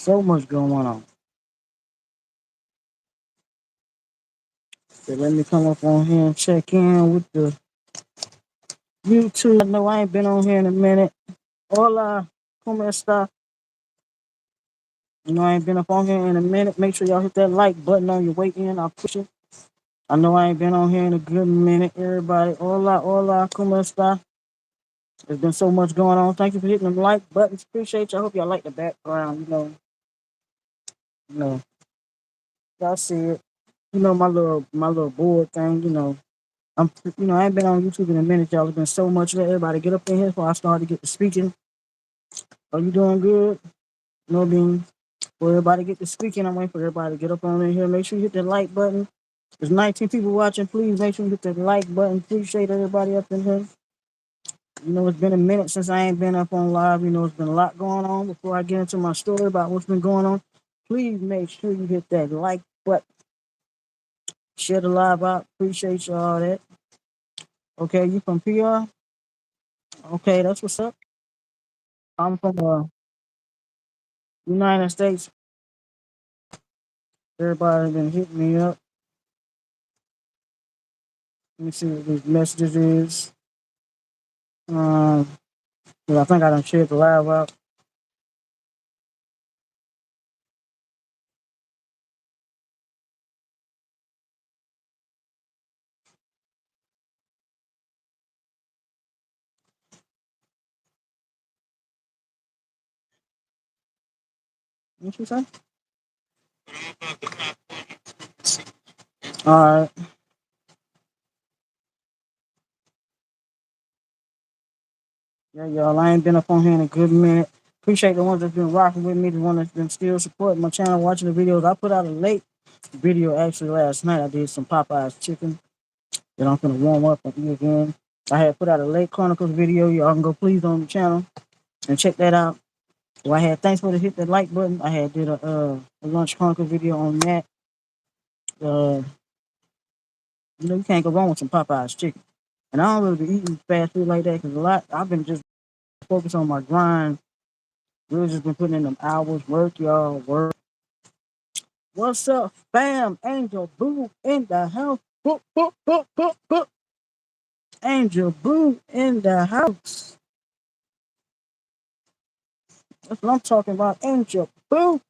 So much going on. So let me come up on here and check in with the YouTube. I know I ain't been on here in a minute. Hola, ¿cómo está? You know I ain't been up on here in a minute. Make sure y'all hit that like button on your way in. I'll push it. I know I ain't been on here in a good minute. Everybody, hola, ¿cómo está? There's been so much going on. Thank you for hitting the like buttons. Appreciate you. I hope y'all like the background. You know, y'all see it. You know my little board thing. I ain't been on YouTube in a minute, y'all. There's been so much. Let everybody get up in here before I start to get to speaking. Are you doing good? You know what I mean? For everybody get to speaking, I'm waiting for everybody to get up on in here. Make sure you hit that like button. There's 19 people watching. Please make sure you hit that like button. Appreciate everybody up in here. You know, it's been a minute since I ain't been up on live. You know, it's been a lot going on. Before I get into my story about what's been going on, please make sure you hit that like button. Share the live out. Appreciate you all that. Okay, you from PR? Okay, that's what's up. I'm from United States. Everybody been hitting me up. Let me see what these messages is. Um, I think I done shared the live out. What you say? All right. Yeah, y'all. I ain't been up on here in a good minute. Appreciate the ones that's been rocking with me, the one that's been still supporting my channel, watching the videos. I put out a late video actually last night. I did some Popeyes chicken that I'm gonna warm up and eat again. I had put out a late Chronicles video. Y'all can go please on the channel and check that out. So I had thanks for the hit that like button. I had did a lunch Chronicles video on that. Uh, you can't go wrong with some Popeyes chicken. And I don't really be eating fast food like that because a lot. I've been just focused on my grind. Really just been putting in them hours, work, y'all, work. What's up, fam? Angel Boo in the house. Boop, boop, boop, boop, boop. Angel Boo in the house. That's what I'm talking about. Angel Boo.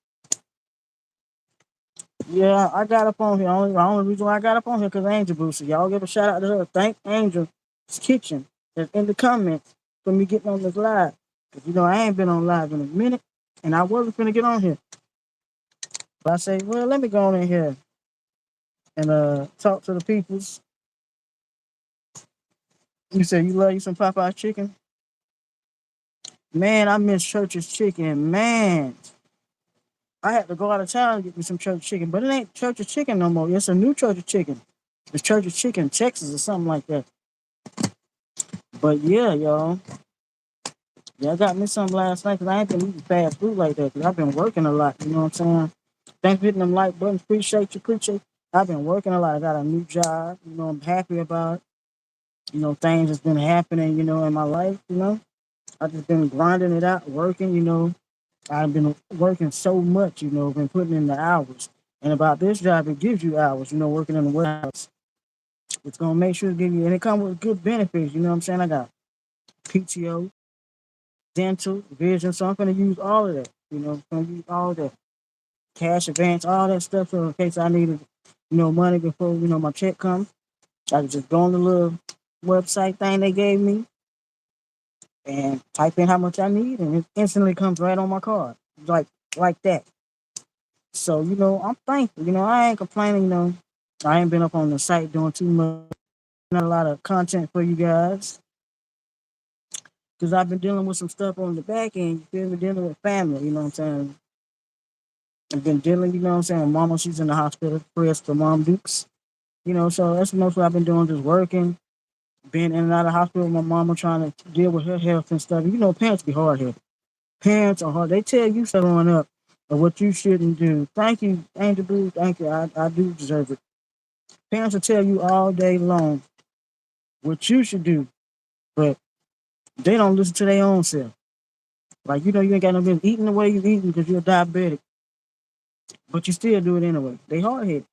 Yeah, I got up on here. The only reason why I got up on here because Angel Boo. So y'all give a shout out to her. Thank Angel's Kitchen that's in the comments for me getting on this live. Cause I ain't been on live in a minute, and I wasn't finna get on here. But I say, well, let me go on in here and talk to the peoples. You said you love you some Popeye chicken? Man, I miss Church's chicken. Man, I had to go out of town to get me some Church's chicken, but it ain't Church's chicken no more. It's a new Church's chicken. It's Church's chicken, Texas or something like that. But yeah, y'all. Yeah, I got me some last night because I ain't been eating fast food like that because I've been working a lot. You know what I'm saying? Thanks for hitting them like buttons. Appreciate you. Appreciate you. I've been working a lot. I got a new job. I'm happy about it. Things that's been happening, in my life, I just been grinding it out, working, I've been working so much, been putting in the hours. And about this job, it gives you hours, working in the warehouse. It's gonna make sure to give you, and it comes with good benefits. You know what I'm saying? I got PTO, dental, vision, so I'm gonna use all of that. I'm gonna use all of that, cash advance, all that stuff. So in case I needed, money before my check comes, I can just go on the little website thing they gave me and type in how much I need, and it instantly comes right on my card, like that. So I'm thankful. I ain't complaining. I ain't been up on the site doing too much, not a lot of content for you guys, because I've been dealing with some stuff on the back end. You feel me? Dealing with family. You know what I'm saying? I've been dealing. You know what I'm saying? Mama, she's in the hospital. Prayers for Mom Dukes. So that's most what I've been doing, just working, being in and out of the hospital with my mama, trying to deal with her health and stuff. Parents be hard here. Parents are hard. They tell you so growing up of what you shouldn't do. Thank you, Angel Boo. Thank you. I do deserve it. Parents will tell you all day long what you should do, but they don't listen to their own self. Like you ain't got no business eating the way you eating because you're diabetic, but you still do it anyway. They hard headed,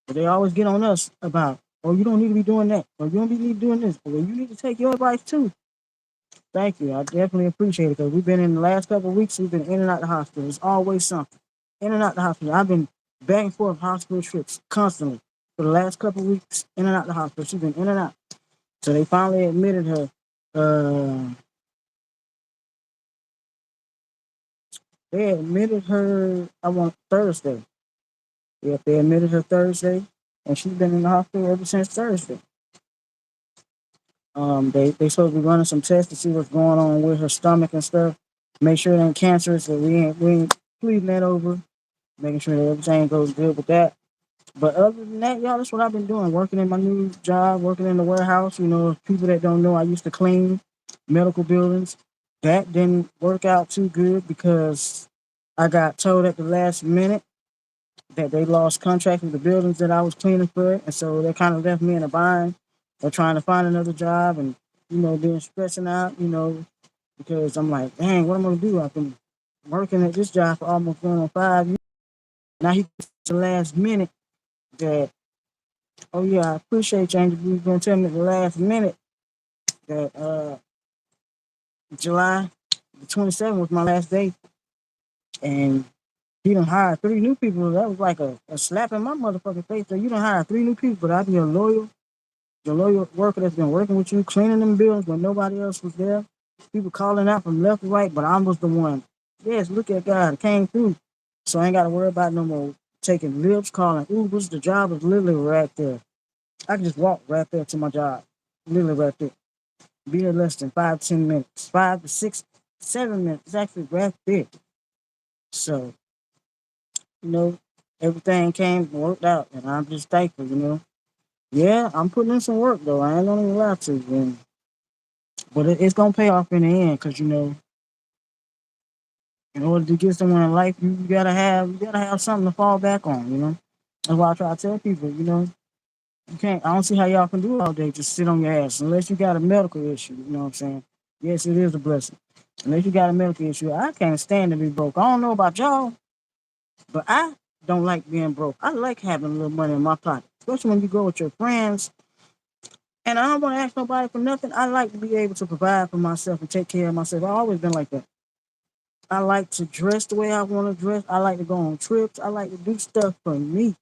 but they always get on us about, oh, you don't need to be doing that, or you don't need to be doing this, or you need to take your advice too. Thank you. I definitely appreciate it because we've been in the last couple of weeks. We've been in and out the hospital. It's always something. In and out the hospital. I've been back and forth hospital trips constantly for the last couple of weeks. In and out the hospital. She's been in and out. So they finally admitted her. They admitted her. I want Thursday. Yep, they admitted her Thursday, and she's been in the hospital ever since Thursday. They supposed to be running some tests to see what's going on with her stomach and stuff. Make sure it ain't cancerous. So we ain't pleading that over. Making sure that everything goes good with that. But other than that, y'all, that's what I've been doing. Working in my new job, working in the warehouse. You know, people that don't know, I used to clean medical buildings. That didn't work out too good because I got told at the last minute that they lost contract with the buildings that I was cleaning for, and so that kind of left me in a bind of trying to find another job and being stressing out, because I'm like, dang, what am I gonna do? I've been working at this job for almost going on 5 years. Now he gets the last minute that, oh yeah, I appreciate you. You are gonna tell me at the last minute that July the 27th was my last day, and he done hired 3 new people. That was like a slap in my motherfucking face. So you done hired 3 new people, but I be your loyal worker that's been working with you, cleaning them bills when nobody else was there. People calling out from left and right, but I was the one. Yes, look at God, it came through. So I ain't gotta worry about no more taking lips, calling Ubers. The job is literally right there. I can just walk right there to my job. Literally right there. Be there less than 5 to 10 minutes. 5 to 6, 7 minutes. It's actually right there. So, you know, everything came and worked out and I'm just thankful. Yeah, I'm putting in some work though. I ain't gonna even lie to you. But it's gonna pay off in the end because in order to get someone in life, you gotta have something to fall back on. That's why I try to tell people, you can't. I don't see how y'all can do it all day. Just sit on your ass unless you got a medical issue. You know what I'm saying? Yes, it is a blessing. Unless you got a medical issue, I can't stand to be broke. I don't know about y'all, but I don't like being broke. I like having a little money in my pocket, especially when you go with your friends. And I don't want to ask nobody for nothing. I like to be able to provide for myself and take care of myself. I've always been like that. I like to dress the way I want to dress. I like to go on trips. I like to do stuff for me.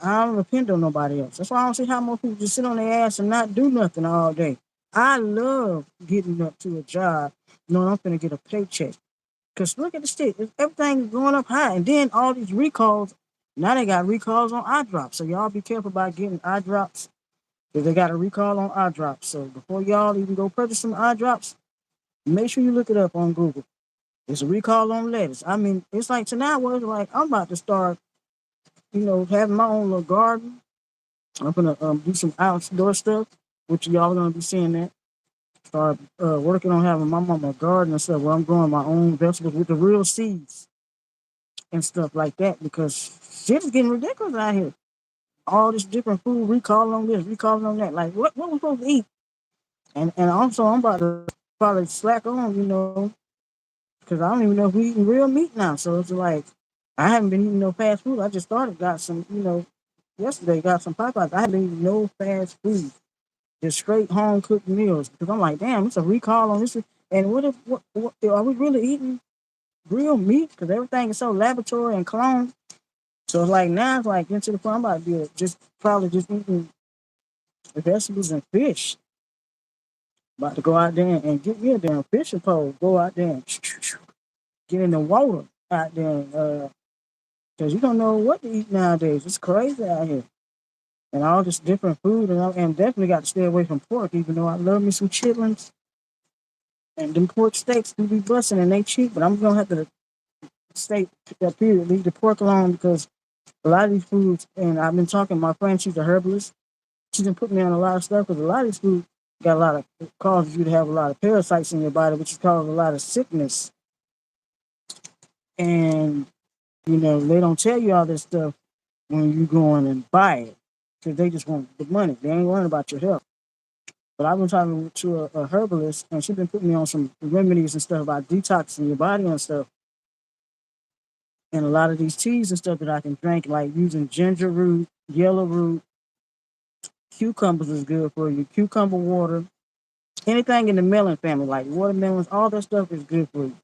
I don't depend on nobody else. That's why I don't see how most people just sit on their ass and not do nothing all day. I love getting up to a job knowing I'm going to get a paycheck. Because look at the shit. Everything is going up high. And then all these recalls, now they got recalls on eye drops. So y'all be careful about getting eye drops because they got a recall on eye drops. So before y'all even go purchase some eye drops, make sure you look it up on Google. It's a recall on lettuce. I mean, it's like tonight was like I'm about to start, having my own little garden. I'm gonna do some outdoor stuff, which y'all gonna be seeing that. Start working on having my mama garden and stuff where I'm growing my own vegetables with the real seeds and stuff like that because shit is getting ridiculous out here. All this different food, recalling on this, recalling on that. Like what we supposed to eat? And also I'm about to probably slack on, because I don't even know if we eating real meat now. So it's like I haven't been eating no fast food. I just started, got some, yesterday got some Popeyes. I haven't been eating no fast food, just straight home cooked meals. Because I'm like, damn, it's a recall on this. And what if what are we really eating real meat? Because everything is so laboratory and cloned. So it's like now it's like into the point I'm about to be just probably just eating vegetables and fish. About to go out there and get me a damn fishing pole. Go out there and get in the water out there. Because you don't know what to eat nowadays. It's crazy out here. And all this different food. And definitely got to stay away from pork, even though I love me some chitlins. And them pork steaks do be busting and they cheap. But I'm going to have to stay that period, leave the pork alone because a lot of these foods, and I've been talking to my friend, she's a herbalist. She's been putting me on a lot of stuff because a lot of these foods got a lot of, it causes you to have a lot of parasites in your body, which causes a lot of sickness. And, they don't tell you all this stuff when you go in and buy it because they just want the money. They ain't worrying about your health. But I've been talking to a herbalist, and she's been putting me on some remedies and stuff about detoxing your body and stuff. And a lot of these teas and stuff that I can drink, like using ginger root, yellow root, cucumbers is good for you. Cucumber water, anything in the melon family, like watermelons, all that stuff is good for you.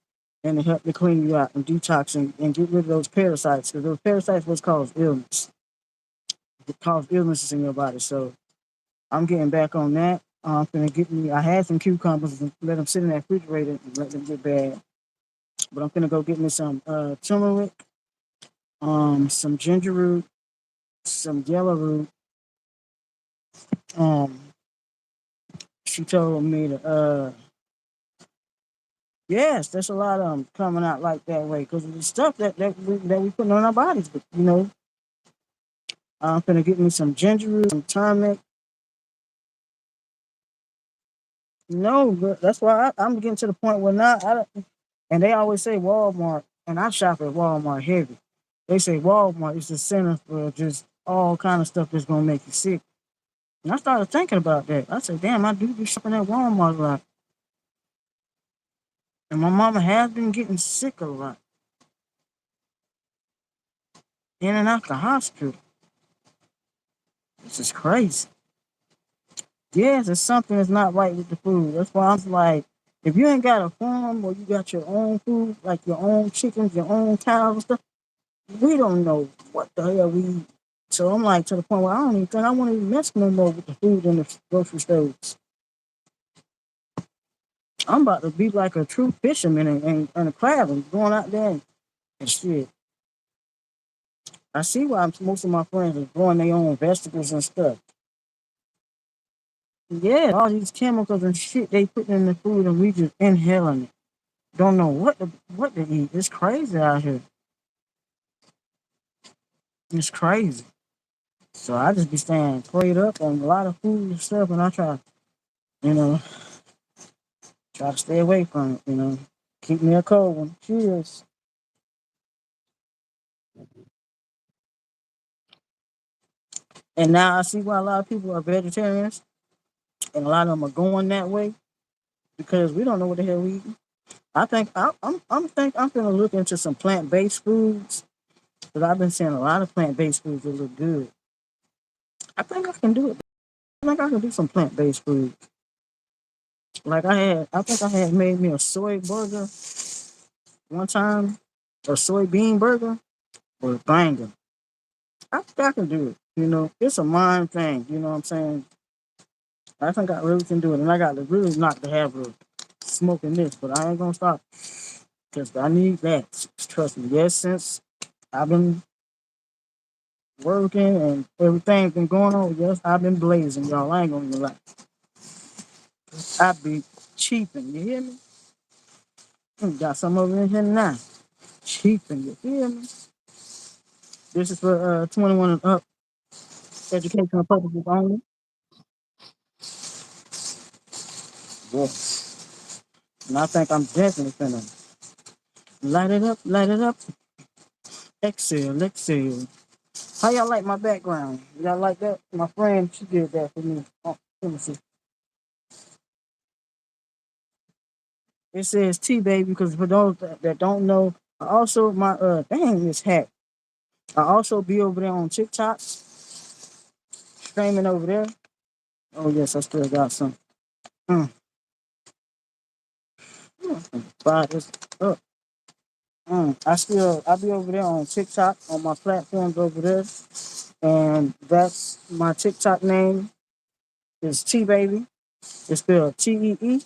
And it help to clean you out and detox and get rid of those parasites. Because those parasites what's cause illness. It cause illnesses in your body. So I'm getting back on that. I'm gonna get me. I had some cucumbers and let them sit in that refrigerator and let them get bad. But I'm gonna go get me some turmeric, some ginger root, some yellow root. Um, she told me to yes, there's a lot of them coming out like that way because of the stuff that we put on our bodies. But I'm gonna get me some ginger root, some turmeric. No, but that's why I'm getting to the point where now I don't, and they always say Walmart, and I shop at Walmart heavy. They say Walmart is the center for just all kind of stuff that's gonna make you sick. And I started thinking about that. I said, damn, I do be shopping at Walmart a lot. And my mama has been getting sick a lot, in and out the hospital. This is crazy. Yes, there's something that's not right with the food. That's why I'm like, if you ain't got a farm or you got your own food, like your own chickens, your own cows and stuff, we don't know what the hell we eat. So I'm like to the point where I don't even think I want to mess no more with the food in the grocery stores. I'm about to be like a true fisherman and a crab and going out there and shit. I see why most of my friends are growing their own vegetables and stuff. Yeah, all these chemicals and shit they put in the food and we just inhaling it. Don't know what to eat. It's crazy out here. It's crazy. So I just be staying prayed up on a lot of food and stuff, and I try, you know, try to stay away from it. Keep me a cold one. Cheers. And now I see why a lot of people are vegetarians, and a lot of them are going that way because we don't know what the hell we eat. I think I'm gonna look into some plant based foods because I've been seeing a lot of plant based foods that look good. I think I can do it. I think I can do some plant based food. Like I think I had made me a soy burger one time, a soybean burger, or banger. I think I can do it. It's a mind thing. You know what I'm saying? I think I really can do it, and I got to really not to have a smoking this, but I ain't gonna stop because I need that. Trust me. Yes, since I've been working and everything been going on, yes, I've been blazing, y'all. I ain't gonna lie. I be cheaping. You hear me? Got some over in here now. Cheaping. You hear me? This is for 21 and up, educational purposes only. Yes. And I think I'm definitely gonna light it up, exhale, exhale. How y'all like my background? Y'all like that? My friend, she did that for me. Oh, let me see. It says T baby because for those that don't know, I also my dang this hat. I also be over there on TikTok, streaming over there. Oh yes, I still got some. Mm. Buy this up. I be over there on TikTok on my platforms over there, and that's my TikTok name is T baby. It's spelled TEEBABE.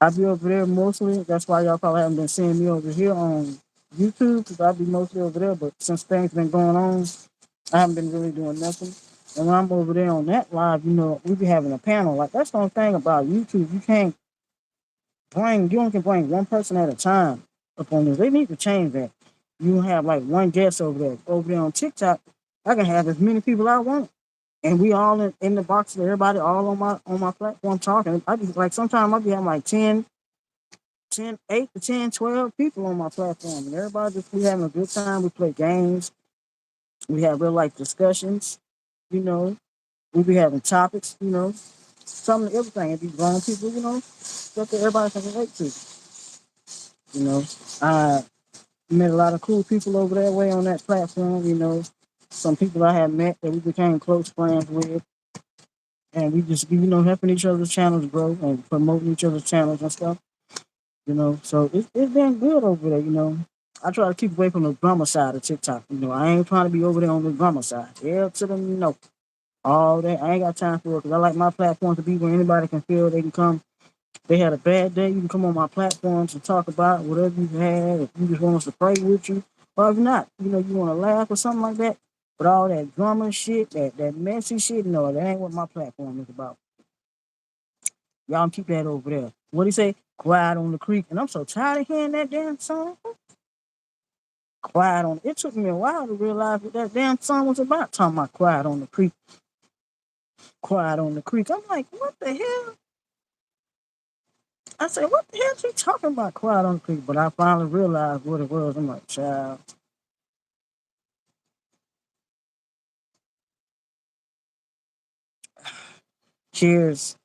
I be over there mostly. That's why y'all probably haven't been seeing me over here on YouTube because I be mostly over there. But since things been going on, I haven't been really doing nothing. And when I'm over there on that live, we be having a panel. Like that's the only thing about YouTube. You only can bring one person at a time up on this. They need to change that. You have like one guest over there. Over there on TikTok, I can have as many people I want. And we all in the box with everybody all on my platform talking. I be like sometimes I be having like 8 to 10, 12 people on my platform. And everybody just be having a good time. We play games. We have real life discussions. You know, we be having topics. You know, some of everything. If these grown people, you know, stuff that everybody can relate to. You know, I met a lot of cool people over that way on that platform. You know, some people I had met that we became close friends with, and we just you know helping each other's channels grow and promoting each other's channels and stuff. You know, so it's been good over there. You know, I try to keep away from the drama side of TikTok. You know, I ain't trying to be over there on the drama side. Yeah, to them, no, all that I ain't got time for it because I like my platform to be where anybody can feel they can come. They had a bad day, you can come on my platforms and talk about whatever you had. If you just want us to pray with you, or if not, you know, you want to laugh or something like that. But all that drama shit, that messy shit, no, that ain't what my platform is about. Y'all keep that over there. What do you say? Quiet on the creek. And I'm so tired of hearing that damn song. Quiet on. It took me a while to realize what that damn song was about. Talking about quiet on the creek, quiet on the creek. I'm like, what the hell? I said, what the hell is he talking about? Quiet on the creek. But I finally realized what it was. I'm like, child. Cheers.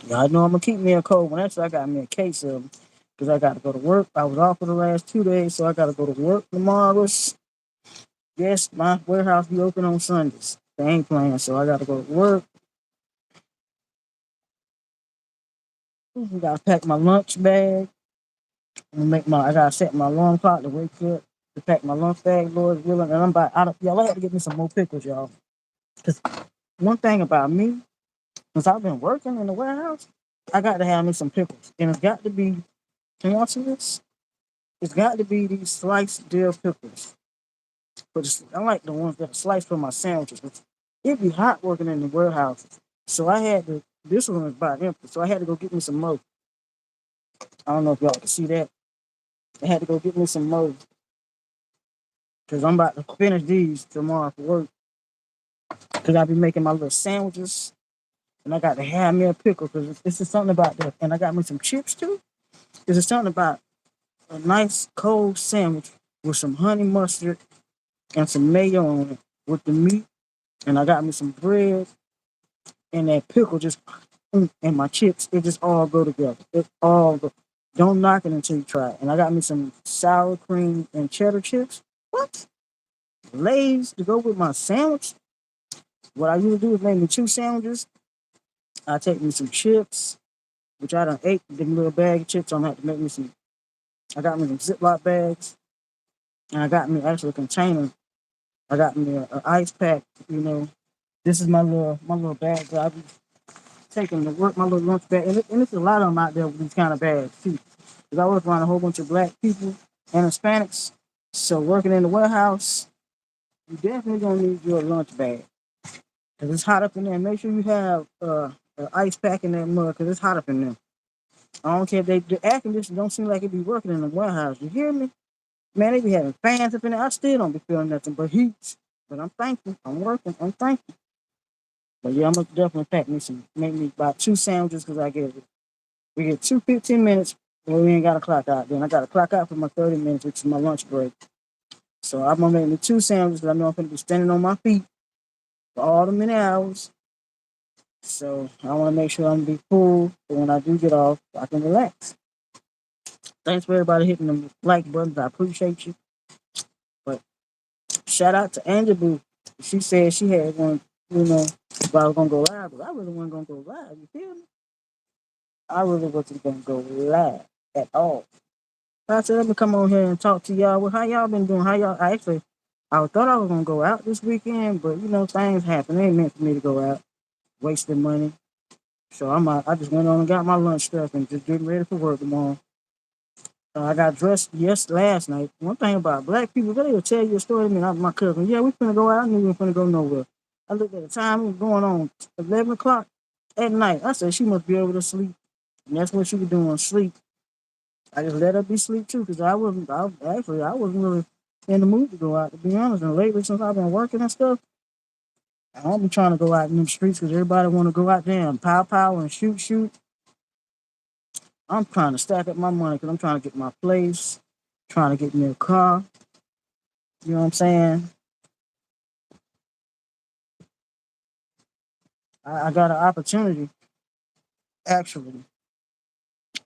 Y'all know I'm gonna keep me a cold one. Actually, I got me a case of them because I got to go to work. I was off for the last 2 days, so I got to go to work tomorrow. Yes, my warehouse be open on Sundays. They ain't playing, so I got to go to work. I got to pack my lunch bag and make my. I got to set my alarm clock to wake up to pack my lunch bag. Lord willing, and I'm about out of y'all. I had to get me some more pickles, y'all. Cause one thing about me, since I've been working in the warehouse, I got to have me some pickles, and it's got to be. Can y'all see this? It's got to be these sliced dill pickles. But I like the ones that are sliced for my sandwiches. It'd be hot working in the warehouse. So I had to, this one was about empty. So I had to go get me some more. I don't know if y'all can see that. I had to go get me some more because I'm about to finish these tomorrow for work. Because I'll be making my little sandwiches. And I got to have me a pickle because this is something about that. And I got me some chips too. This is something about a nice cold sandwich with some honey mustard and some mayo on it with the meat. And I got me some bread and that pickle just and my chips, it just all go together. It all go. Don't knock it until you try it. And I got me some sour cream and cheddar chips. What? Lay's to go with my sandwich. What I usually do is make me two sandwiches. I take me some chips, which I done ate the little bag of chips. I'm gonna have to make me some. I got me some Ziploc bags, and I got me actually a container. I got me a ice pack. You know, this is my little bag that I be taking to work, my little lunch bag, and it's a lot of them out there with these kind of bags too. Because I work around a whole bunch of black people and Hispanics, so working in the warehouse, you definitely gonna need your lunch bag because it's hot up in there. Make sure you have an ice pack in that mug because it's hot up in there. I don't care if the air conditioner don't seem like it be working in the warehouse. You hear me? Man, they be having fans up in there. I still don't be feeling nothing but heat. But I'm thankful. I'm working. I'm thankful. But yeah, I'm gonna definitely pack me some, make me about two sandwiches because I get we get two 15 minutes, but we ain't got to clock out. Then I got to clock out for my 30 minutes, which is my lunch break. So I'm gonna make me two sandwiches. 'Cause I know I'm gonna be standing on my feet for all the many hours. So I want to make sure I'm gonna be full. So when I do get off, I can relax. Thanks for everybody hitting the like buttons. I appreciate you. But shout out to Angel Boo. She said she had one, you know, if I was gonna go live, but I really wasn't gonna go live. You feel me? I really wasn't gonna go live at all. I said, let me come on here and talk to y'all. Well, how y'all been doing? How y'all? I thought I was gonna go out this weekend, but you know, things happen. It ain't meant for me to go out, wasting money. So I just went on and got my lunch stuff and just getting ready for work tomorrow. I got dressed last night. One thing about black people, they'll tell you a story to me. I, my cousin, yeah, we finna go out. I knew we were finna go nowhere. I looked at the time; it was going on 11 o'clock at night. I said she must be able to sleep, and that's what she was doing, sleep. I just let her be sleep too, because I wasn't really in the mood to go out, to be honest. And lately, since I've been working and stuff, I don't be trying to go out in them streets because everybody want to go out there and pow and shoot. I'm trying to stack up my money because I'm trying to get my place, trying to get me a car. You know what I'm saying? I got an opportunity, actually,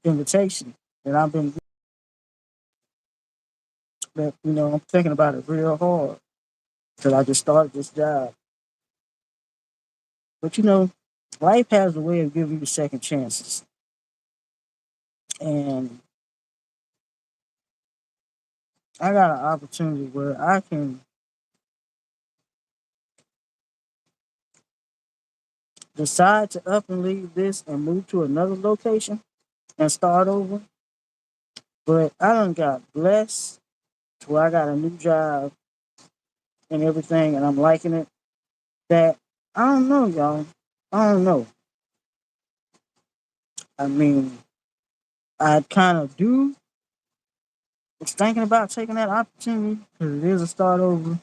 invitation that I've been that I'm thinking about it real hard till I just started this job. But life has a way of giving you second chances, and I got an opportunity where I can decide to up and leave this and move to another location and start over. But I done got blessed to where I got a new job and everything, and I'm liking it. That I don't know, y'all. I don't know. I mean, I kind of do was thinking about taking that opportunity because it is a start over.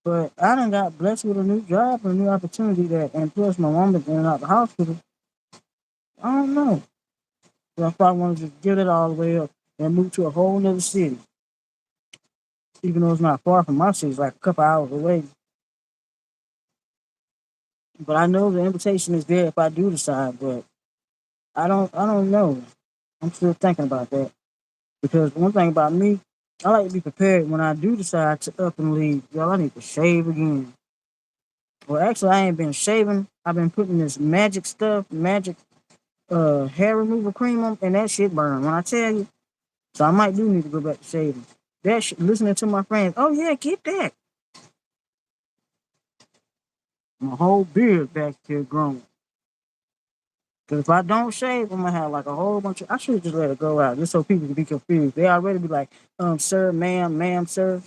But I done got blessed with a new job and a new opportunity that, and plus my mom been in and out the hospital. I don't know. So I probably want to just give it all the way up and move to a whole nother city, even though it's not far from my city, it's like a couple hours away. But I know the invitation is there if I do decide. But I don't know. I'm still thinking about that because one thing about me, I like to be prepared when I do decide to up and leave. Y'all, I need to shave again. Well, actually, I ain't been shaving. I've been putting this magic stuff, magic hair removal cream on, and that shit burn. When I tell you, so I might do need to go back to shaving. Listening to my friends, oh yeah, keep that. My whole beard back here growing. Cause if I don't shave, I'm gonna have like a whole bunch of. I should just let it go out just so people can be confused. They already be like, sir, ma'am, sir.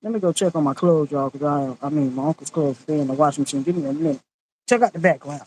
Let me go check on my clothes, y'all, cause I mean my uncle's clothes stay in the washing machine. Give me a minute. Check out the background.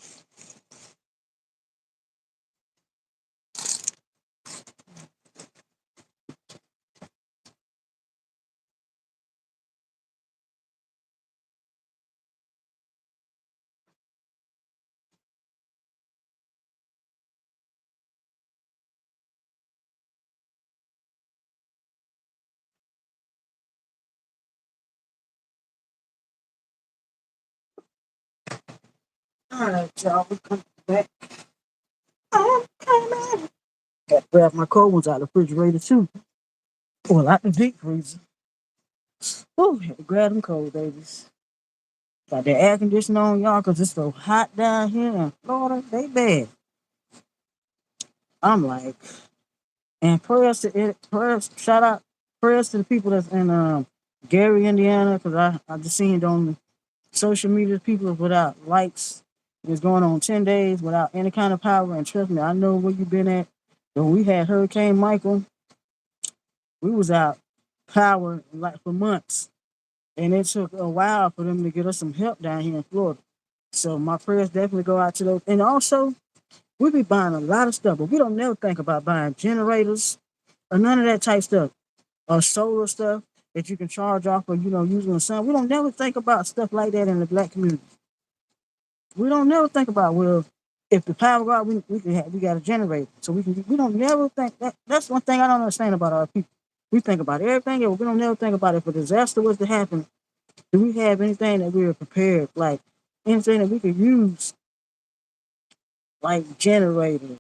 All right, y'all, we come back. Okay, man. Got to grab my cold ones out of the refrigerator too. Well, out the deep freezer. Whew, had to grab them cold babies. Got the air conditioner on, y'all, because it's so hot down here in Florida. They bad. I'm like, and prayers to it, prayers, shout out, prayers to the people that's in Gary, Indiana, because I just seen it on social media, people without lights. It's going on 10 days without any kind of power. And trust me, I know where you've been at. When we had Hurricane Michael, we was out power like for months. And it took a while for them to get us some help down here in Florida. So my prayers definitely go out to those. And also, we be buying a lot of stuff, but we don't never think about buying generators or none of that type stuff or solar stuff that you can charge off or using the sun. We don't never think about stuff like that in the black community. We don't never think about well, if the power go out, we got a generator, so we don't never think that. That's one thing I don't understand about our people. We think about everything, but we don't never think about if a disaster was to happen. Do we have anything that we are prepared, like anything that we could use, like generator,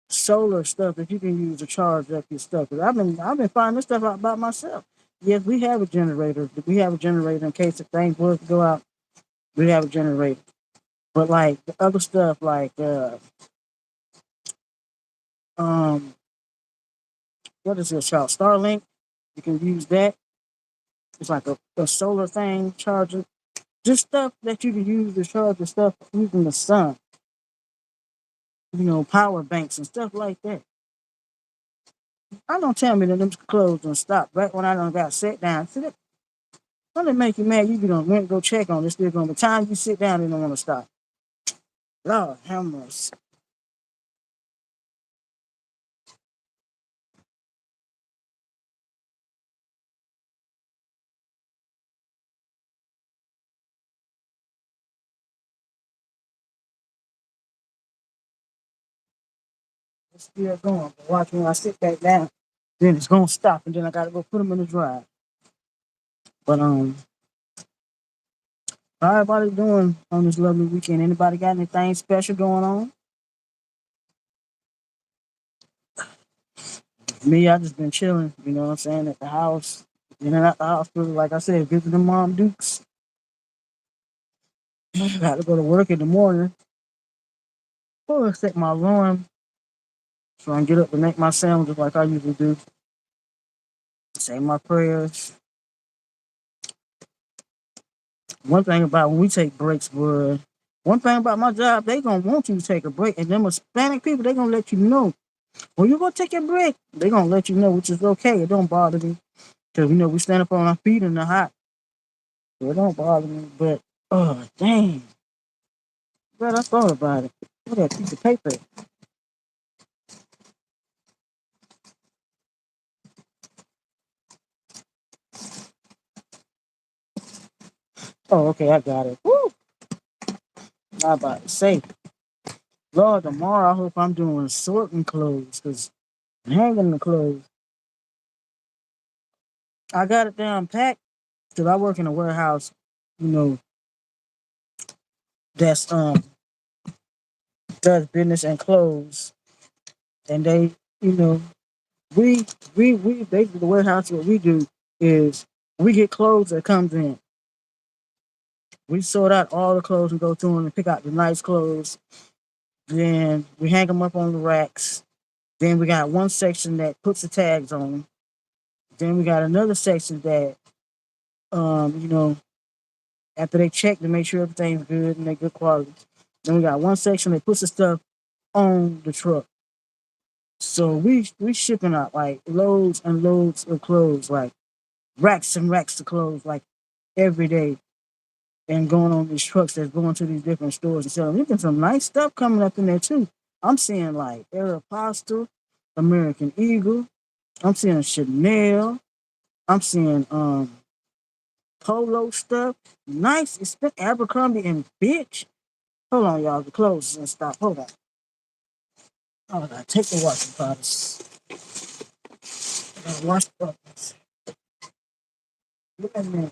solar stuff that you can use to charge up your stuff? Because I've been finding this stuff out about myself. Yes, we have a generator. We have a generator in case if things was to go out. We have a generator. But like the other stuff, like um, what is this called? Starlink. You can use that. It's like a solar thing charger. Just stuff that you can use to charge the stuff using the sun. Power banks and stuff like that. I don't tell me that them clothes don't stop right when I done got set down. See that? When they make you mad, you be done went go check on it. Still going. By the time you sit down, they don't want to stop. Lord have mercy. It's still going. But watch when I sit back down, then it's gonna stop, and then I gotta go put them in the dryer. But How everybody doing on this lovely weekend? Anybody got anything special going on? Me, I just been chilling, you know what I'm saying, at the house. In and out the hospital, like I said, visiting Mom Dukes. Got to go to work in the morning. Oh, set my alarm so I can get up and make my sandwiches like I usually do. Say my prayers. One thing about when we take breaks, bro. One thing about my job, they gonna want you to take a break, and them Hispanic people, they gonna let you know when you gonna take a break. They gonna let you know, which is okay. It don't bother me because we stand up on our feet in the hot, so it don't bother me. But oh dang, but I thought about it. Look at that piece of paper. Oh, okay, I got it. Woo! I about to say, Lord, tomorrow I hope I'm doing sorting clothes because hanging the clothes. I got it down packed because I work in a warehouse, you know, that's does business and clothes, and they, you know, we basically the warehouse. What we do is we get clothes that comes in. We sort out all the clothes and go through them and pick out the nice clothes. Then we hang them up on the racks. Then we got one section that puts the tags on them. Then we got another section that, you know, after they check to make sure everything's good and they're good quality. Then we got one section that puts the stuff on the truck. So we shipping out like loads and loads of clothes, like racks and racks of clothes, like every day, and going on these trucks that's going to these different stores and selling. There's some nice stuff coming up in there too. I'm seeing like Aeropostale, American Eagle. I'm seeing Chanel. I'm seeing polo stuff. Nice. It's been Abercrombie and bitch. Hold on, y'all. The clothes and stop. Hold on. Oh, I gotta take the washing powders. I gotta wash the buttons. Look at me.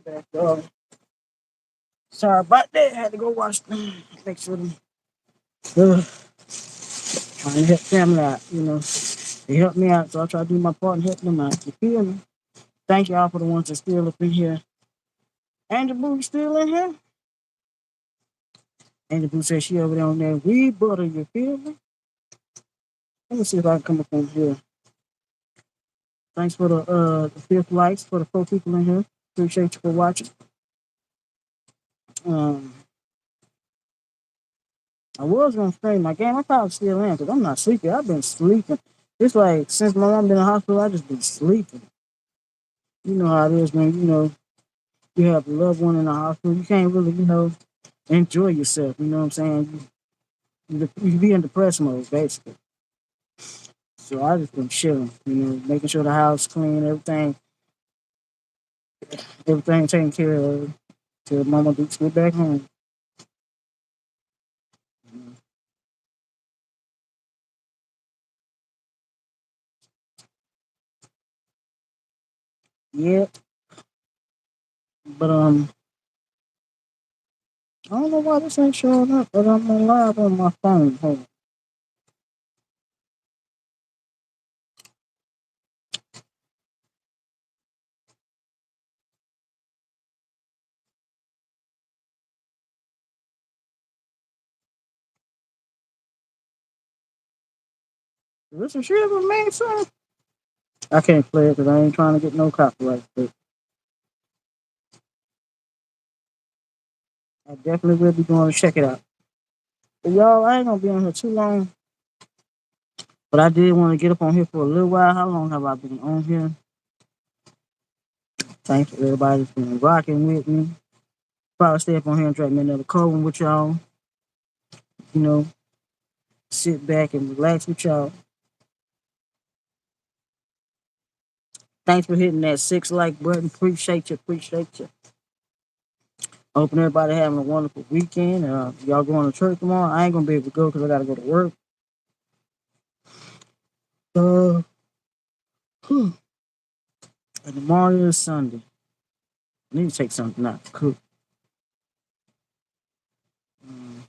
Back, sorry about that. Had to go wash them. Make sure them. Uh, trying to help family out, you know. They help me out, so I try to do my part and help them out. You feel me? Thank y'all for the ones that still up in here. Angel Boo still in here? Angel Boo says she over there on that weed butter, you feel me? Let me see if I can come up on here. Thanks for the fifth likes for the 4 people in here. Appreciate you for watching. Um, I was gonna stream my game. I probably still am because I'm not sleepy. I've been sleeping. It's like since my mom been in the hospital, I just been sleeping. You know how it is when you have a loved one in the hospital. You can't really enjoy yourself. You know what I'm saying? You be in depressed mode basically. So I just been chilling. Making sure the house clean, everything taken care of till Mama Dukes get back home. Yeah, but I don't know why this ain't showing up, but I'm on live on my phone. Hold on. Is this a shit with me, son? I can't play it because I ain't trying to get no copyright. But I definitely will be going to check it out. But y'all, I ain't gonna be on here too long. But I did want to get up on here for a little while. How long have I been on here? Thanks for everybody that's been rocking with me. Probably stay up on here and drink me another cold one with y'all. You know, sit back and relax with y'all. Thanks for hitting that 6 like button. Appreciate you. Appreciate you. Hoping everybody having a wonderful weekend. Y'all going to church tomorrow? I ain't gonna be able to go because I gotta go to work. Uh, and tomorrow is Sunday. I need to take something out to cook.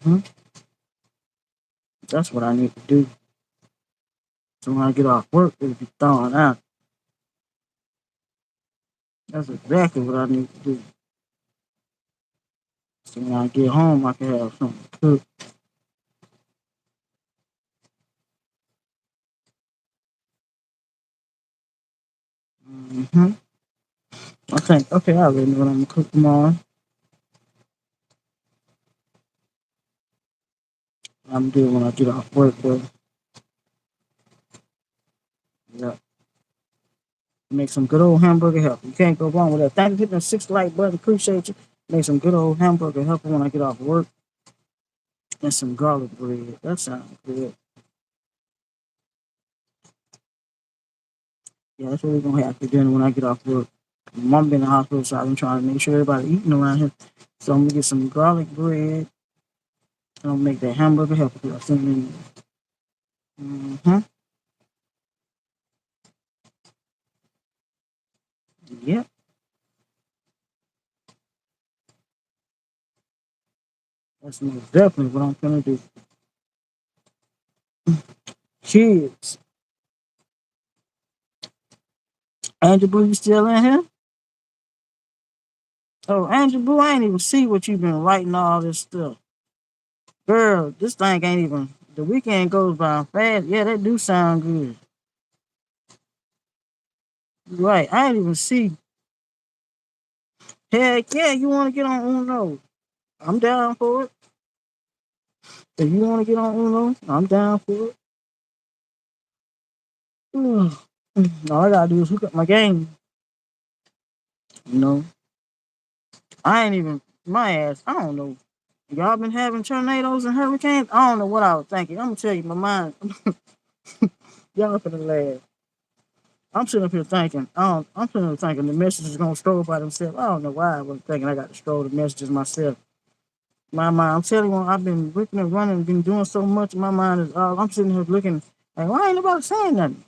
Hmm. That's what I need to do. So when I get off work, it'll be thawing out. That's exactly what I need to do. So when I get home, I can have something to cook. Hmm. Okay, I already know what I'm gonna cook tomorrow. I'm gonna do it when I get off work, but yeah, make some good old hamburger helper. You can't go wrong with that. Thank you for hitting the 6 like button. Appreciate you. Make some good old hamburger helper when I get off work and some garlic bread. That sounds good. Yeah, that's what we're gonna have for dinner when I get off work. Mom been in the hospital, so I've been trying to make sure everybody eating around here. So I'm gonna get some garlic bread. And I'll make that hamburger helper. Mm-hmm. Yep, that's most definitely what I'm gonna do. Kids, Angel Boo, you still in here? Oh, Angel Boo, I ain't even see what you've been writing all this stuff. Girl, this thing ain't even. The weekend goes by fast. Yeah, that do sound good. Right, I ain't even see. Heck yeah, you want to get on Uno? I'm down for it. If you want to get on Uno, I'm down for it. All I gotta do is hook up my game. You know, I ain't even my ass. I don't know. Y'all been having tornadoes and hurricanes? I don't know what I was thinking. I'm gonna tell you my mind. Y'all finna laugh. I'm sitting up here thinking, I'm sitting up thinking the messages gonna scroll by themselves. I don't know why I was thinking I got to scroll the messages myself. My mind, I'm telling you, I've been ripping and running, been doing so much. My mind is all. I'm sitting here looking like, why ain't nobody saying nothing?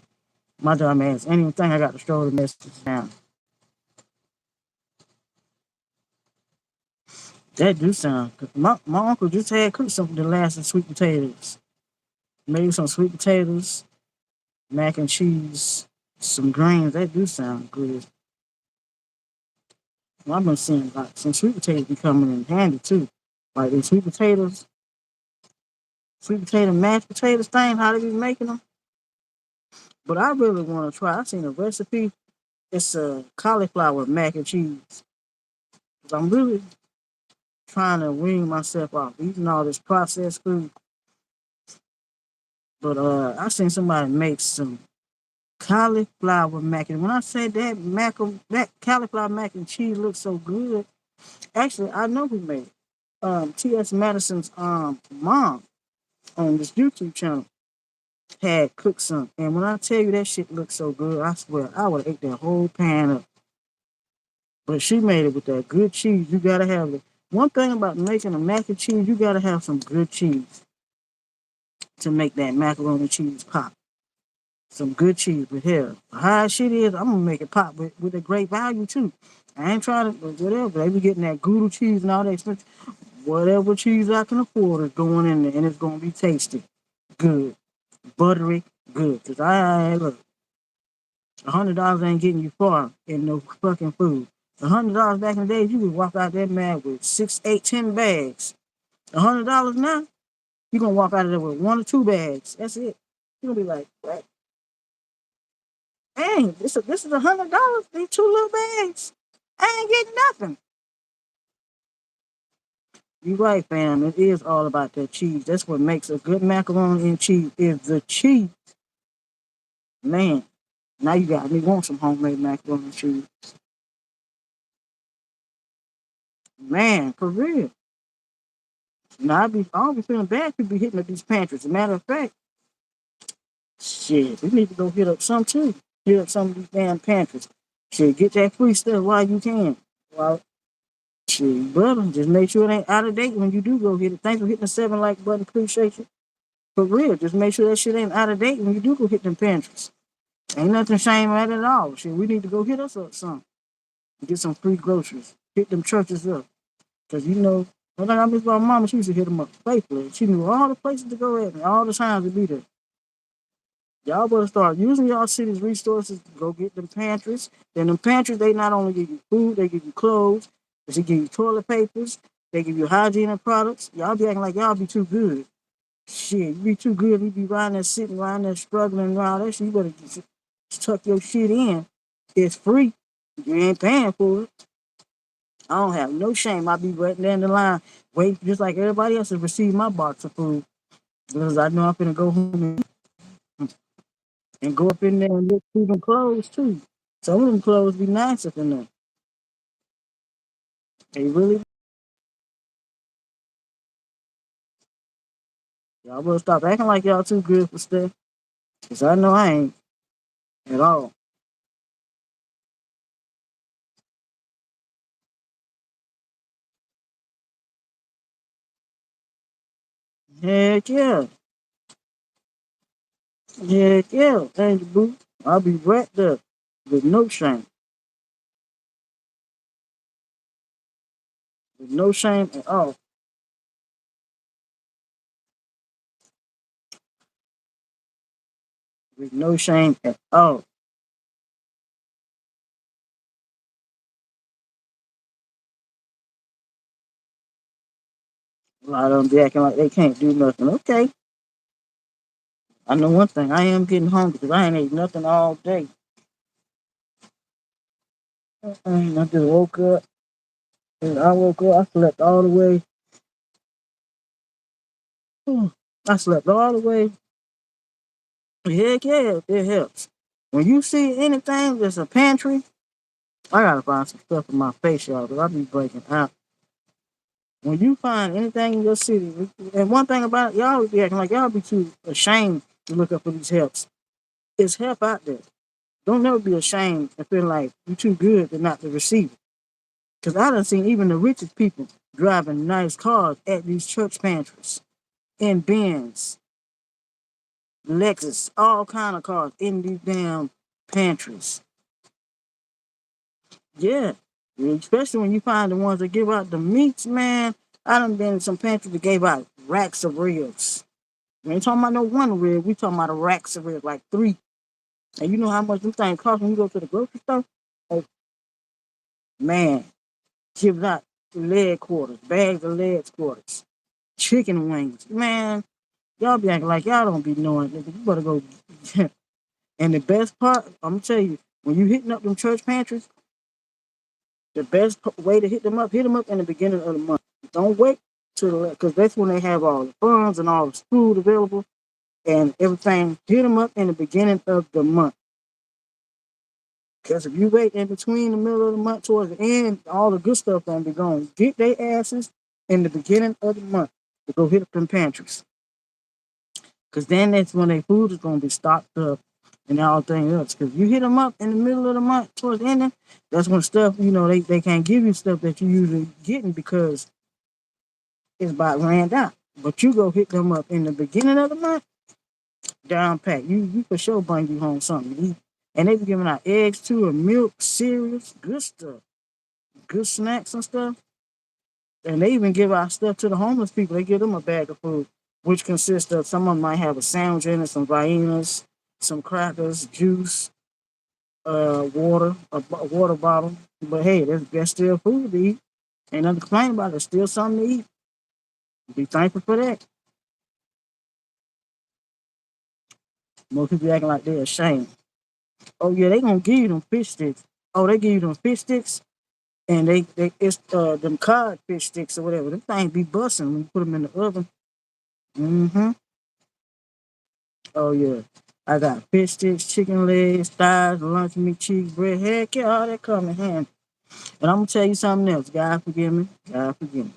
My dumb ass ain't even think I got to scroll the messages down. That do sound good. My uncle just had cooked something that lasted sweet potatoes. Maybe some sweet potatoes, mac and cheese, some greens. That do sound good. Well, I've been seeing like some sweet potatoes be coming in handy too. Like the sweet potato mashed potatoes thing, how they be making them. But I really want to try. I seen a recipe. It's a cauliflower mac and cheese. 'Cause I'm really trying to wean myself off eating all this processed food. But I seen somebody make some cauliflower mac and when I say that cauliflower mac and cheese looks so good. Actually, I know who made it. T.S. Madison's mom on this YouTube channel had cooked some. And when I tell you that shit looks so good, I swear I would have ate that whole pan up. But she made it with that good cheese. You gotta have it. One thing about making a mac and cheese, you gotta have some good cheese to make that macaroni and cheese pop. Some good cheese with here. How shit is, I'm gonna make it pop with a great value too. I ain't trying to whatever. They be getting that Gouda cheese and all that expensive. Whatever cheese I can afford is going in there and it's gonna be tasty. Good. Buttery, good. Cause I look, $100 ain't getting you far in no fucking food. $100 back in the days, you could walk out that man with 6, 8, 10 bags. $100 now, you gonna walk out of there with 1 or 2 bags. That's it. You gonna be like, what? Dang, this is $100. These 2 little bags. I ain't getting nothing. You right, fam. It is all about that cheese. That's what makes a good macaroni and cheese is the cheese. Man, now you got me want some homemade macaroni and cheese. Man, for real. Now I don't be feeling bad people be hitting up these pantries. As a matter of fact, shit, we need to go hit up some too. Hit up some of these damn pantries. Shit, get that free stuff while you can. Well, shit, brother, just make sure it ain't out of date when you do go hit it. Thanks for hitting the 7 like button. Appreciate you. For real, just make sure that shit ain't out of date when you do go hit them pantries. Ain't nothing shame at it at all. Shit, we need to go hit us up some. Get some free groceries. Hit them churches up. Cause you know, one thing I miss my mama, she used to hit them up faithfully. She knew all the places to go at and all the times to be there. Y'all better start using y'all city's resources to go get them pantries. Then them pantries, they not only give you food, they give you clothes, they give you toilet papers, they give you hygiene and products. Y'all be acting like y'all be too good. Shit, you be too good. You be riding there, sitting around there, struggling around that shit. You better just tuck your shit in. It's free. You ain't paying for it. I don't have no shame. I be right there in the line, waiting just like everybody else to receive my box of food. Because I know I'm finna go home and go up in there and look through them clothes too. Some of them clothes be nicer than that. They really y'all better stop acting like y'all too good for stuff. Cause I know I ain't at all. Heck yeah. Heck yeah. Thank you, boo. I'll be right there with no shame. With no shame at all. With no shame at all. A lot of them be acting like they can't do nothing. Okay. I know one thing. I am getting hungry because I ain't ate nothing all day. I just woke up. And I woke up. I slept all the way. I slept all the way. Heck yeah, it helps. When you see anything that's a pantry, I gotta find some stuff in my face, y'all, because I be breaking out. When you find anything in your city, and one thing about it, y'all be acting like y'all be too ashamed to look up for these helps. It's help out there. Don't never be ashamed and feel like you too good to not to receive it. Because I done seen even the richest people driving nice cars at these church pantries in Benz, Lexus, all kind of cars in these damn pantries. Yeah, especially when you find the ones that give out the meats, man. I done been in some pantries that gave out racks of ribs. We ain't talking about no one rib. We talking about a racks of ribs, like 3. And you know how much them things cost when you go to the grocery store? Oh, man, giving out leg quarters, bags of leg quarters, chicken wings. Man, y'all be acting like y'all don't be knowing. You better go. And the best part, I'm gonna tell you, when you hitting up them church pantries, the best way to hit them up in the beginning of the month. Don't wait to the because that's when they have all the funds and all the food available and everything. Hit them up in the beginning of the month. Because if you wait in between the middle of the month towards the end, all the good stuff gonna be gone. Get their asses in the beginning of the month to go hit up them pantries. Because then that's when their food is gonna be stocked up and all things else. Because you hit them up in the middle of the month towards the ending, that's when stuff, they can't give you stuff that you usually getting because it's about ran down. But you go hit them up in the beginning of the month, down pat. You for sure bring you home something to eat. And they be giving out eggs too, and milk, cereals, good stuff, good snacks and stuff. And they even give out stuff to the homeless people. They give them a bag of food, which consists of some of them might have a sandwich in it, some viennas, some crackers, juice, water, a water bottle. But hey, that's still food to eat. Ain't nothing to complain about. There's still something to eat. Be thankful for that. Most people acting like they're ashamed. Oh yeah, they gonna give you them fish sticks. Oh, they give you them fish sticks, and they it's them cod fish sticks or whatever. Them things be busting when you put them in the oven. Mm-hmm. Oh yeah, I got fish sticks, chicken legs, thighs, lunch meat, cheese, bread. Heck yeah, all that come in handy. And I'm gonna tell you something else. God forgive me. God forgive me.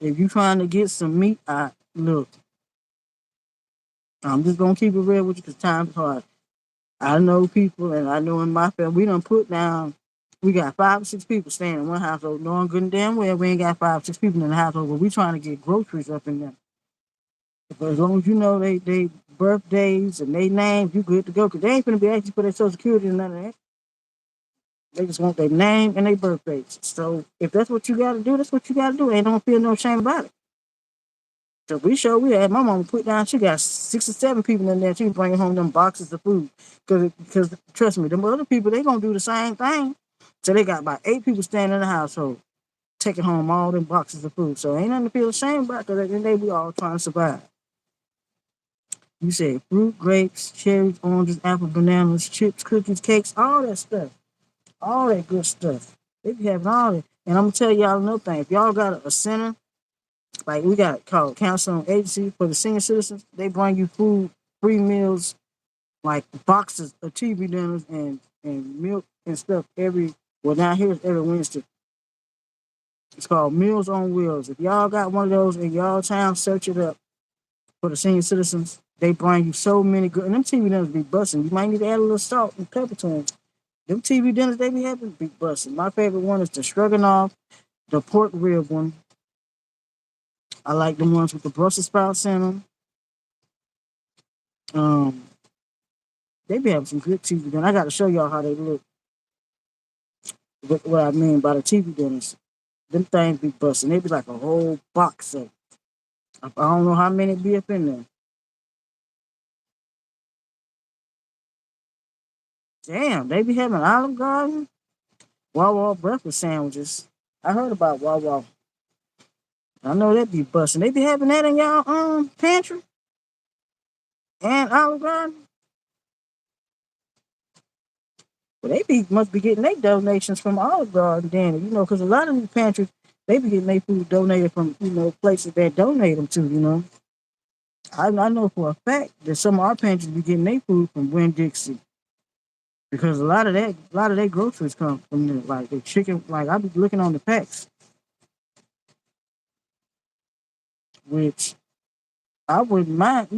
If you trying to get some meat, I look. I'm just gonna keep it real with you because time's hard. I know people, and I know in my family, we done put down. We got 5 or 6 people staying in one household, knowing good and damn well we ain't got 5 or 6 people in the household, but we trying to get groceries up in there. But as long as you know they birthdays and they names, you good to go. Cause they ain't gonna be asking for their social security and none of that. They just want their name and their birthdays. So if that's what you gotta do, that's what you gotta do. Ain't don't feel no shame about it. So we had my mama put down. She got 6 or 7 people in there. She bringing home them boxes of food. Cause trust me, them other people they gonna do the same thing. So they got about 8 people staying in the household, taking home all them boxes of food. So ain't nothing to feel ashamed about. Cause at the end of the day, we all trying to survive. You said fruit, grapes, cherries, oranges, apples, bananas, chips, cookies, cakes, all that stuff, all that good stuff. They be having all that. And I'm gonna tell y'all another thing. If y'all got a center, like we got called Council on Agency for the senior citizens, they bring you food, free meals, like boxes of TV dinners and milk and stuff every. Well, now here's every Wednesday. It's called Meals on Wheels. If y'all got one of those in y'all town, search it up for the senior citizens. They bring you so many good, and them TV dinners be busting. You might need to add a little salt and pepper to them. Them TV dinners they be having be busting. My favorite one is the stroganoff, the pork rib one. I like the ones with the Brussels sprouts in them. Um, they be having some good TV dinners. I got to show y'all how they look. What I mean by the TV dinners. Them things be busting. They be like a whole box set. I don't know how many be up in there. Damn, they be having Olive Garden, Wawa breakfast sandwiches. I heard about Wawa. I know that be busting. They be having that in y'all pantry and Olive Garden. But they be must be getting their donations from Olive Garden, then because a lot of these pantries they be getting their food donated from places that donate them to. I know for a fact that some of our pantries be getting their food from Winn Dixie because a lot of their groceries come from there. Like the chicken, like I be looking on the packs, which I wouldn't mind,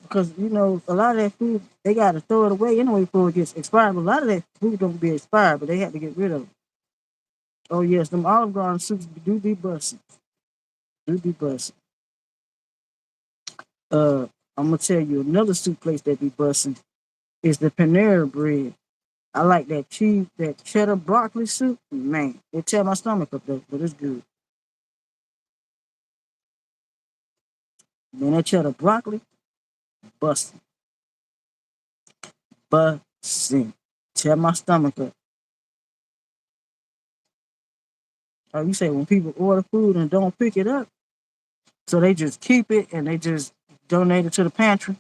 because a lot of that food they got to throw it away anyway before it gets expired. But a lot of that food don't be expired, but they have to get rid of it. Oh yes, them Olive Garden soups do be busting, do be busting. Uh, I'm gonna tell you another soup place that be busting is the Panera Bread. I like that cheese, that cheddar broccoli soup. Man, it tear my stomach up though, but it's good. Man, that cheddar broccoli, busting, busting. Tear my stomach up. Oh, you say when people order food and don't pick it up, so they just keep it and they just donate it to the pantry.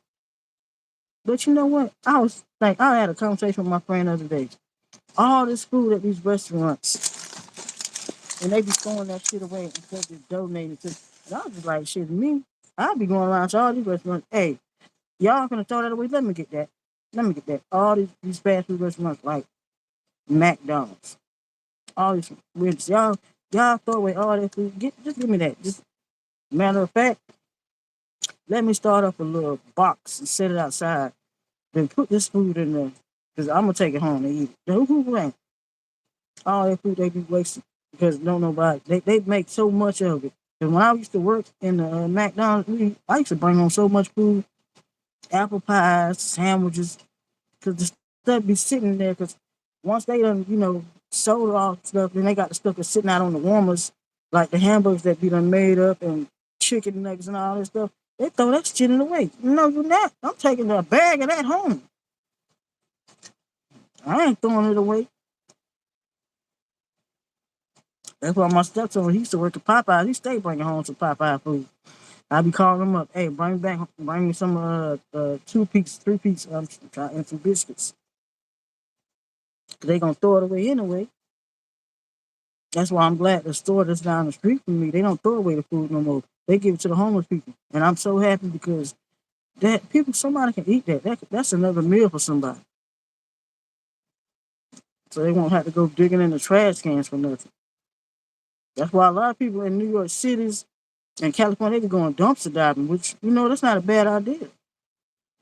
But you know what? I was like, I had a conversation with my friend the other day. All this food at these restaurants, and they be throwing that shit away instead of just donating to. And I was just like, shit, me, I'll be going around to all these restaurants. Hey, y'all gonna throw that away? Let me get that. Let me get that. All these fast food restaurants like McDonald's, all these ribs, y'all throw away all that food. Just give me that. Just matter of fact, let me start up a little box and set it outside. Then put this food in there. Cause I'm gonna take it home and eat it. Who ain't? All that food they be wasting because don't nobody they make so much of it. And when I used to work in the McDonald's, I used to bring home so much food, apple pies, sandwiches, because the stuff be sitting there. Because once they done, sold all stuff, then they got the stuff that's sitting out on the warmers, like the hamburgers that be done made up and chicken nuggets and all that stuff. They throw that shit in the way. No, you're not. I'm taking a bag of that home. I ain't throwing it away. That's why my stepson, he used to work at Popeye. He stayed bringing home some Popeye food. I be calling him up. Hey, bring me some 2 piece, 3 piece, and some biscuits. They gonna throw it away anyway. That's why I'm glad the store that's down the street from me, they don't throw away the food no more. They give it to the homeless people, and I'm so happy because somebody can eat that. That's another meal for somebody, so they won't have to go digging in the trash cans for nothing. That's why a lot of people in New York cities and California they be going dumpster diving, which that's not a bad idea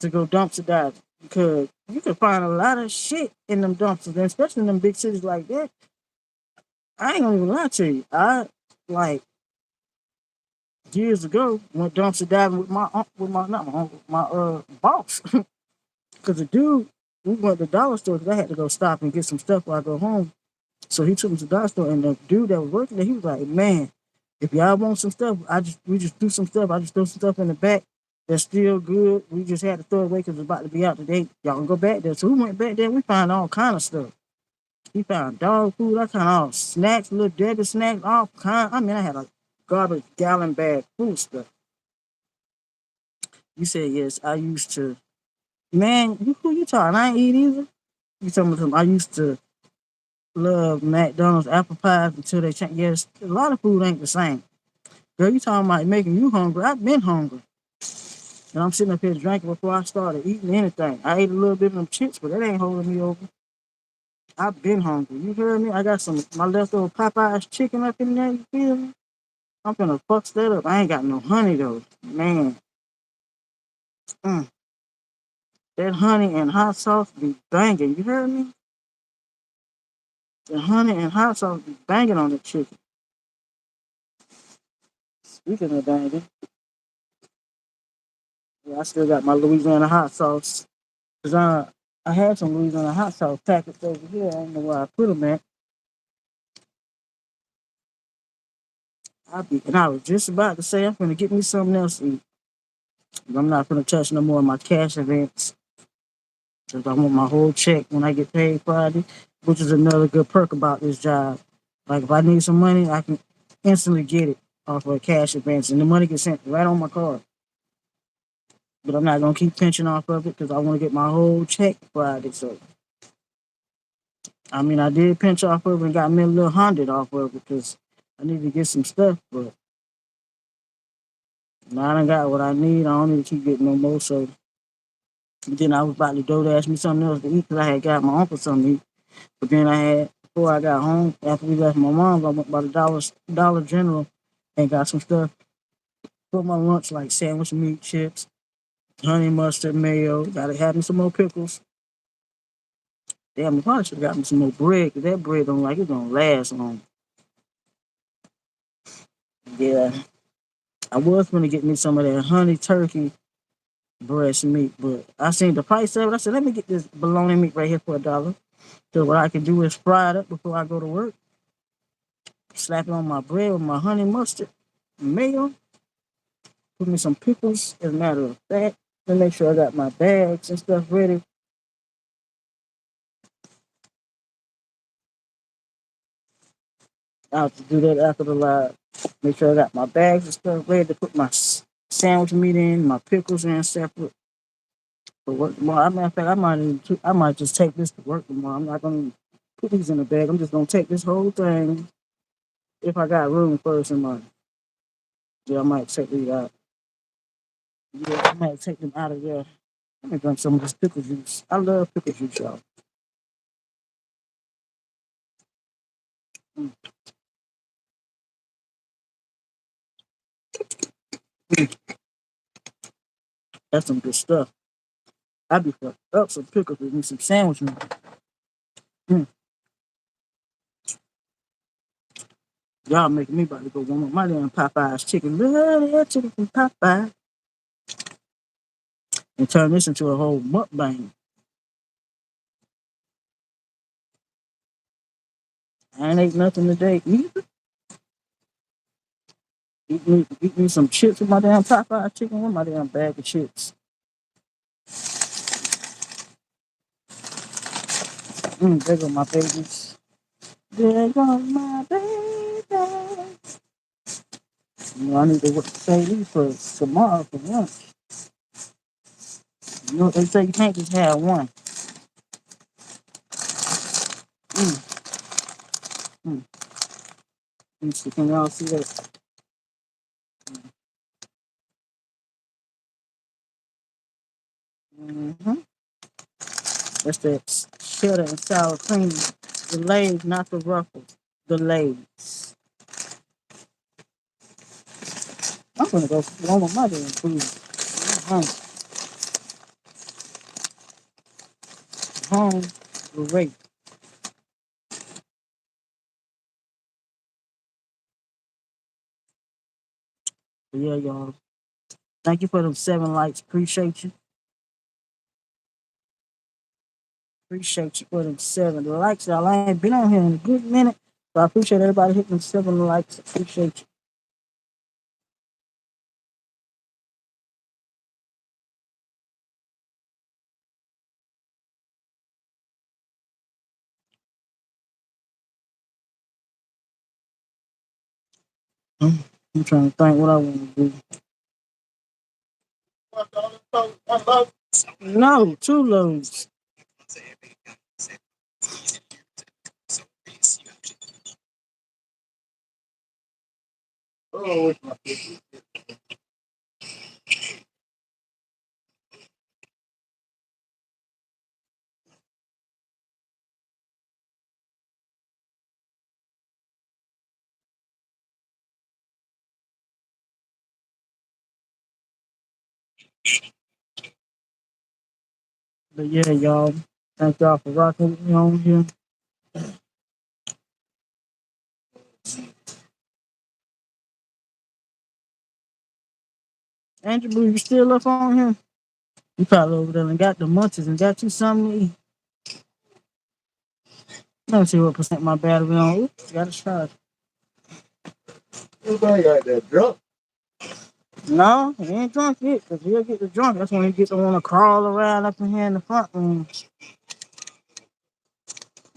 to go dumpster diving because you can find a lot of shit in them dumpsters, and especially in them big cities like that. I ain't gonna even lie to you. I like years ago went dumpster diving with my not my uncle, my boss. Cause the dude we went to the dollar store because I had to go stop and get some stuff while I go home. So he took me to the dollar store and the dude that was working there, he was like, man, if y'all want some stuff, we just do some stuff. I just throw some stuff in the back that's still good. We just had to throw it away because it's about to be out today. Y'all can go back there. So we went back there, we found all kind of stuff. We found dog food, I kind of all snacks, little Debbie snacks, all kind. I mean, I had a garbage gallon bag full of stuff. You said yes. I used to. Man, who you talking? I ain't eat either. You talking about I used to love McDonald's apple pies until they changed. Yes, a lot of food ain't the same. Girl, you talking about making you hungry? I've been hungry, and I'm sitting up here drinking before I started eating anything. I ate a little bit of them chips, but that ain't holding me over. I've been hungry. You heard me? I got some my leftover Popeyes chicken up in there. You feel me? I'm gonna fuck that up. I ain't got no honey though, man. Mm, that honey and hot sauce be banging. You heard me? The honey and hot sauce be banging on the chicken. Speaking of banging, yeah, I still got my Louisiana hot sauce. Cause I had some Louisiana hot sauce packets over here. I don't know where I put them at. And I was just about to say I'm gonna get me something else to eat. But I'm not gonna touch no more of my cash advance. Cause I want my whole check when I get paid Friday, which is another good perk about this job. Like if I need some money, I can instantly get it off of a cash advance, and the money gets sent right on my card. But I'm not gonna keep pinching off of it because I want to get my whole check Friday. So I mean, I did pinch off of it and got me a little 100 off of it because I need to get some stuff. But now I done got what I need. I don't need to keep getting no more. So then I was about to DoorDash me something else to eat because I had got my uncle something to eat. But then I had before I got home after we left my mom, I went by the Dollar General and got some stuff for my lunch like sandwich meat, chips, honey mustard, mayo. Gotta have me some more pickles. Damn, I probably should have got me some more bread because that bread don't like it gonna last long. Yeah, I was gonna get me some of that honey turkey breast meat, but I seen the price of it. I said, let me get this bologna meat right here for $1. So what I can do is fry it up before I go to work, slap it on my bread with my honey mustard, mayo, put me some pickles. As a matter of fact, let me make sure I got my bags and stuff ready. I'll have to do that after the live. Make sure I got my bags and stuff ready to put my sandwich meat in, my pickles in separate. for work tomorrow. Matter of fact, I might just take this to work tomorrow. I'm not gonna put these in the bag. I'm just gonna take this whole thing if I got room first in my. Yeah, I might take these out. Yeah, I might take them out of there. Let me drink some of this pickle juice. I love pickle juice, y'all. Mm, mm, that's some good stuff. I be fucked up some pickles with me some sandwich meat. Mm, y'all making me about to go warm up my damn Popeye's chicken. Love that chicken from Popeye. And turn this into a whole mukbang. I ain't ate nothing today either. Eat me some chips with my damn Popeye chicken with my damn bag of chips. There go my babies. There go my baby. You know, I need to save these for tomorrow for lunch. You know, they say you can't just have one. Mm, mm. Can y'all see that? Mm-hmm. That's that cheddar and sour cream. The Lay's, not the Ruffles. The Lay's. I'm gonna go warm up my damn food. I'm home. Great. But yeah, y'all. Thank you for them 7 likes. Appreciate you. Appreciate you for them 7 likes, y'all. I ain't been on here in a good minute. So I appreciate everybody hitting them 7 likes. Appreciate you. I'm trying to think what I want to do. No, 2 loads. But yeah, y'all. Thank y'all for rocking with me on here. Andrew, you still up on here? You probably over there and got the munchies and got you something to eat. Let me see what percent my battery on. Oops, got to charge. Everybody got that drunk. No, he ain't drunk yet, because he'll get the drunk. That's when he get to want to crawl around up in here in the front room,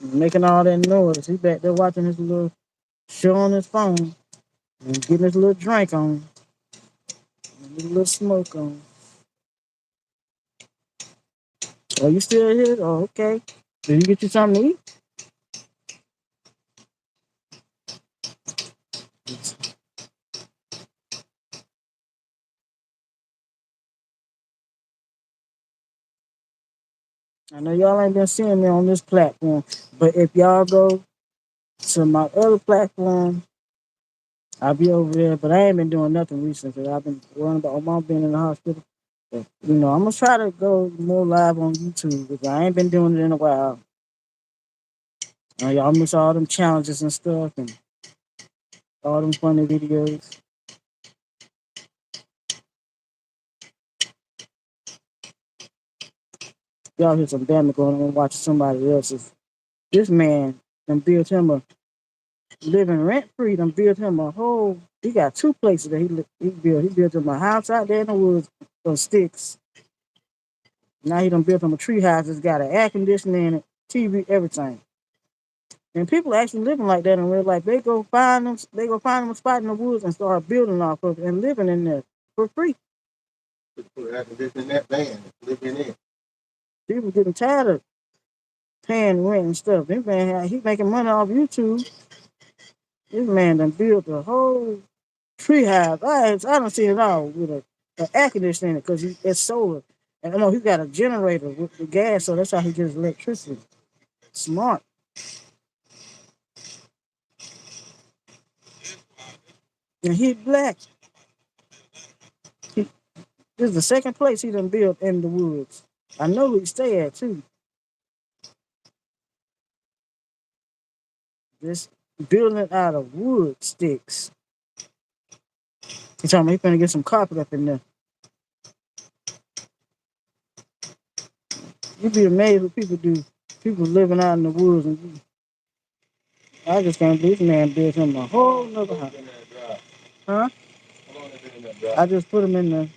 making all that noise. He back there watching his little show on his phone and getting his little drink on, and his little smoke on. Oh, you still here? Oh, okay. Did you get you something to eat? I know y'all ain't been seeing me on this platform, but if y'all go to my other platform, I'll be over there. But I ain't been doing nothing recently. I've been worrying about my mom being in the hospital. But, I'm gonna try to go more live on YouTube because I ain't been doing it in a while. Y'all miss all them challenges and stuff and all them funny videos. Y'all hear some damage going on watching somebody else's. This man done built him a living rent free. Done built him a whole. He got 2 places that he built. He built him a house out there in the woods of sticks. Now he done built him a tree house. It's got an air conditioner in it, TV, everything. And people actually living like that in real life. They go find them. They go find them a spot in the woods and start building off of it and living in there for free. Put air conditioning in that van, living in it. People getting tired of paying rent and stuff. This man, he making money off YouTube. This man done built a whole tree house. I don't see it all with a air conditioner in it because it's solar. And I know he got a generator with the gas, so that's how he gets electricity. Smart. And he black. He, this is the second place he done built in the woods. I know he stay at too. Just building it out of wood sticks. He told me he finna get some carpet up in there. You'd be amazed what people do. People living out in the woods, and I just can't believe this man built him a whole nother house. Huh? I just put him in there.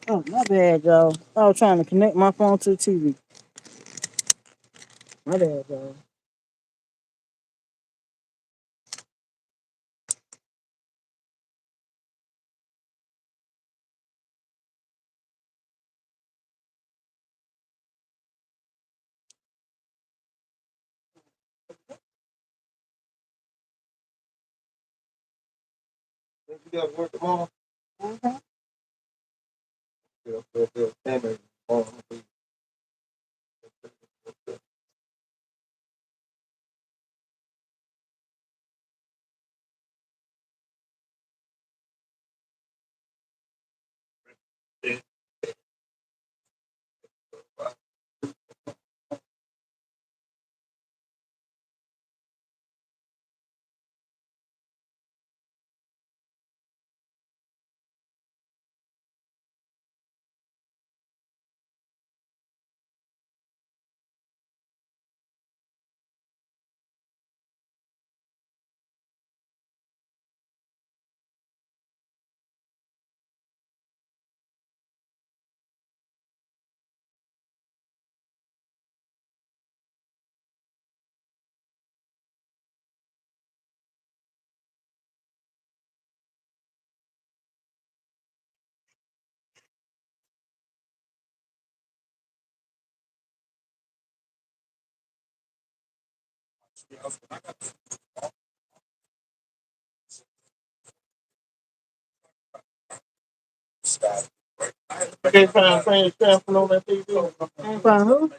Oh, my bad, y'all. I was trying to connect my phone to the TV. My bad, y'all. I can't find Fran Stanford on that TV. Can't find who?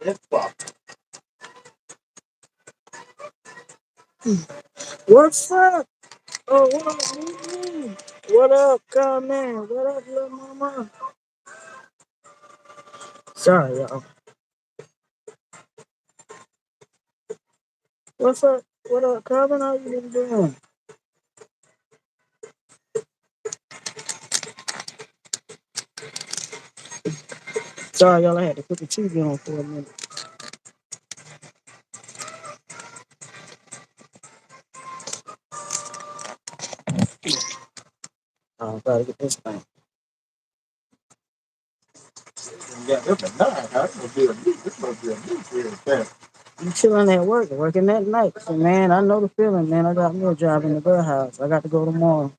What's up? Oh, what up, Mimi? What up, man? What up, little mama? Sorry, y'all. What's up? What up, Calvin? How you been doing? Sorry, y'all. I had to put the TV on for a minute. I gotta get this thing. I'm chilling at work, working that night. So, man, I know the feeling, man. I got me a job in the warehouse. I got to go tomorrow.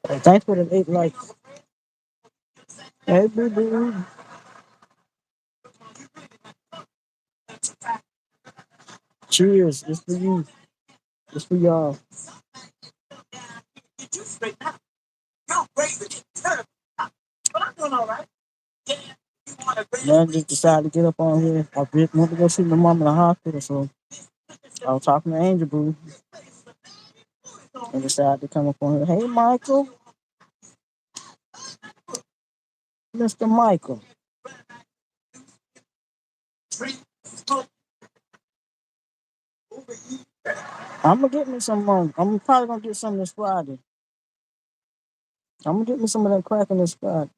Hey, thanks for the 8 likes. Hey, boo boo. Cheers. It's for you. It's for y'all. Man, just decided to get up on here. Went to go see my mom in the hospital, so I was talking to Angel Boo and decided to come up on here. Hey, Michael. Mr. Michael. I'm gonna get me some more. I'm probably gonna get some this Friday. I'm gonna get me some of that crack in this Friday.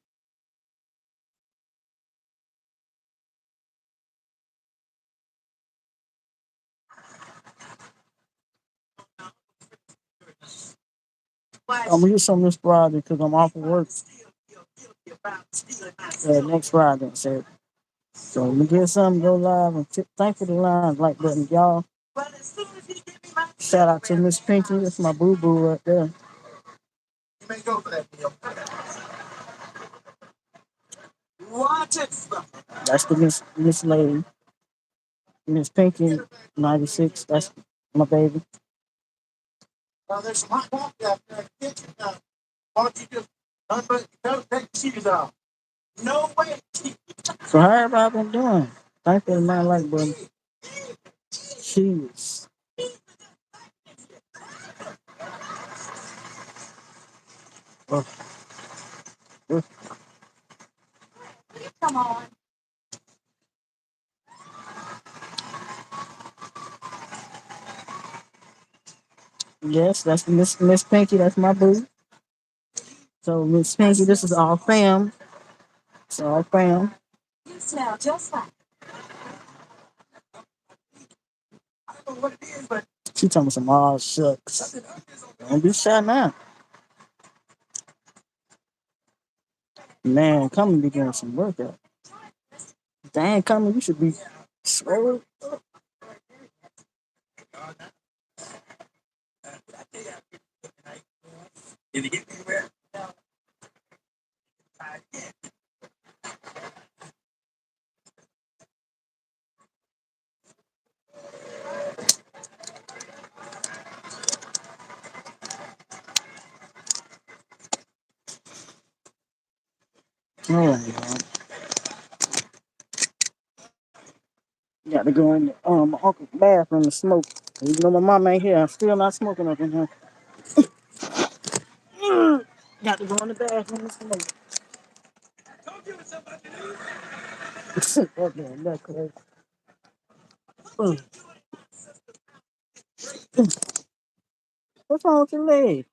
I'm gonna get some this Friday because I'm off of work next Friday. So I'm gonna get some, go live, and thank for the line, like button, y'all. Shout out to Miss Pinky. That's my boo boo right there. That's the Miss Lady, Miss Pinky, 96. That's my baby. So how everybody been doing? Thank for the line, like button. Cheers. Oh, oh, yes, that's Miss Pinky. That's my boo. So Miss Pinky, this is all fam. It's all fam. She talking some all shucks. Don't be shy now. Man, come and be doing some workout. Dang, coming, you should be swole. Oh, man. Got to go in my uncle's bathroom and smoke. Even though my mom ain't here, I'm still not smoking up in here. Got to go in the bathroom and smoke. Okay, that's crazy. Mm. What's wrong with your leg?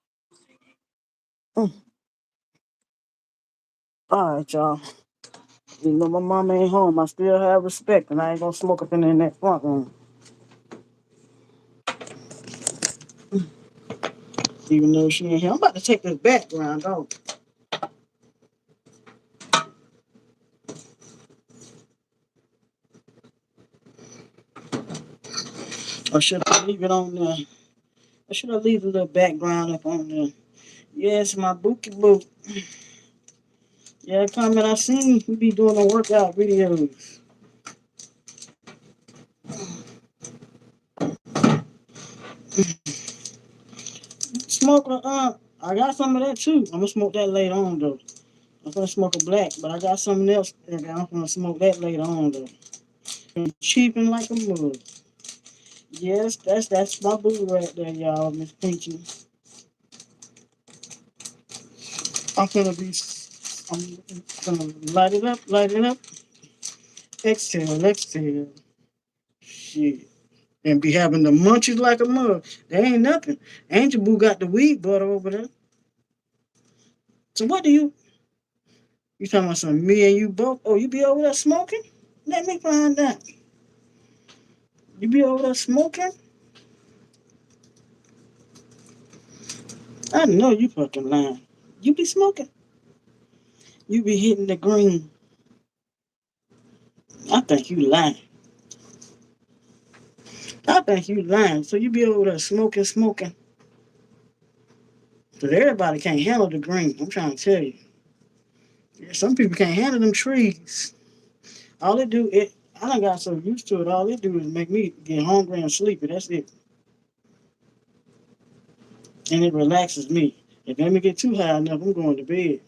Mm. All right, y'all. Even though my mama ain't home, I still have respect, and I ain't gonna smoke up in that front room. Even though she ain't here, I'm about to take this background off. Or should I leave it on there? Or should I leave a little background up on there? Yes, my bookie boot. Yeah, comment. I seen you be doing the workout videos. Smoke I got some of that too. I'm gonna smoke that later on though. I'm gonna smoke a black, but I got something else. And I'm gonna smoke that later on though. Cheaping like a mug. Yes, that's my boo right there, y'all. Miss Pinky. I'm gonna be. I'm gonna light it up. Exhale, exhale. Shit. And be having the munchies like a mug. That ain't nothing. Angel Boo got the weed butter over there. So what do you talking about some me and you both? Oh, you be over there smoking? Let me find out. You be over there smoking? I know you fucking lying. You be smoking? You be hitting the green. I think you lying. I think you lying. So you be over there smoking. But everybody can't handle the green. I'm trying to tell you. Yeah, some people can't handle them trees. All it do, I done got so used to it. All it do is make me get hungry and sleepy. That's it. And it relaxes me. If let me get too high enough, I'm going to bed.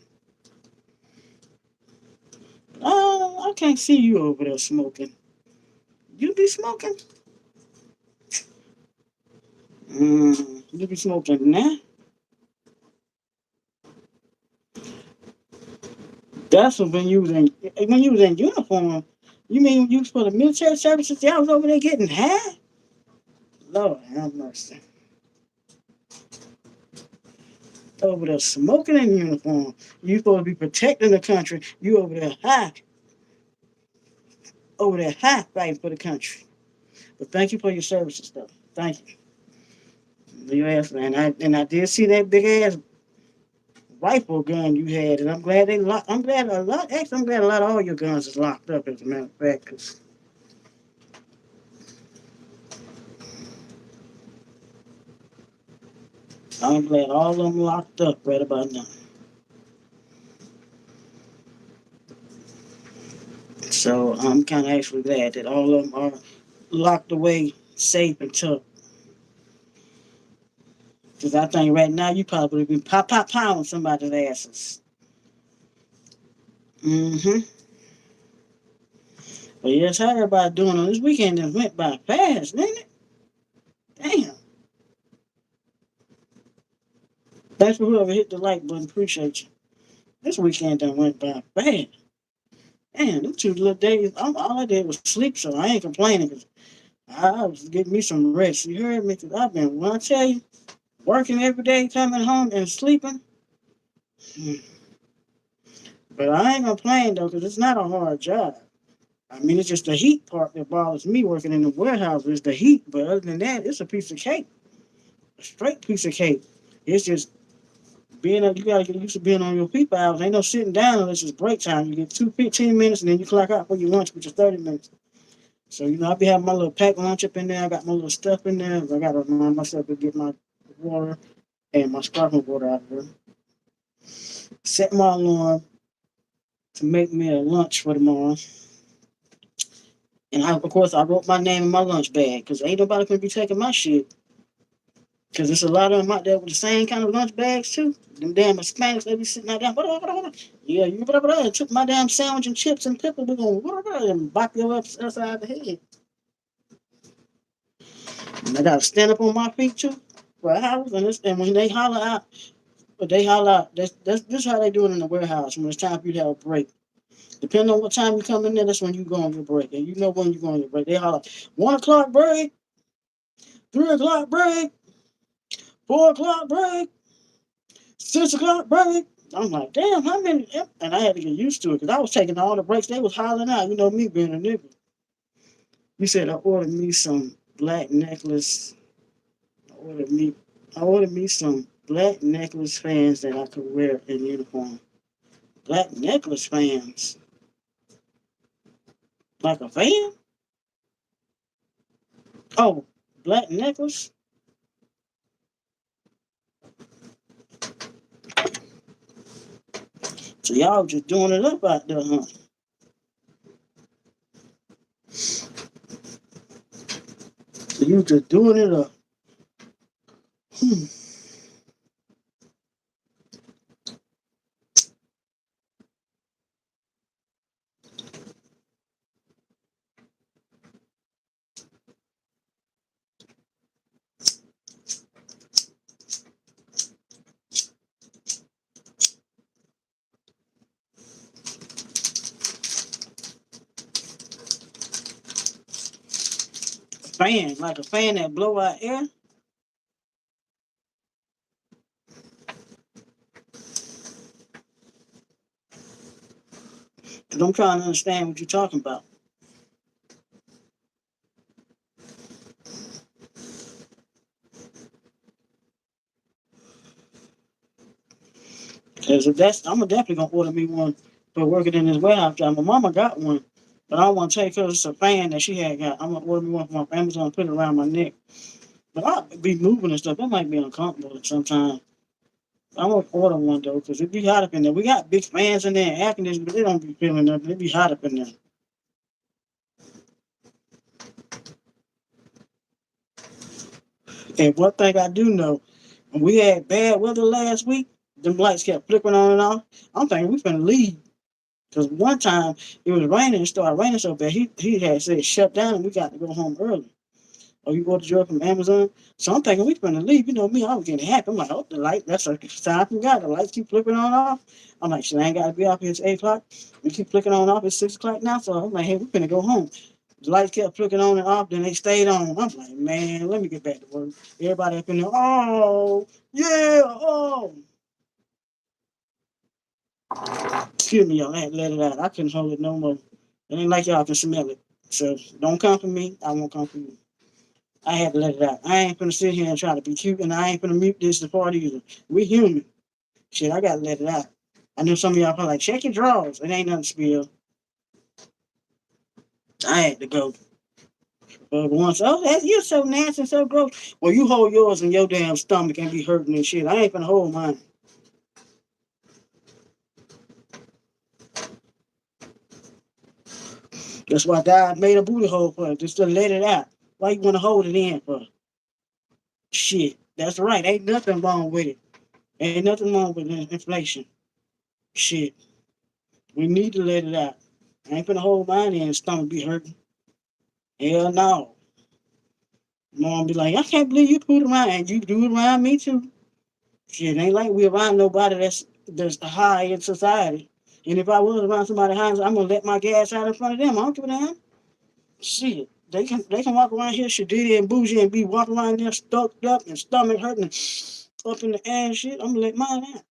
I can't see you over there smoking. You be smoking? You be smoking now? That's when you was in uniform. You mean when you was for the military services? Y'all was over there getting high? Lord have mercy. Over there smoking in uniform. You supposed to be protecting the country. You over there high. Over there high fighting for the country. But thank you for your services, though. Thank you. Your ass, and I did see that big ass rifle gun you had, and I'm glad they locked. I'm glad a lot. Actually, I'm glad a lot of all your guns is locked up. As a matter of fact, 'cause I'm glad all of them locked up right about now. So I'm kind of actually glad that all of them are locked away, safe and tough. Because I think right now you probably be pounding somebody's asses. Mm-hmm. But yes, how everybody doing on this weekend? That went by fast, didn't it? Damn. Thanks for whoever hit the like button. Appreciate you. This weekend done went by fast. Damn, them 2 little days, all I did was sleep, so I ain't complaining because I was getting me some rest. You heard me? Because I've been, when I tell you, working every day, coming home and sleeping. Hmm. But I ain't complaining though, because it's not a hard job. I mean, it's just the heat part that bothers me working in the warehouse is the heat. But other than that, it's a piece of cake, a straight piece of cake. It's just you gotta get used to being on your peep hours. Ain't no sitting down unless it's break time. You get 15 minutes and then you clock out for your lunch, which is 30 minutes. So, I be having my little packed lunch up in there. I got my little stuff in there. I got to remind myself to get my water and my sparkling water out of there. Set my alarm to make me a lunch for tomorrow. And of course, I wrote my name in my lunch bag because ain't nobody going to be taking my shit. Because there's a lot of them out there with the same kind of lunch bags, too. Them damn Hispanics, they be sitting out there. Yeah, took my damn sandwich and chips and pickle. We're going to bop your upside the head. And I got to stand up on my feet, too, for hours. And when they holler out, but they holler out. This is how they do it in the warehouse when it's time for you to have a break. Depending on what time you come in there, that's when you go on your break. And you know when you go on your break. They holler 1 o'clock break, 3 o'clock break, 4 o'clock break, 6 o'clock break. I'm like, damn, how many? And I had to get used to it because I was taking all the breaks. They was hollering out. You know me being a nigga. He said I ordered me some black necklace. I ordered me, I ordered me some black necklace fans that I could wear in uniform. Black necklace fans, like a fan? Oh, black necklace. So y'all just doing it up out there, huh? So you just doing it up. Hmm. Fan, like a fan that blow out air. Cause I'm trying to understand what you're talking about. Cause if that's, I'm definitely gonna order me one for working in this warehouse job. My mama got one, but I don't want to take her. It's a fan that she had got. I'm gonna order me one from Amazon, put it around my neck. But I'll be moving and stuff. That might be uncomfortable sometimes. I'm gonna order one though, cause it be hot up in there. We got big fans in there, air conditioning, but they don't be feeling nothing. It be hot up in there. And one thing I do know, when we had bad weather last week, them lights kept flickering on and off. I'm thinking we finna leave. Because one time it was raining, it started raining so bad, he had said shut down and we got to go home early. Or you ordered yours from Amazon. So I'm thinking we finna leave. You know me, I was getting happy. I'm like, oh, the light, that's a sign from God. The lights keep flickering on and off. I'm like, shit, I ain't got to be off here. It's 8 o'clock. We keep flickering on and off. It's 6 o'clock now. So I'm like, hey, we finna go home. The lights kept flickering on and off, then they stayed on. I'm like, man, let me get back to work. Everybody up in there, oh, yeah, oh. Excuse me, y'all. I had to let it out. I couldn't hold it no more. It ain't like y'all can smell it. So don't come for me. I won't come for you. I had to let it out. I ain't gonna sit here and try to be cute, and I ain't gonna mute this the party either. We human. Shit, I gotta let it out. I know some of y'all probably like, check your drawers. It ain't nothing spill. I had to go. But once, oh, that, you're so nasty and so gross. Well, you hold yours in your damn stomach and be hurting and shit. I ain't gonna hold mine. That's why God made a booty hole for it, just to let it out. Why you wanna hold it in for? Shit, that's right. Ain't nothing wrong with it. Ain't nothing wrong with inflation. Shit, we need to let it out. I ain't gonna hold mine in, the stomach be hurting. Hell no. Mom be like, I can't believe you put it around, and you do it around me too. Shit, ain't like we around nobody that's high in society. And if I was around somebody high, I'm gonna let my gas out in front of them. I don't give a damn. Shit, they can walk around here, shadiddy and bougie, and be walking around there stuck up and stomach hurting and up in the air and shit. I'm gonna let mine out.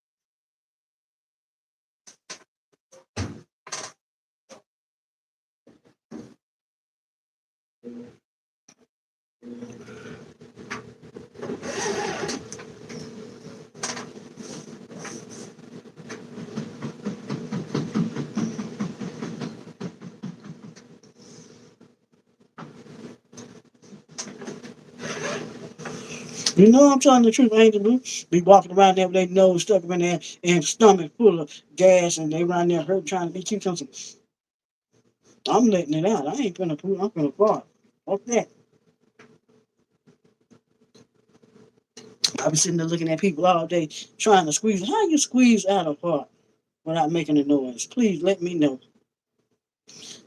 You know I'm telling the truth, Angel Blue. Be walking around there with their nose stuck up in there and stomach full of gas, and they around there hurt trying to be cute. I'm letting it out. I ain't gonna put. I'm gonna fart. Fuck that. I be sitting there looking at people all day trying to squeeze. How you squeeze out a fart without making a noise? Please let me know,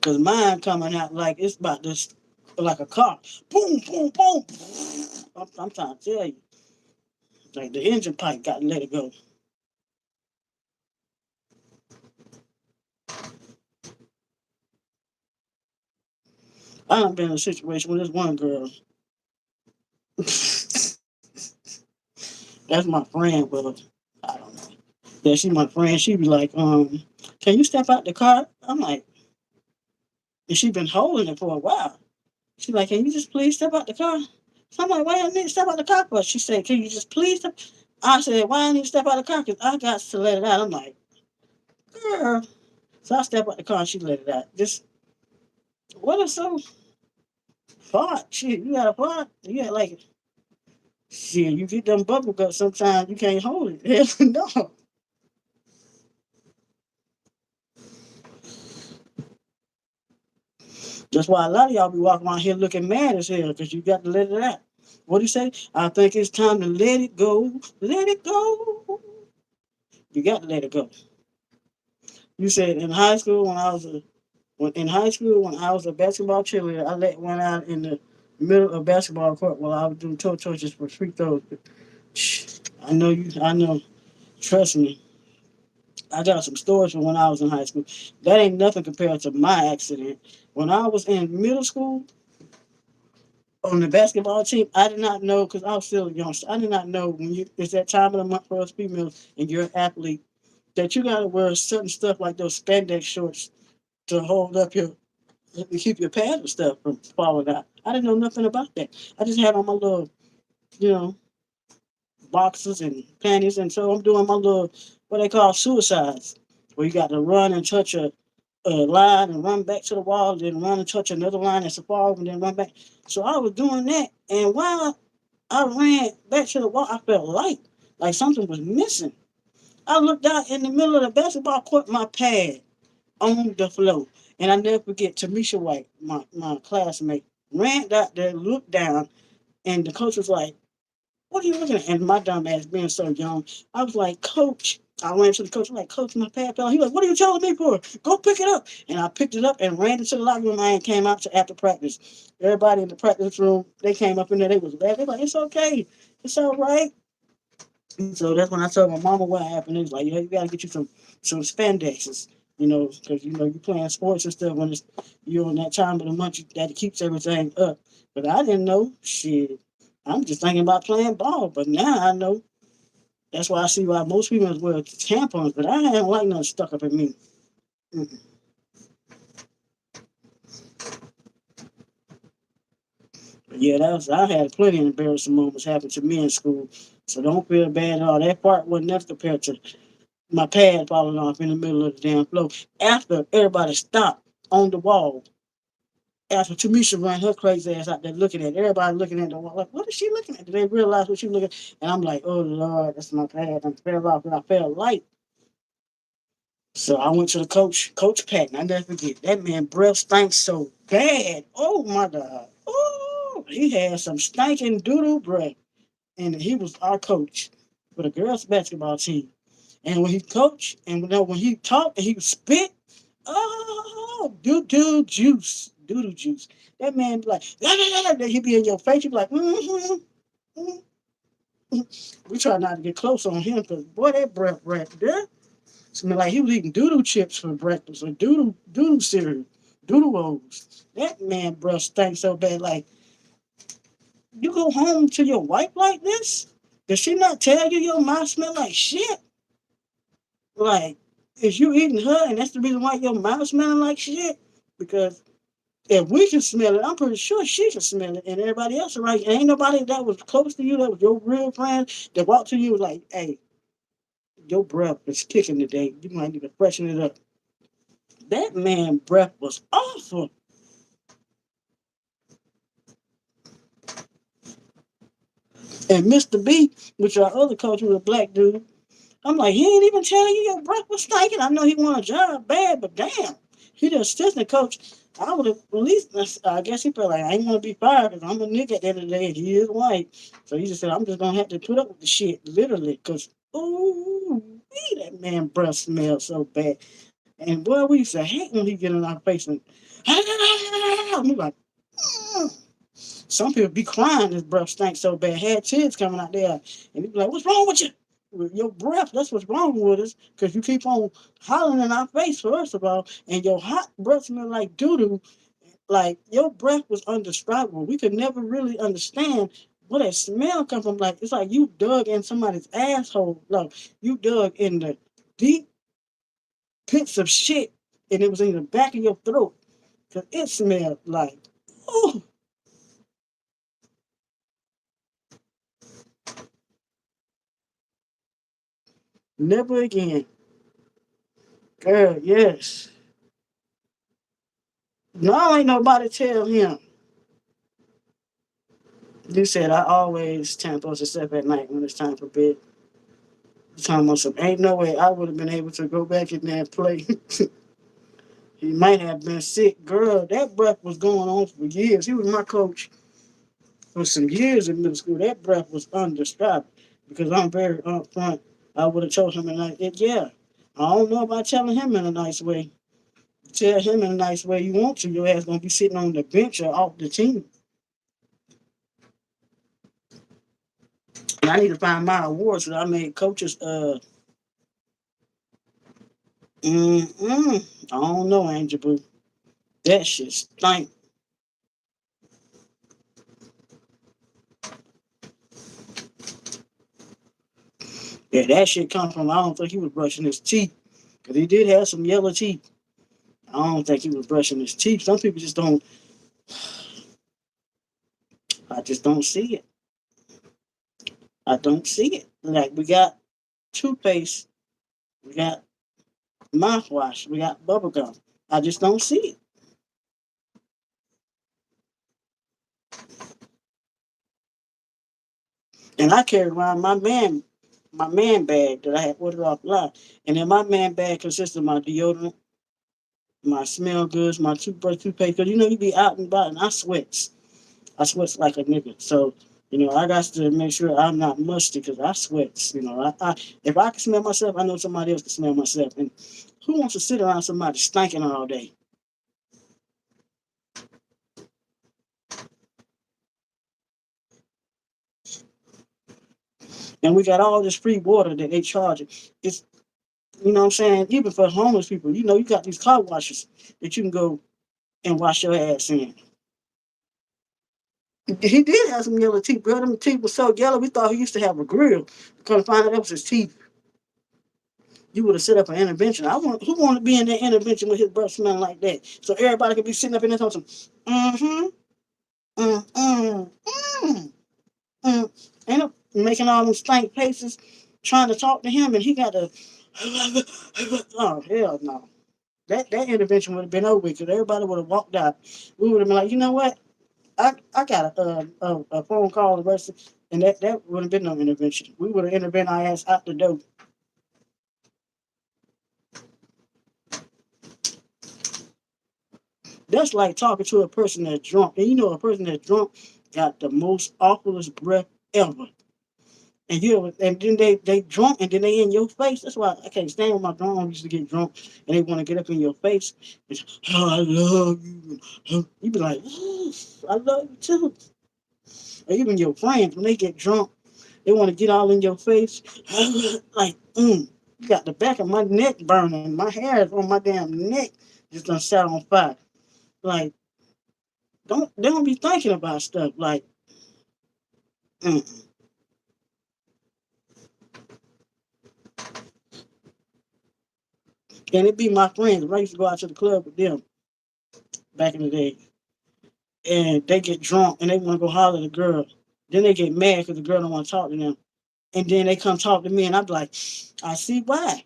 cause mine coming out like it's about this, like a car. Boom, boom, boom. I'm trying to tell you, like the engine pipe got to let it go. I done been in a situation with this one girl. That's my friend, but I don't know. Yeah, she my friend. She be like, can you step out the car? I'm like, and she been holding it for a while. She's like, can you just please step out the car? So I'm like, why I need to step out the car for? She said, can you just please step? I said, why I need to step out the car? Because I got to let it out. I'm like, girl. So I step out the car and she let it out. Just, what is so fart? Shit, you got a fart? You got like, shit, you get them bubble guts sometimes, you can't hold it. Hell no. That's why a lot of y'all be walking around here looking mad as hell because you got to let it out. What do you say? I think it's time to let it go. Let it go. You got to let it go. You said in high school when I was a basketball cheerleader, I let one out in the middle of basketball court while I was doing toe touches for free throws. I know you. I know. Trust me. I got some stories from when I was in high school. That ain't nothing compared to my accident. When I was in middle school on the basketball team, I did not know because I was still young. I did not know when you it's that time of the month for us females and you're an athlete that you gotta wear certain stuff like those spandex shorts to hold up your to keep your pads and stuff from falling out. I didn't know nothing about that. I just had on my little, you know, boxes and panties, and so I'm doing my little what they call suicides, where you got to run and touch a line and run back to the wall, then run and touch another line that's a fall, and then run back. So I was doing that, and while I ran back to the wall, I felt light, like something was missing. I looked out in the middle of the basketball court, my pad on the floor. And I never forget Tamisha White, my classmate, ran out there, looked down, and the coach was like, what are you looking at? And my dumb ass being so young, I was like, Coach. I ran to the coach, I'm like, Coach, my pad fell. He was like, what are you telling me for? Go pick it up. And I picked it up and ran into the locker room. I came out to after practice. Everybody in the practice room, they came up in there, they was laughing. They like, it's okay. It's all right. So that's when I told my mama what happened. It was like, yeah, you gotta get you some spandexes, because you're playing sports and stuff when you're on that time of the month that keeps everything up. But I didn't know shit. I'm just thinking about playing ball, but now I know. That's why I see why most people wear tampons, but I ain't like nothing stuck up in me. Mm-mm. But yeah, I had plenty of embarrassing moments happen to me in school, so don't feel bad at all. That part wasn't nothing compared to my pad falling off in the middle of the damn floor. After everybody stopped on the wall, after Tamisha ran her crazy ass out there looking at everybody looking at the wall, like, what is she looking at? Did they realize what she looking at? And I'm like, oh Lord, that's my pad. I fell off and I felt light. So I went to the coach, Coach Patton. I never forget. That man breath stank so bad. Oh my God. Oh, he had some stinking doodle breath. And he was our coach for the girls basketball team. And when he coached, and when he talked and he would spit, oh, doo juice, doodle juice. That man be like, la, la, la, la. He be in your face. You be like, We try not to get close on him because boy, that breath right there smell like he was eating doodle chips for breakfast or doodle cereal, doodle rolls. That man breath stank so bad. Like you go home to your wife like this? Does she not tell you your mouth smell like shit? Like, is you eating her and that's the reason why your mouth smelling like shit? Because if we can smell it, I'm pretty sure she can smell it and everybody else around you. Ain't nobody that was close to you, that was your real friend, that walked to you like, hey, your breath is kicking today. You might need to freshen it up. That man breath was awful. And Mr. B, which our other coach was a black dude, I'm like, he ain't even telling you your breath was stinking. I know he want a job bad, but damn, he the assistant coach. I would have at least, I guess he felt like I ain't gonna be fired because I'm a nigga at the end of the day. He is white, so he just said I'm just gonna have to put up with the shit, literally, because ooh, that man breath smells so bad. And boy, we used to hate when he get in our face and we like, mm. Some people be crying. His breath stinks so bad. Had tears coming out there, and he be like, "What's wrong with you? With your breath, that's what's wrong with us, because you keep on hollering in our face, first of all, and your hot breath smell like doo doo. Like your breath was undescribable. We could never really understand where that smell come from. Like it's like you dug in somebody's asshole. Like you dug in the deep pits of shit, and it was in the back of your throat. Cause it smelled like, oh, never again. Girl, yes. No, ain't nobody tell him. You said I always tend to step at night when it's time for bed. You talking about some ain't no way I would have been able to go back in there and play. He might have been sick. Girl, that breath was going on for years. He was my coach for some years in middle school. That breath was undescribable because I'm very upfront. I would have told him in yeah. I don't know about telling him in a nice way. Tell him in a nice way you want to. Your ass gonna be sitting on the bench or off the team. And I need to find my awards that I made coaches. I don't know, Angel Boo. That shit stink. Yeah, that shit come from. I don't think he was brushing his teeth because he did have some yellow teeth. I don't think he was brushing his teeth. Some people just don't. I just don't see it. I don't see it. Like we got toothpaste, we got mouthwash, we got bubble gum. I just don't see it. And I carry around my man bag that I had ordered offline. And then my man bag consists of my deodorant, my smell goods, my toothbrush, toothpaste. Because you know you be out and about, and I sweats. I sweats like a nigga. So I got to make sure I'm not musty because I sweats. If I can smell myself, I know somebody else can smell myself. And who wants to sit around somebody stinking all day? And we got all this free water that they charge it. It's what I'm saying, even for homeless people, you got these car washes that you can go and wash your ass in. He did have some yellow teeth, bro. Them teeth was so yellow, we thought he used to have a grill. Come to find out that was his teeth. You would have set up an intervention. Who want to be in that intervention with his breath smelling like that? So everybody could be sitting up in there talking, mm-hmm, mm-mm, mm. Ain't no making all them stank faces trying to talk to him, and he got to, oh, hell no. That intervention would have been over because everybody would have walked out. We would have been like, you know what? I got a phone call the rest, and that would have been no intervention. We would have intervened our ass out the door. That's like talking to a person that's drunk, and a person that's drunk got the most awfulest breath ever. And then they drunk, and then they in your face. That's why I can't stand when my grandma used to get drunk, and they want to get up in your face. And, oh, I love you. You be like, I love you too. Or even your friends when they get drunk, they want to get all in your face. Like, you got the back of my neck burning. My hair is on my damn neck just done sat on fire. Like, they don't be thinking about stuff like, mm. And it be my friends. I used to go out to the club with them back in the day, and they get drunk and they want to go holler at the girl. Then they get mad because the girl don't want to talk to them, and then they come talk to me, and I be like, I see why.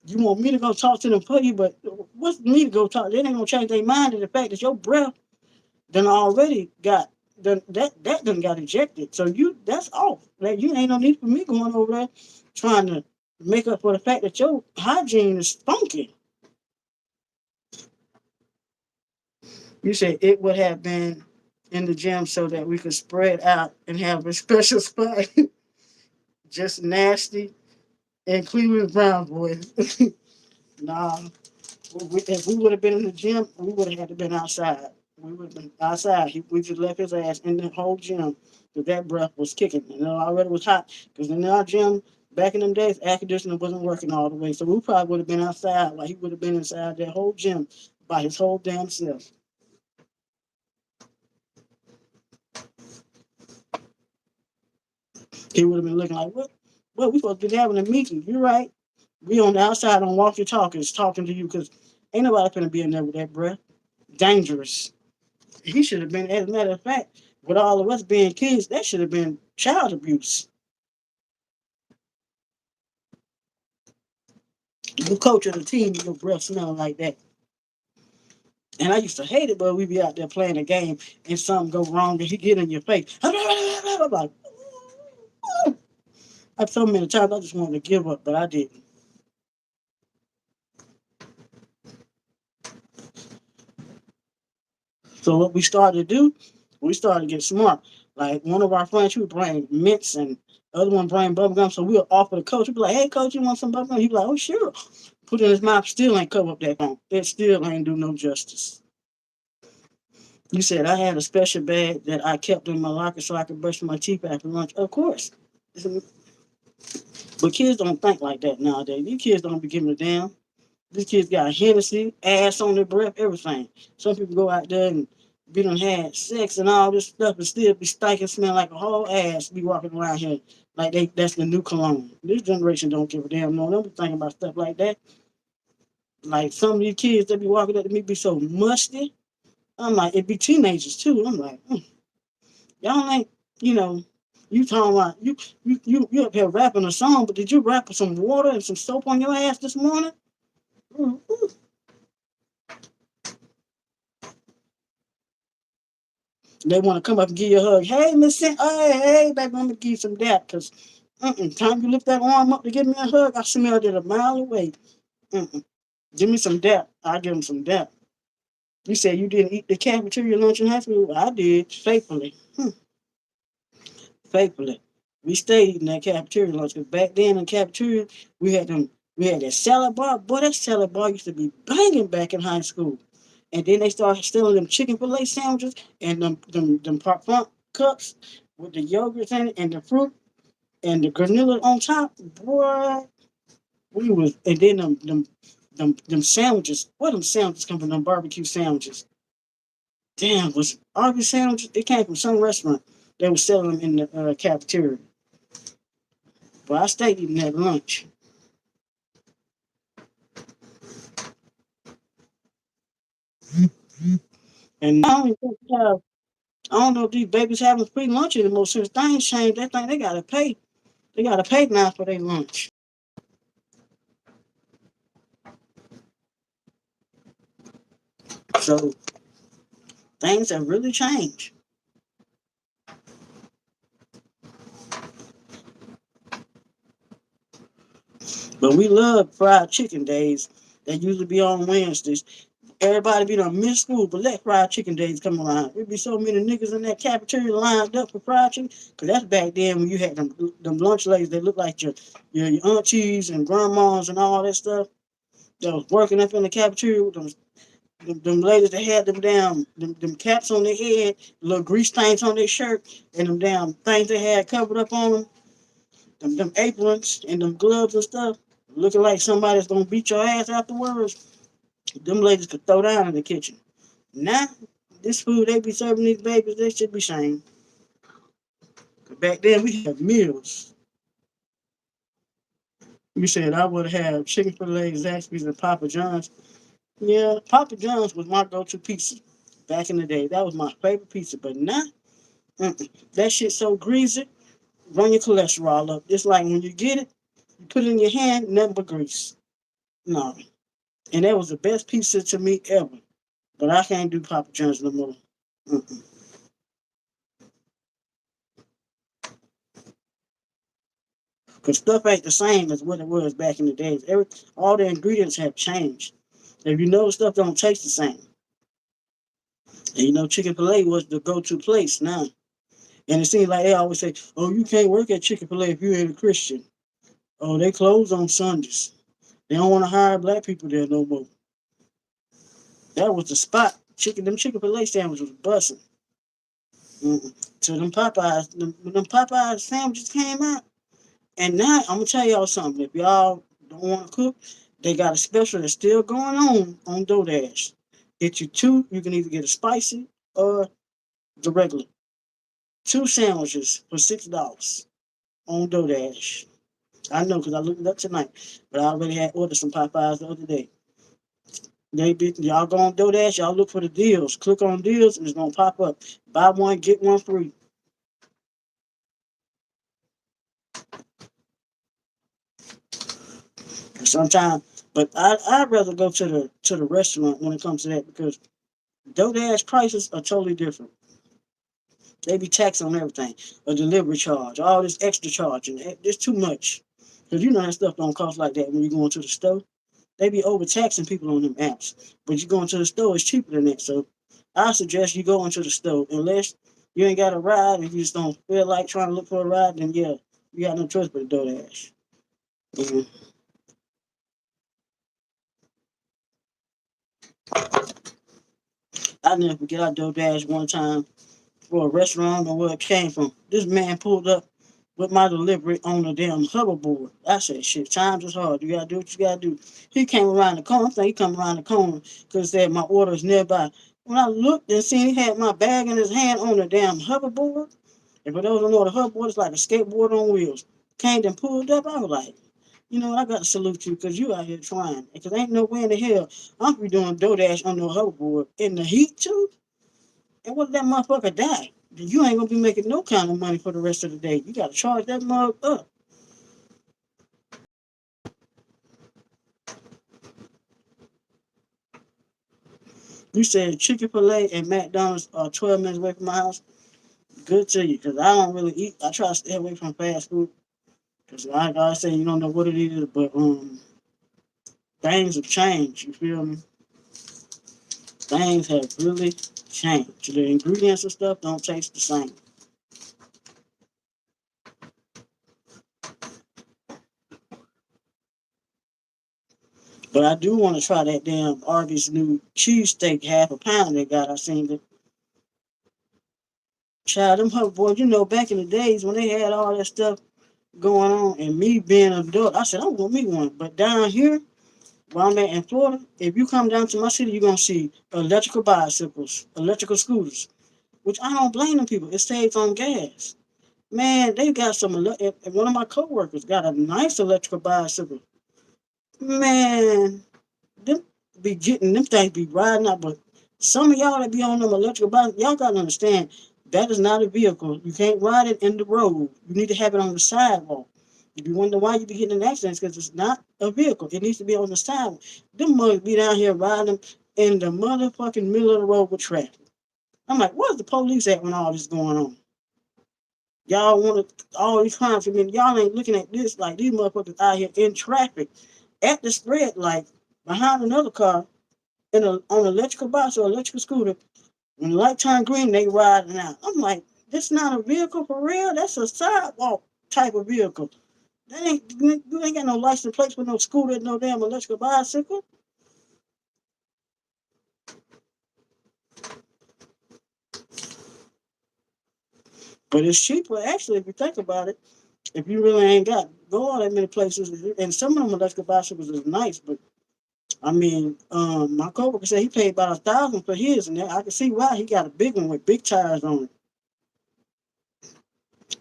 You want me to go talk to them for you, but what's me to go talk? They ain't gonna change their mind to the fact that your breath done already got that done got ejected. So that's off. Like you ain't no need for me going over there trying to make up for the fact that your hygiene is funky. You said it would have been in the gym so that we could spread out and have a special spot. Just nasty and Cleveland Brown boys. Nah, if we would have been in the gym, we would have had to been outside. We would have been outside. We just left his ass in the whole gym because that breath was kicking. And it already was hot because in our gym back in them days, air conditioning wasn't working all the way. So we probably would have been outside while he would have been inside that whole gym by his whole damn self. He would have been looking like, what? What? We supposed to be having a meeting. You're right. We on the outside on walkie talkies talking to you because ain't nobody finna be in there with that breath. Dangerous. He should have been, as a matter of fact, with all of us being kids, that should have been child abuse. You coach of the team, your breath smelling like that. And I used to hate it, but we be out there playing a game and something go wrong and he get in your face. I'm like, I've so many times I just wanted to give up, but I didn't. So what we started to do, we started to get smart. Like one of our friends, she would bring mints and other one bring bubble gum. So we'll offer the coach. We'd be like, hey coach, you want some bubble gum? He'd be like, oh sure. Put it in his mouth, still ain't cover up that phone. It still ain't do no justice. You said I had a special bag that I kept in my locker so I could brush my teeth after lunch. Of course. But kids don't think like that nowadays. These kids don't be giving a damn. These kids got Hennessy, ass on their breath, everything. Some people go out there and be done had sex and all this stuff and still be stinking, smell like a whole ass, be walking around here like that's the new cologne. This generation don't give a damn no. Don't be thinking about stuff like that. Like some of these kids that be walking up to me be so musty. I'm like, it be teenagers too. I'm like, y'all ain't, you know, you talking about you up here rapping a song, but did you rap with some water and some soap on your ass this morning? Mm, mm. They want to come up and give you a hug. Hey, Miss Hey, hey, baby, I'm gonna give you some dap because time you lift that arm up to give me a hug, I smelled it a mile away. Mm-mm. Give me some dap. I give them some dap. You said you didn't eat the cafeteria lunch in high school. I did faithfully. Faithfully. We stayed eating that cafeteria lunch because back then in the cafeteria we had them. We had that salad bar. Boy, that salad bar used to be banging back in high school. And then they started stealing them chicken fillet sandwiches and them parfum cups with the yogurt in it and the fruit and the granola on top. Boy, we was and then them sandwiches. Where them sandwiches come from? Them barbecue sandwiches. Damn, was Arby's sandwiches? It came from some restaurant. They were selling them in the cafeteria. But I stayed eating that lunch. And now I don't know if these babies having free lunch anymore since things changed. That thing they gotta pay. They gotta pay now for their lunch. So things have really changed. But we love fried chicken days. They usually be on Wednesdays. Everybody be done miss school, but let fried chicken days come around. There'd be so many niggas in that cafeteria lined up for fried chicken. Cause that's back then when you had them lunch ladies that look like your aunties and grandmas and all that stuff that was working up in the cafeteria with them ladies that had them damn them caps on their head, little grease stains on their shirt, and them damn things they had covered up on them aprons and them gloves and stuff, looking like somebody's gonna beat your ass afterwards. Them ladies could throw down in the kitchen. Now, this food they be serving these babies, they should be shamed. Back then we had meals. You said I would have chicken fillet, Zaxby's, and Papa John's. Yeah, Papa John's was my go-to pizza back in the day. That was my favorite pizza. But now, that shit so greasy, run your cholesterol up. It's like when you get it, you put it in your hand, nothing but grease. No. And that was the best pizza to me ever. But I can't do Papa John's no more. Mm-mm. Because stuff ain't the same as what it was back in the days. All the ingredients have changed. If you know stuff don't taste the same. And you know, Chicken Filet was the go-to place now. And it seems like they always say, oh, you can't work at Chicken Filet if you ain't a Christian. Oh, they close on Sundays. They don't want to hire black people there no more. That was the spot. Them Chicken Filet sandwiches was busting. So them Popeyes sandwiches came out. And now I'm gonna tell y'all something. If y'all don't want to cook, they got a special that's still going on DoorDash. Get you two. You can either get a spicy or the regular. Two sandwiches for $6 on DoorDash. I know because I looked it up tonight, but I already had ordered some Popeyes the other day. They be y'all go on DoorDash, y'all look for the deals. Click on deals and it's gonna pop up. Buy one, get one free. Sometimes, but I'd rather go to the restaurant when it comes to that because DoorDash prices are totally different. They be taxing on everything, a delivery charge, all this extra charge, and it's too much. Because you know that stuff don't cost like that when you go into the store. They be overtaxing people on them apps. But you go into the store, it's cheaper than that. So I suggest you go into the store unless you ain't got a ride and you just don't feel like trying to look for a ride. Then yeah, you got no choice but to DoorDash. And I never forget I DoorDash one time for a restaurant. I don't know where it came from. This man pulled up with my delivery on the damn hoverboard. I said, shit, times is hard. You gotta do what you gotta do. He came around the corner. I think he come around the corner because said my order is nearby. When I looked and seen he had my bag in his hand on the damn hoverboard, and for those who know the hoverboard is like a skateboard on wheels. Came and pulled up. I was like, you know, I got to salute you because you out here trying. Because ain't no way in the hell I'm be doing DoorDash on no hoverboard in the heat too. And what if that motherfucker die? You ain't gonna be making no kind of money for the rest of the day. You gotta charge that mug up. You said Chick-fil-A and McDonald's are 12 minutes away from my house. Good to you, because I don't really eat. I try to stay away from fast food. Because like I say, you don't know what it is, but things have changed. You feel me? Things have really changed. The ingredients and stuff don't taste the same. But I do want to try that damn Arby's new cheesesteak half a pound they got. I seen it. Child, them hot boys, you know, back in the days when they had all that stuff going on, and me being an adult, I said, I'm gonna me one. But down here, where I'm at in Florida, if you come down to my city, you're gonna see electrical bicycles, electrical scooters, which I don't blame them people. It saves on gas. Man, they got some. One of my coworkers got a nice electrical bicycle. Man, them be getting them things be riding out, but some of y'all that be on them electrical bikes, y'all gotta understand that is not a vehicle. You can't ride it in the road. You need to have it on the sidewalk. If you wonder why you be getting in accidents, because it's not a vehicle. It needs to be on the sidewalk. Them mugs be down here riding in the motherfucking middle of the road with traffic. I'm like, where's the police at when all this going on? Y'all want to all these crimes. I mean, y'all ain't looking at this like these motherfuckers out here in traffic at the red light behind another car on an electrical bike or electrical scooter. When the light turn green, they riding out. I'm like, this not a vehicle for real. That's a sidewalk type of vehicle. That ain't you ain't got no license plates with no scooter, no damn electrical bicycle. But it's cheaper actually if you think about it. If you really ain't got go all that many places, and some of them electrical bicycles is nice, but I mean, my coworker said he paid about 1,000 for his, and I can see why he got a big one with big tires on it.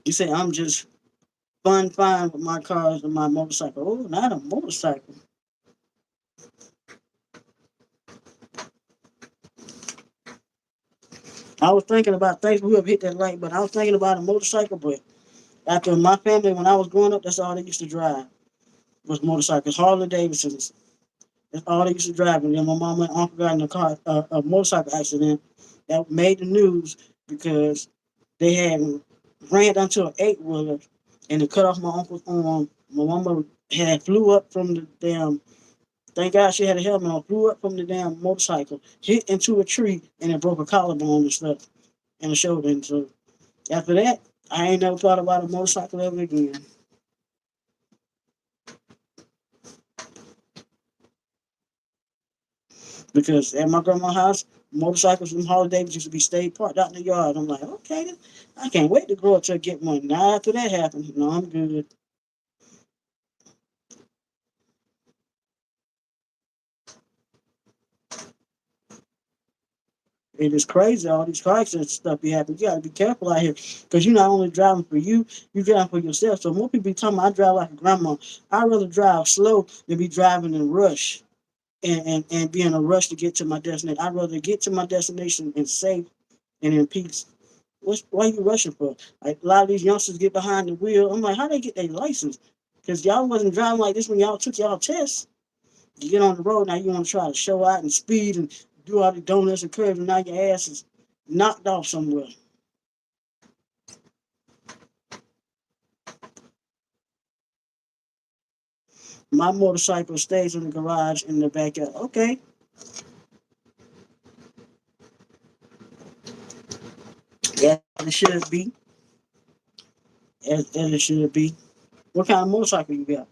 He said, "I'm just fine with my cars and my motorcycle." Oh, not a motorcycle. I was thinking about things we have hit that light, but I was thinking about a motorcycle. But after my family, when I was growing up, that's all they used to drive was motorcycles, Harley Davidsons. That's all they used to drive. And then my mom and uncle got in a motorcycle accident that made the news because they had ran onto an eight wheeler and it cut off my uncle's arm. My mama had flew up from the damn. Thank God she had a helmet on. Flew up from the damn motorcycle, hit into a tree, and it broke a collarbone and stuff and a shoulder. And so after that, I ain't never thought about a motorcycle ever again. Because at my grandma's house, motorcycles from Harley Davidson used to be stayed parked out in the yard. I'm like, okay, I can't wait to grow up to get one. Now after that happened, no, I'm good. It is crazy, all these car accidents and stuff be happening. You gotta be careful out here. Because you're not only driving for you driving for yourself. So more people be talking about I drive like a grandma. I'd rather drive slow than be driving in rush and be in a rush to get to my destination. I'd rather get to my destination and safe and in peace. Why are you rushing for? Like a lot of these youngsters get behind the wheel. I'm like, how they get their license? Because y'all wasn't driving like this when y'all took y'all test. You get on the road now, you want to try to show out and speed and do all the donuts and curves, and now your ass is knocked off somewhere. My motorcycle stays in the garage in the backyard. Okay, as it should be. As it should be. What kind of motorcycle you got?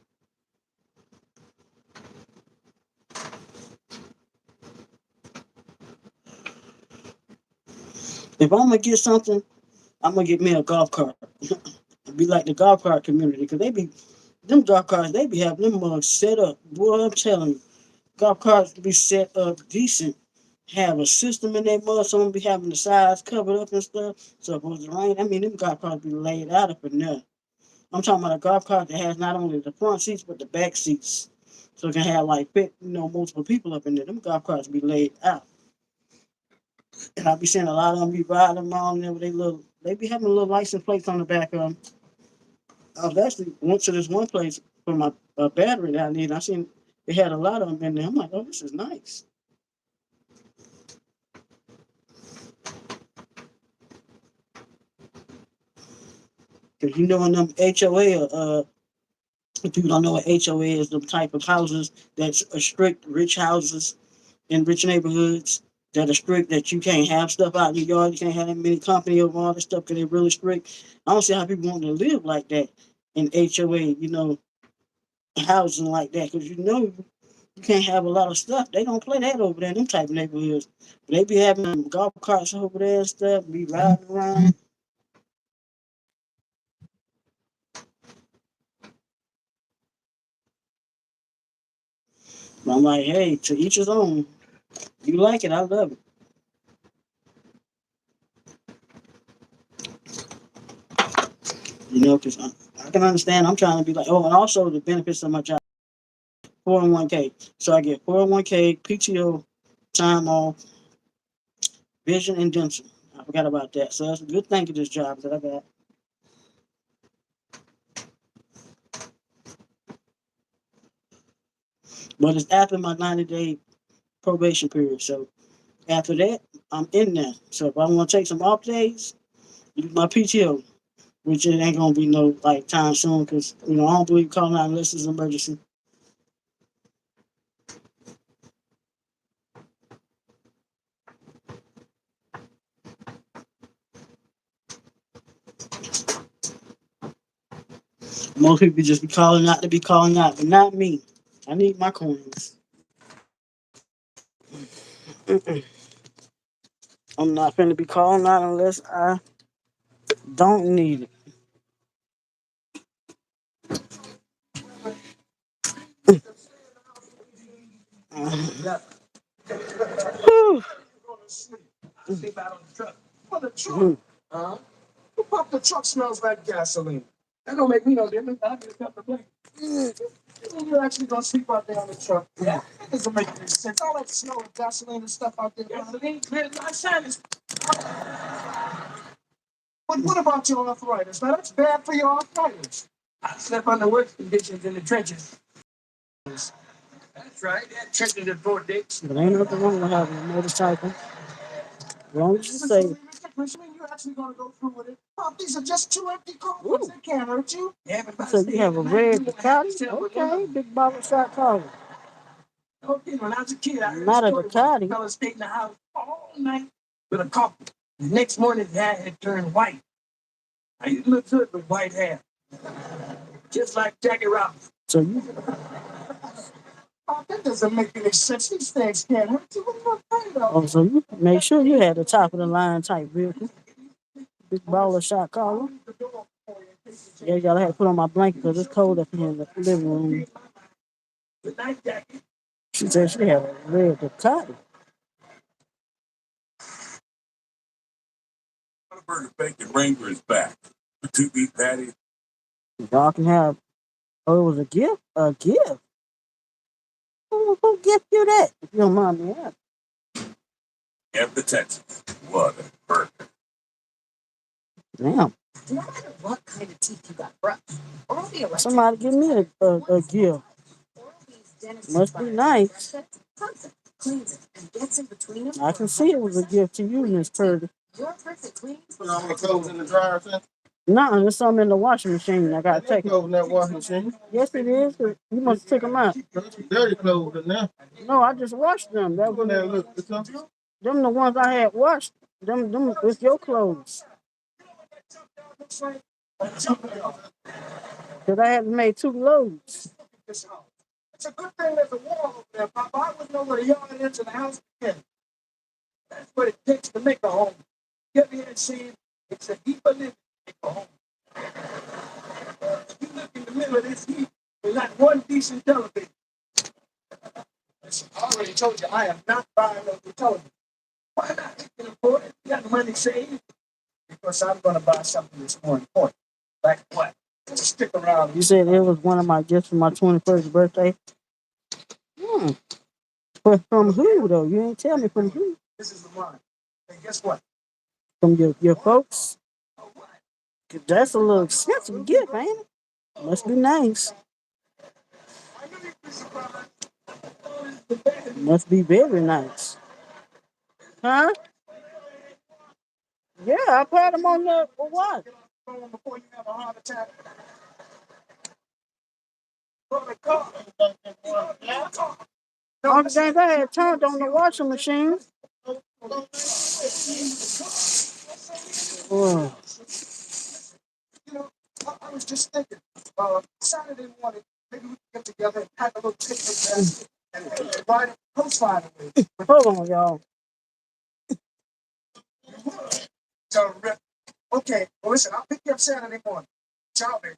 If I'm gonna get something, I'm gonna get me a golf cart. Be like the golf cart community, because they be them golf carts. They be having them mugs set up. Boy, I'm telling you, golf carts be set up decent. Have a system in their mud. Some be having the sides covered up and stuff. So if it was rain, I mean, them golf carts be laid out up in there. I'm talking about a golf cart that has not only the front seats but the back seats, so it can have like fit, multiple people up in there. Them golf carts be laid out, and I be seeing a lot of them be riding around there with they be having little license plates on the back of them. I've actually went to this one place for my battery that I need. I seen they had a lot of them in there. I'm like, oh, this is nice. Because in them HOA, if people don't know what HOA is, the type of houses that's strict rich houses in rich neighborhoods that are strict that you can't have stuff out in your yard. You can't have that many company over all this stuff because they're really strict. I don't see how people want to live like that in HOA, housing like that because you can't have a lot of stuff. They don't play that over there in them type of neighborhoods. They be having golf carts over there and stuff, be riding around. I'm like, hey, to each his own. You like it, I love it. Because I can understand. I'm trying to be like, oh, and also the benefits of my job, 401k. So I get 401k, PTO, time off, vision, and dental. I forgot about that. So that's a good thing to this job that I got. But it's after my 90-day probation period. So after that, I'm in there. So if I want to take some off days, use my PTO, which it ain't gonna be no like time soon because I don't believe calling out unless it's an emergency. Most people just be calling out to be calling out, but not me. I need my coins. Mm-mm. I'm not finna be calling out unless I don't need it. Whew. Sleep out on the truck. On the truck? Huh? Who pump the truck smells like gasoline? That don't make me no difference. I just got the blame. You're actually gonna sleep out there on the truck. Yeah. That doesn't make any sense. All that smell of gasoline and stuff out there. Gasoline clears my sinus. But what about your arthritis? Now that's bad for your arthritis. I slept under worse conditions in the trenches. That's right. That trenches at Fort Dix. But ain't nothing wrong with having a motorcycle. As long as you say. You're actually gonna go through with it. Oh, these are just two empty coffins. They can't hurt you. So you have a red Ducati? Okay, big bottle shot collar. Okay, when I was a kid, I heard not a Ducati. Fellas stayed in the house all night with a coffin. The next morning, his hair had turned white. I used to look good with white hair, just like Jackie Robinson. So you. Oh, that doesn't make any sense. These things can't hurt you. What are you afraid of? Oh, so you make sure you had the top of the line type vehicle. Big baller shot collar. Yeah, y'all had to put on my blanket because it's cold up here in the living room. She said she had a red Ducati. Y'all can have. Oh, it was a gift. A gift. Who gift you that? If you don't mind me asking. Damn. No matter what kind of teeth you got, bruh. Somebody give me a gift. Must be nice. I can see it was a gift to you, Miss Purdy. Put all the clothes in the dryer, son. No, there's some in the washing machine. I gotta take Clothes in that washing machine. Yes, it is. You must take them out. Dirty clothes in there. No, I just washed them. That was them the ones I had washed. Them it's your clothes. Cause I had made two loads. It's a good thing there's a wall over there, Papa. I wouldn't know where the yard is in the house again. That's what it takes to make a home. Get me and see it's a deeper living to make a home. You look in the middle of this heat, there's not one decent television. Listen, I already told you I am not buying no television. Why not? You can afford it. You got money saved. Because I'm going to buy something that's more important. Like what? Just stick around. You said it was one of my gifts for my 21st birthday. Hmm. But from who, though? You ain't tell me from who. This is the one. And guess what? From your folks? 'Cause that's a little expensive gift, ain't it? Must be nice. Must be very nice. Huh? Yeah, I put them on there for what? Before you have a heart attack. All the things I had turned on the washing machine. Oh. You know, I was just thinking, Saturday morning, maybe we can get together and pack a little picnic basket and ride a coastline away. Hold on, y'all. Okay, well, listen, I'll pick you up Saturday morning. Ciao, baby.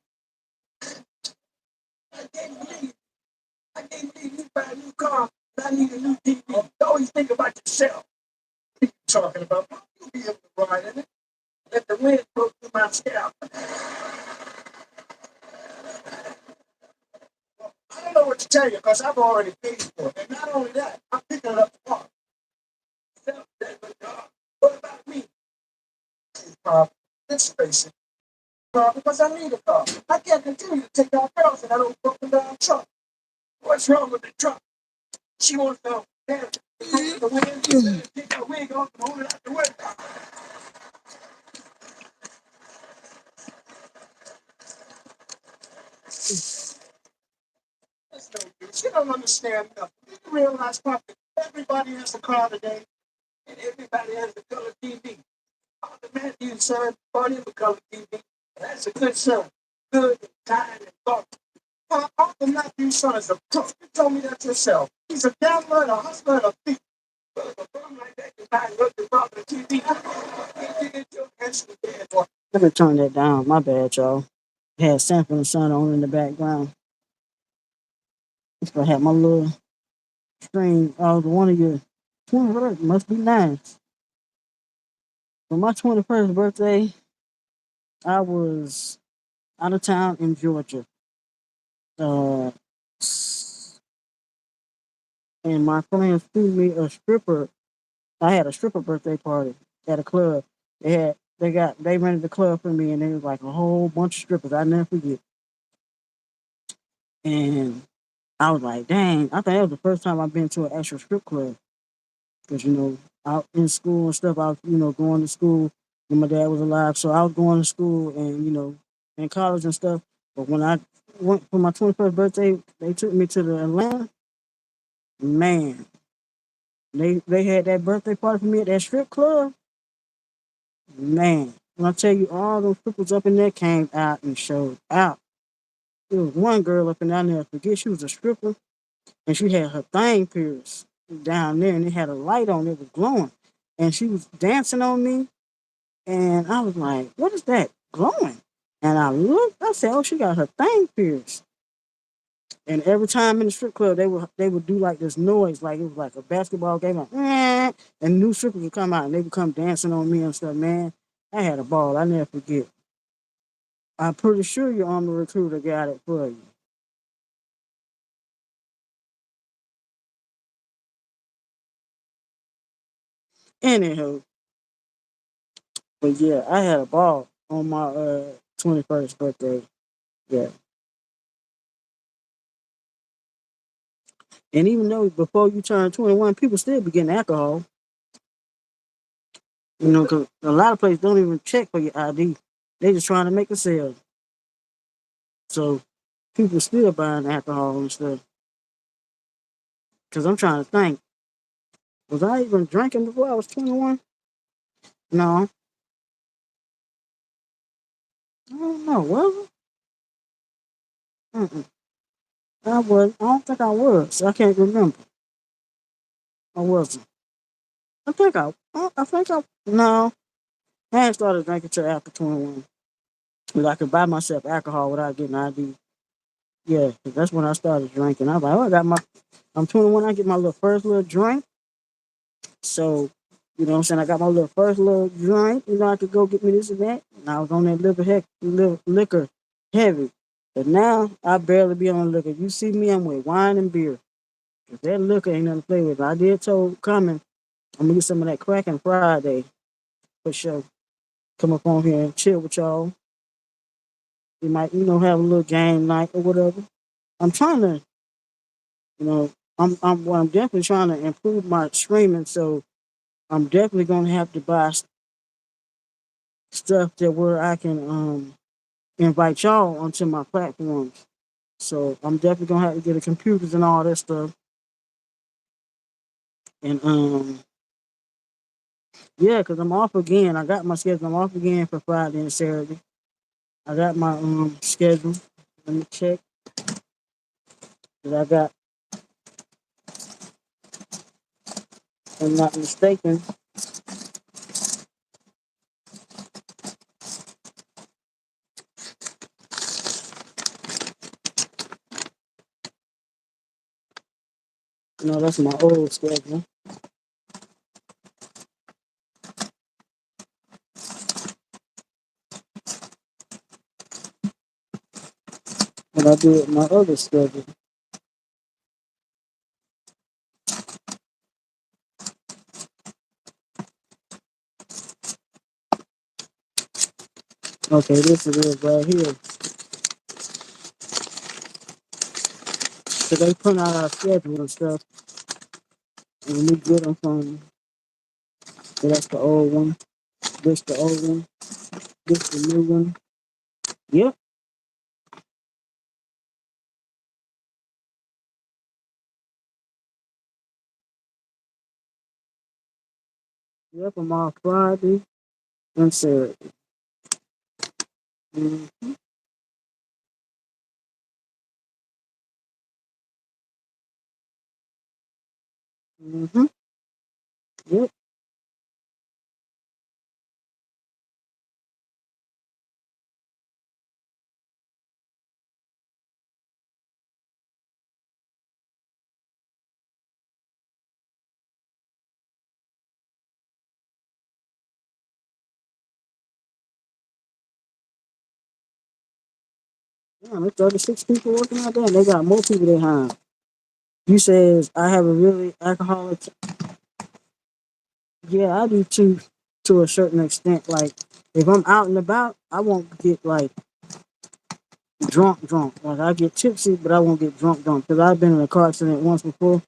I can't believe you buy a new car, but I need a new TV. You always think about yourself. What are you talking about? You'll be able to ride in it. Let the wind blow through my scalp. I don't know what to tell you because I've already paid for it. And not only that, I'm picking it up tomorrow. What about me? Let's face it. Because I need a car. I can't continue to take out girls and I don't broken down truck. What's wrong with the truck? She wants to take the wind, take her wig off and hold it out the way. She don't understand nothing. You realize something. Everybody has a car today, and everybody has a color TV. All the Matthews son bought him a color TV. That's a good son. Good and kind and thoughtful. Uncle Matthew's son is a crook. You told me that yourself. He's a gambler and a hustler and a thief. But if a firm like that can buy look and bought the TV, you get your attention dead boy. Let me turn that down. My bad, y'all. Had Sanford and Son on in the background. It's gonna have my little string of one of your 21st. Must be nice. For my 21st birthday, I was out of town in Georgia. Uh, and my friends threw me a stripper. I had a stripper birthday party at a club. They rented the club for me, and there was like a whole bunch of strippers. I never forget. And I was like, dang! I think that was the first time I've been to an actual strip club. Because out in school and stuff, I was going to school when my dad was alive, so I was going to school and in college and stuff. But when I went for my 21st birthday, they took me to the Atlanta. Man, they had that birthday party for me at that strip club. Man, when I tell you all those strippers up in there came out and showed out. There was one girl up in there, I forget she was a stripper, and she had her thing pierced down there, and it had a light on it was glowing, and she was dancing on me, and I was like, "What is that glowing?" And I looked, I said, "Oh, she got her thing pierced." And every time in the strip club, they would do like this noise, like it was like a basketball game, like, and new strippers would come out and they would come dancing on me and stuff, man. I had a ball. I never forget. I'm pretty sure your army recruiter got it for you. Anywho, but yeah, I had a ball on my 21st birthday. Yeah. And even though before you turn 21, people still be getting alcohol. You know, because a lot of places don't even check for your ID. They just trying to make a sale. So people still buying alcohol and stuff. Because I'm trying to think, was I even drinking before I was 21? No. I don't know. Was I? Mm-mm. I was. I don't think I was. I can't remember. I wasn't. I think I. No. I hadn't started drinking till after 21. But I could buy myself alcohol without getting ID. Yeah, 'cause that's when I started drinking. I was like, oh, I'm 21. I get my little first little drink. So, you know what I'm saying? I got my little first little drink. You know, I could go get me this and that. And I was on that liquor heavy. But now I barely be on liquor. You see me, I'm with wine and beer. 'Cause that liquor ain't nothing to play with. I did told coming, I'm gonna get some of that cracking Friday for sure. Come up on here and chill with y'all. We might, have a little game night or whatever. I'm trying to, you know, I'm definitely trying to improve my streaming. So I'm definitely gonna have to buy stuff that where I can invite y'all onto my platforms. So I'm definitely gonna have to get the computers and all that stuff. And yeah, cause I'm off again. I got my schedule. I'm off again for Friday and Saturday. I got my schedule. Let me check. Cause I got, if I'm not mistaken. No, that's my old schedule. But I do it my other schedule. Okay, this it is right here. So they put out our schedule and stuff, and we get them from. So that's the old one. This the old one. This the new one. Yep. Yep. I'm off Friday and Saturday. Mm-hmm. Mm-hmm. Yep. Damn, there's 36 people working out there. And they got more people they hire. You says I have a really alcoholic. Yeah, I do too, to a certain extent. Like if I'm out and about, I won't get like drunk, drunk. Like I get tipsy, but I won't get drunk, drunk. Because I've been in a car accident once before,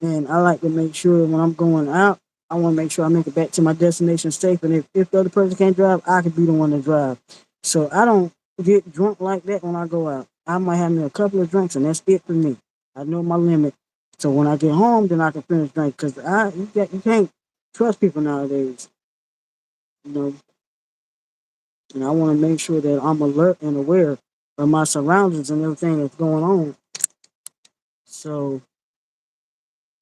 and I like to make sure when I'm going out, I want to make sure I make it back to my destination safe. And if the other person can't drive, I could be the one to drive. So I don't get drunk like that when I go out. I might have me a couple of drinks, and that's it for me. I know my limit. So when I get home, then I can finish drink. Because you can't trust people nowadays. You know, and I want to make sure that I'm alert and aware of my surroundings and everything that's going on. So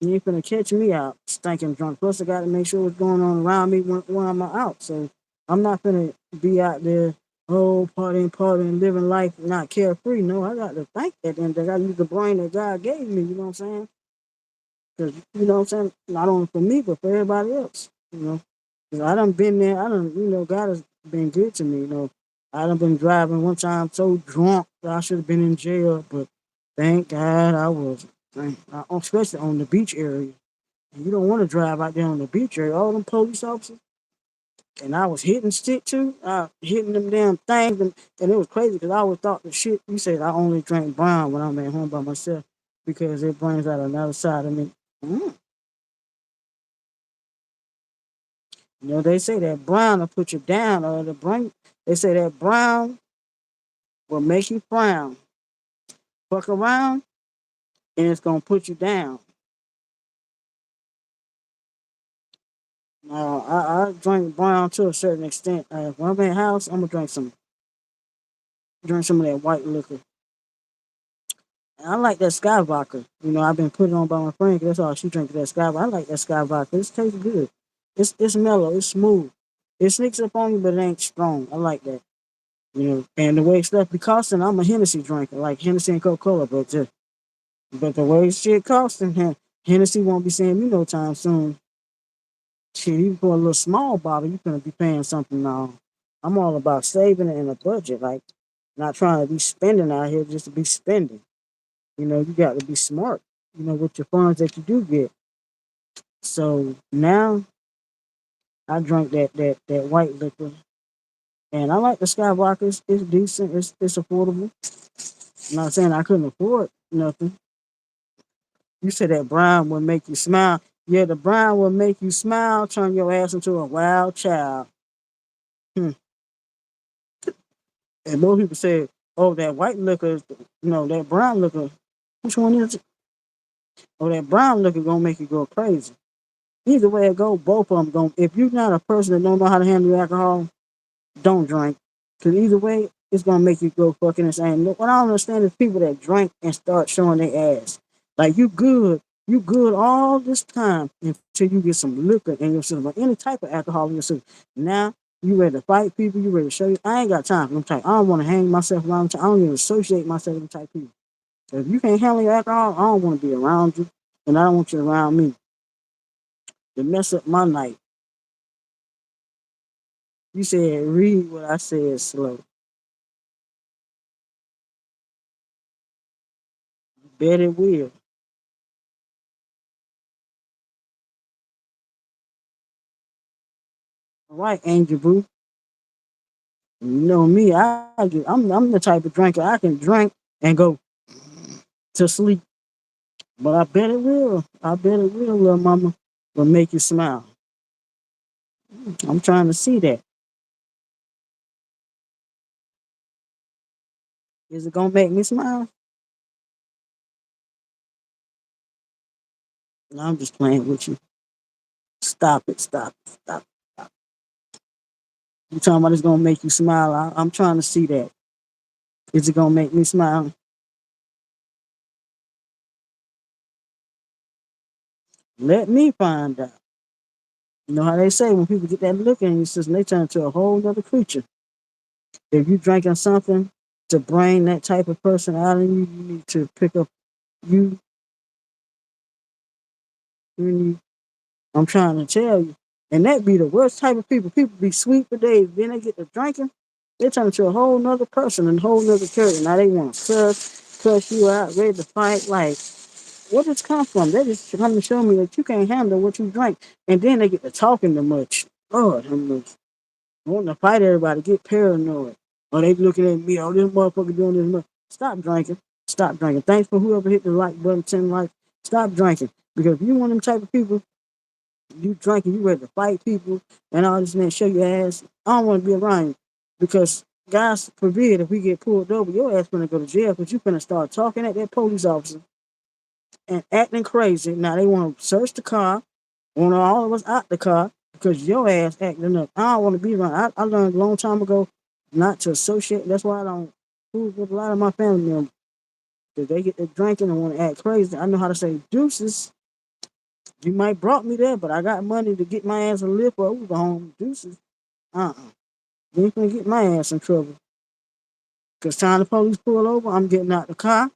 you ain't gonna catch me out stinking drunk. Plus, I got to make sure what's going on around me when I'm out. So I'm not gonna be out there, partying, partying, living life not carefree. No, I got to think that and I got to use the brain that God gave me. You know what I'm saying? Because you know what I'm saying. Not only for me, but for everybody else. You know. 'Cause I done been there. I done, God has been good to me. I done been driving one time so drunk that I should have been in jail, but thank God I wasn't. Especially on the beach area. You don't want to drive out there on the beach area. All them police officers. And I was hitting stick too. Hitting them damn things. And it was crazy because I always thought the shit, you said I only drink brown when I'm at home by myself because it brings out another side of me. Mm. They say that brown will put you down or they say that brown will make you frown. Fuck around and it's gonna put you down. I drink brown to a certain extent. When I'm at house, I'm gonna drink some of that white liquor. I like that Sky Vodka. I've been putting on by my friend 'cause that's all she drinks, that Sky Vodka. I like that Sky Vodka. It tastes good. It's mellow. It's smooth. It sneaks up on you, but it ain't strong. I like that. And the way stuff be costing, I'm a Hennessy drinker, like Hennessy and Coca Cola, but the way shit costing, Hennessy won't be seeing me no time soon. Shit, even for a little small bottle, you gonna be paying something now. I'm all about saving it in a budget, like not trying to be spending out here just to be spending. You got to be smart, with your funds that you do get. So now I drink that white liquor, and I like the Skywalker. It's decent. It's affordable. I'm not saying I couldn't afford nothing. You said that brown will make you smile. Yeah, the brown will make you smile, turn your ass into a wild child. Hmm. And most people say, "Oh, that white liquor, that brown liquor. Which one is it? Oh, that brown liquor gonna make you go crazy." Either way it go, both of them going. If you're not a person that don't know how to handle alcohol, don't drink. Cause either way, it's gonna make you go fucking insane. Look, what I don't understand is people that drink and start showing their ass. Like you good all this time until you get some liquor in your system, or any type of alcohol in your system. Now you ready to fight people, you ready to show you. I ain't got time for them type. I don't want to hang myself around. I don't even associate myself with them type people. So if you can't handle your alcohol, I don't want to be around you, and I don't want you around me to mess up my night. You said read what I said slow. Bet it will. All right, Angel Boo. You know me, I'm the type of drinker I can drink and go to sleep. But I bet it will. I bet it will, little mama. Will make you smile. I'm trying to see that. Is it gonna make me smile? No, I'm just playing with you. Stop it, stop it, stop it. Stop. You talking about it's gonna make you smile? I'm trying to see that. Is it gonna make me smile? Let me find out. You know how they say when people get that look in your system, they turn into a whole other creature. If you drinking something to bring that type of person out of you, you need to pick up you. you need, I'm trying to tell you. And that be the worst type of people. People be sweet for days. Then they get to drinking, they turn into a whole nother person and a whole nother character. Now they want to cuss you out, ready to fight. Like, where does this come from? They just trying to show me that you can't handle what you drink. And then they get to talking too much. Lord, how much. Wanting to fight everybody, get paranoid. Or they looking at me, oh, this motherfucker doing this. Stop drinking. Stop drinking. Thanks for whoever hit the like button, 10 like. Stop drinking. Because if you one of them type of people, you drinking, you ready to fight people and all this man show your ass. I don't want to be around you. Because God forbid if we get pulled over, your ass gonna go to jail because you gonna start talking at that police officer and acting crazy. Now they want to search the car, want all of us out the car because your ass acting up. I don't want to be around. I learned a long time ago not to associate. That's why I don't fool with a lot of my family members. If they get to drinking and want to act crazy, I know how to say deuces. You might brought me there, but I got money to get my ass a lift or Uber home. Deuces. Uh-uh. You ain't gonna get my ass in trouble. Cause time the police pull over, I'm getting out the car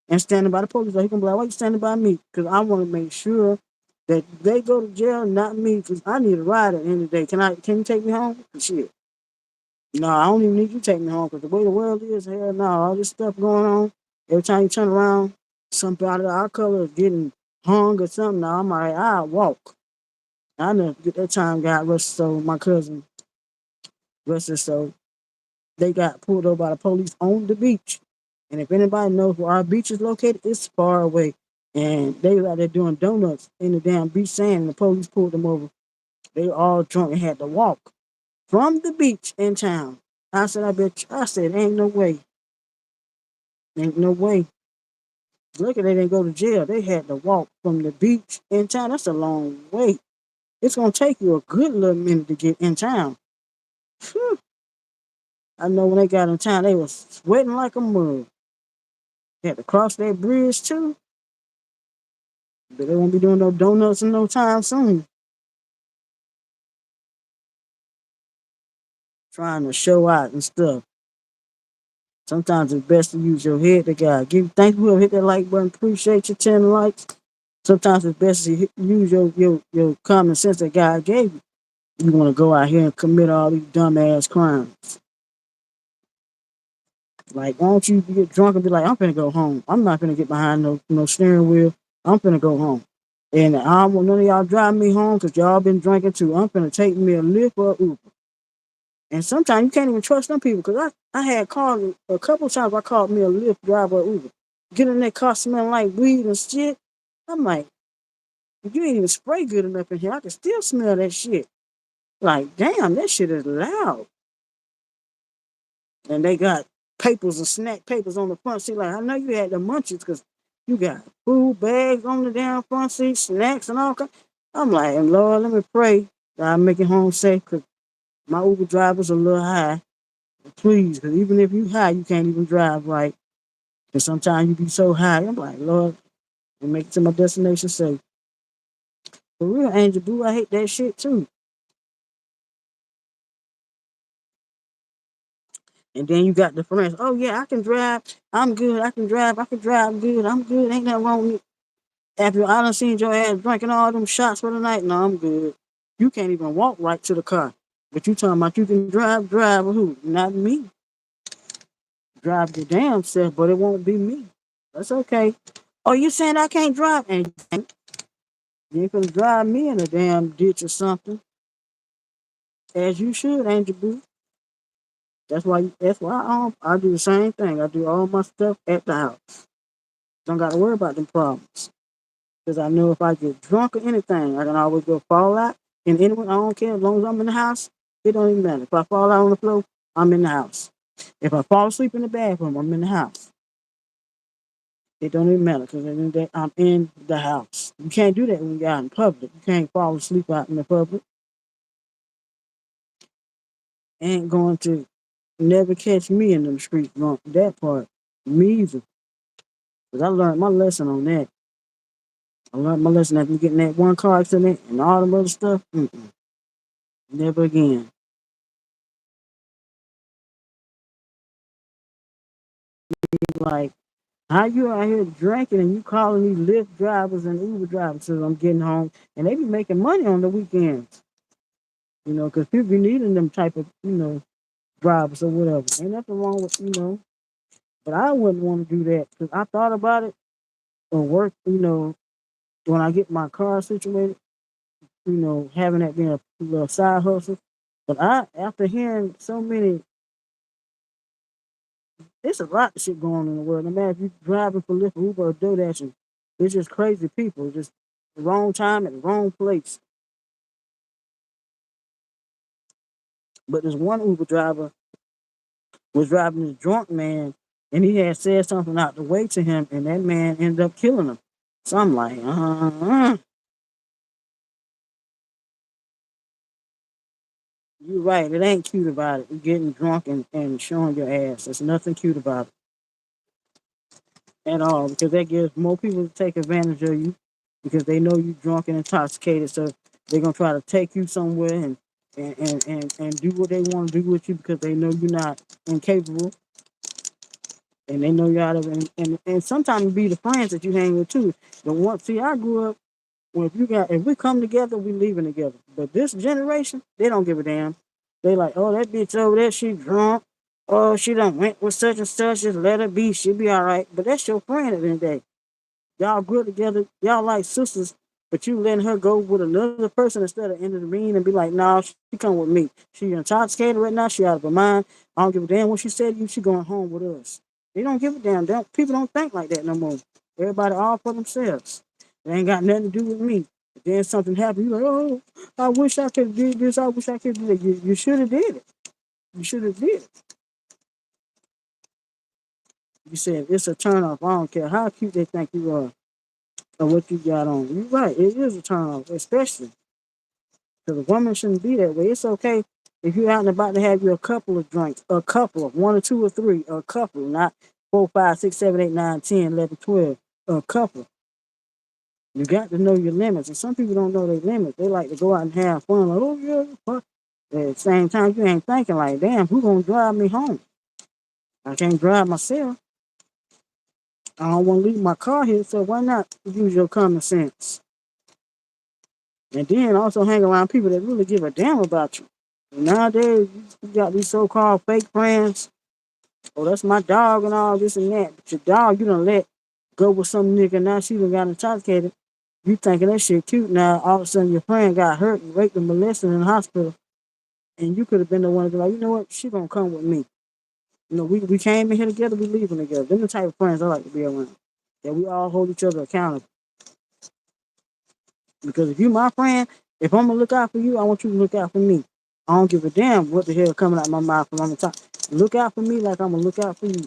and standing by the police. He gonna be like, why you standing by me? Because I want to make sure That they go to jail, not me, because I need a ride at the end of the day. Can you take me home? Shit. No, I don't even need you to take me home because the way the world is, hell no, all this stuff going on. Every time you turn around, somebody of our color is getting hung or something. Now I'm like, I walk. I never get that time got arrested, so my cousin arrested, so they got pulled over by the police on the beach. And if anybody knows where our beach is located, it's far away. And they were out there doing donuts in the damn beach sand, and the police pulled them over. They were all drunk and had to walk from the beach in town. I said, I bet you, I said, ain't no way. Ain't no way. Lucky they didn't go to jail. They had to walk from the beach in town. That's a long way. It's gonna take you a good little minute to get in town. Phew. I know when they got in town, they was sweating like a mug. They had to cross that bridge too. But they won't be doing no donuts in no time soon. Trying to show out and stuff. Sometimes it's best to use your head to God. Thank you whoever hit that like button. Appreciate your 10 likes. Sometimes it's best to use your common sense that God gave you. You want to go out here and commit all these dumbass crimes. Like, why don't you get drunk and be like, I'm finna go home. I'm not finna get behind no steering wheel. I'm finna go home. And I don't want none of y'all drive me home because y'all been drinking too. I'm finna take me a Lyft or Uber. And sometimes you can't even trust them people because I had called a couple of times. I called me a Lyft driver or Uber. Get in that car smelling like weed and shit. I'm like, you ain't even spray good enough in here. I can still smell that shit. Like, damn, that shit is loud. And they got papers and snack papers on the front seat. Like, I know you had the munchies because you got food bags on the damn front seat, snacks and all kinds. I'm like, Lord, let me pray that I make it home safe because my Uber driver's a little high. Please, because even if you high, you can't even drive right. And sometimes you be so high. I'm like, Lord, and make it to my destination safe. For real, Angel Boo, I hate that shit too. And then you got the friends. Oh yeah, I can drive. I'm good. I can drive. I can drive good. I'm good. Ain't nothing wrong with me. After I done seen your ass drinking all them shots for the night, no, I'm good. You can't even walk right to the car. But you talking about you can drive with who? Not me. Drive your damn self, but it won't be me. That's okay. Oh, you saying I can't drive? And you ain't gonna drive me in a damn ditch or something. As you should, Angel Boo. That's why I do the same thing. I do all my stuff at the house. Don't gotta worry about them problems. Because I know if I get drunk or anything, I can always go fall out. And anyway, I don't care as long as I'm in the house, it don't even matter. If I fall out on the floor, I'm in the house. If I fall asleep in the bathroom, I'm in the house. It don't even matter because I'm in the house. You can't do that when you're out in public. You can't fall asleep out in the public. Ain't going to never catch me in them streets drunk. That part, me either. Because I learned my lesson on that. I learned my lesson after getting that one car accident and all the other stuff. Never again. Like, how you out here drinking and you calling these Lyft drivers and Uber drivers says I'm getting home and they be making money on the weekends, because people be needing them type of, drivers or whatever. Ain't nothing wrong with. But I wouldn't want to do that because I thought about it or work, when I get my car situated, having that being a little side hustle. But after hearing so many, it's a lot of shit going on in the world. No matter if you driving for Lyft, Uber, or DoorDash, and it's just crazy people, just the wrong time at the wrong place. But this one Uber driver was driving this drunk man, and he had said something out the way to him, and that man ended up killing him. So I'm like, you're right. It ain't cute about it. You getting drunk and showing your ass. There's nothing cute about it at all because that gives more people to take advantage of you because they know you drunk and intoxicated. So they're gonna try to take you somewhere and do what they want to do with you because they know you're not incapable and they know you're out of and sometimes it be the friends that you hang with too. The one see I grew up Well, if we come together, we leaving together. But this generation, they don't give a damn. They like, oh, that bitch over there, she drunk. Oh, she done went with such and such. Just let her be. She'll be all right. But that's your friend at the end of the day. Y'all grew up together. Y'all like sisters. But you letting her go with another person instead of intervening and be like, nah, she come with me. She intoxicated right now. She out of her mind. I don't give a damn what she said to you. She going home with us. They don't give a damn. People don't think like that no more. Everybody all for themselves. They ain't got nothing to do with me. If then something happened, you like, oh, I wish I could have did this. I wish I could have did that. You should have did it. You should have did it. You said it's a turn off. I don't care how cute they think you are or what you got on. You're right. It is a turn off, especially because a woman shouldn't be that way. It's okay if you're out and about to have you a couple of drinks, a couple of one or two or three, a couple, not 4, 5, 6, 7, 8, 9, 10, 11, 12, a couple. You got to know your limits. And some people don't know their limits. They like to go out and have fun. Like, oh, yeah, fuck. At the same time, you ain't thinking like, damn, who gonna drive me home? I can't drive myself. I don't want to leave my car here, so why not use your common sense? And then also hang around people that really give a damn about you. Nowadays, you got these so-called fake friends. Oh, that's my dog and all this and that. But your dog, you done let go with some nigga. Now she done got intoxicated. You thinking that shit cute. Now all of a sudden your friend got hurt and raped and molested in the hospital. And you could have been the one to be like, you know what? She gonna come with me. You know, we came in here together. We leaving together. Them the type of friends I like to be around. That we all hold each other accountable. Because if you my friend, if I'm gonna look out for you, I want you to look out for me. I don't give a damn what the hell coming out my mouth from the top. Look out for me like I'm gonna look out for you.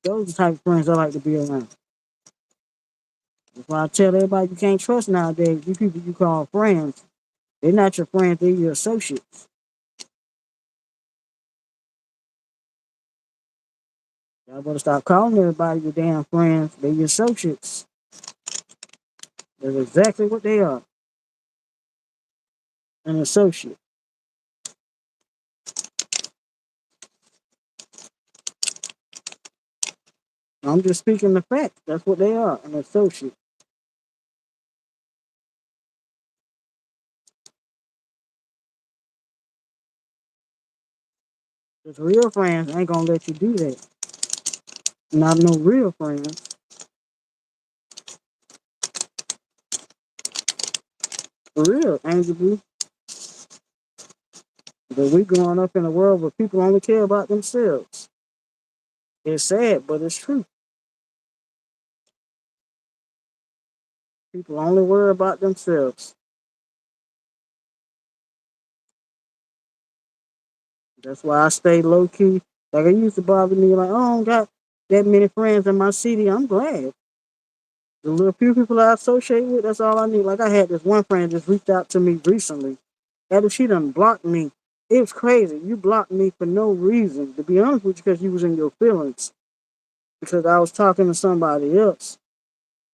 Those are the type of friends I like to be around. That's why I tell everybody you can't trust nowadays. These people you call friends, they're not your friends, they're your associates. Y'all better stop calling everybody your damn friends. They're your associates. That's exactly what they are. An associate. I'm just speaking the facts. That's what they are, an associate. Because real friends ain't gonna let you do that. Not no real friends. For real, Angel Blue. But we growing up in a world where people only care about themselves. It's sad, but it's true. People only worry about themselves. That's why I stay low key. Like it used to bother me, like, oh, I don't got that many friends in my city. I'm glad. The little few people I associate with, that's all I need. Like I had this one friend just reached out to me recently. After she done blocked me. It was crazy. You blocked me for no reason. To be honest with you, because you was in your feelings. Because I was talking to somebody else.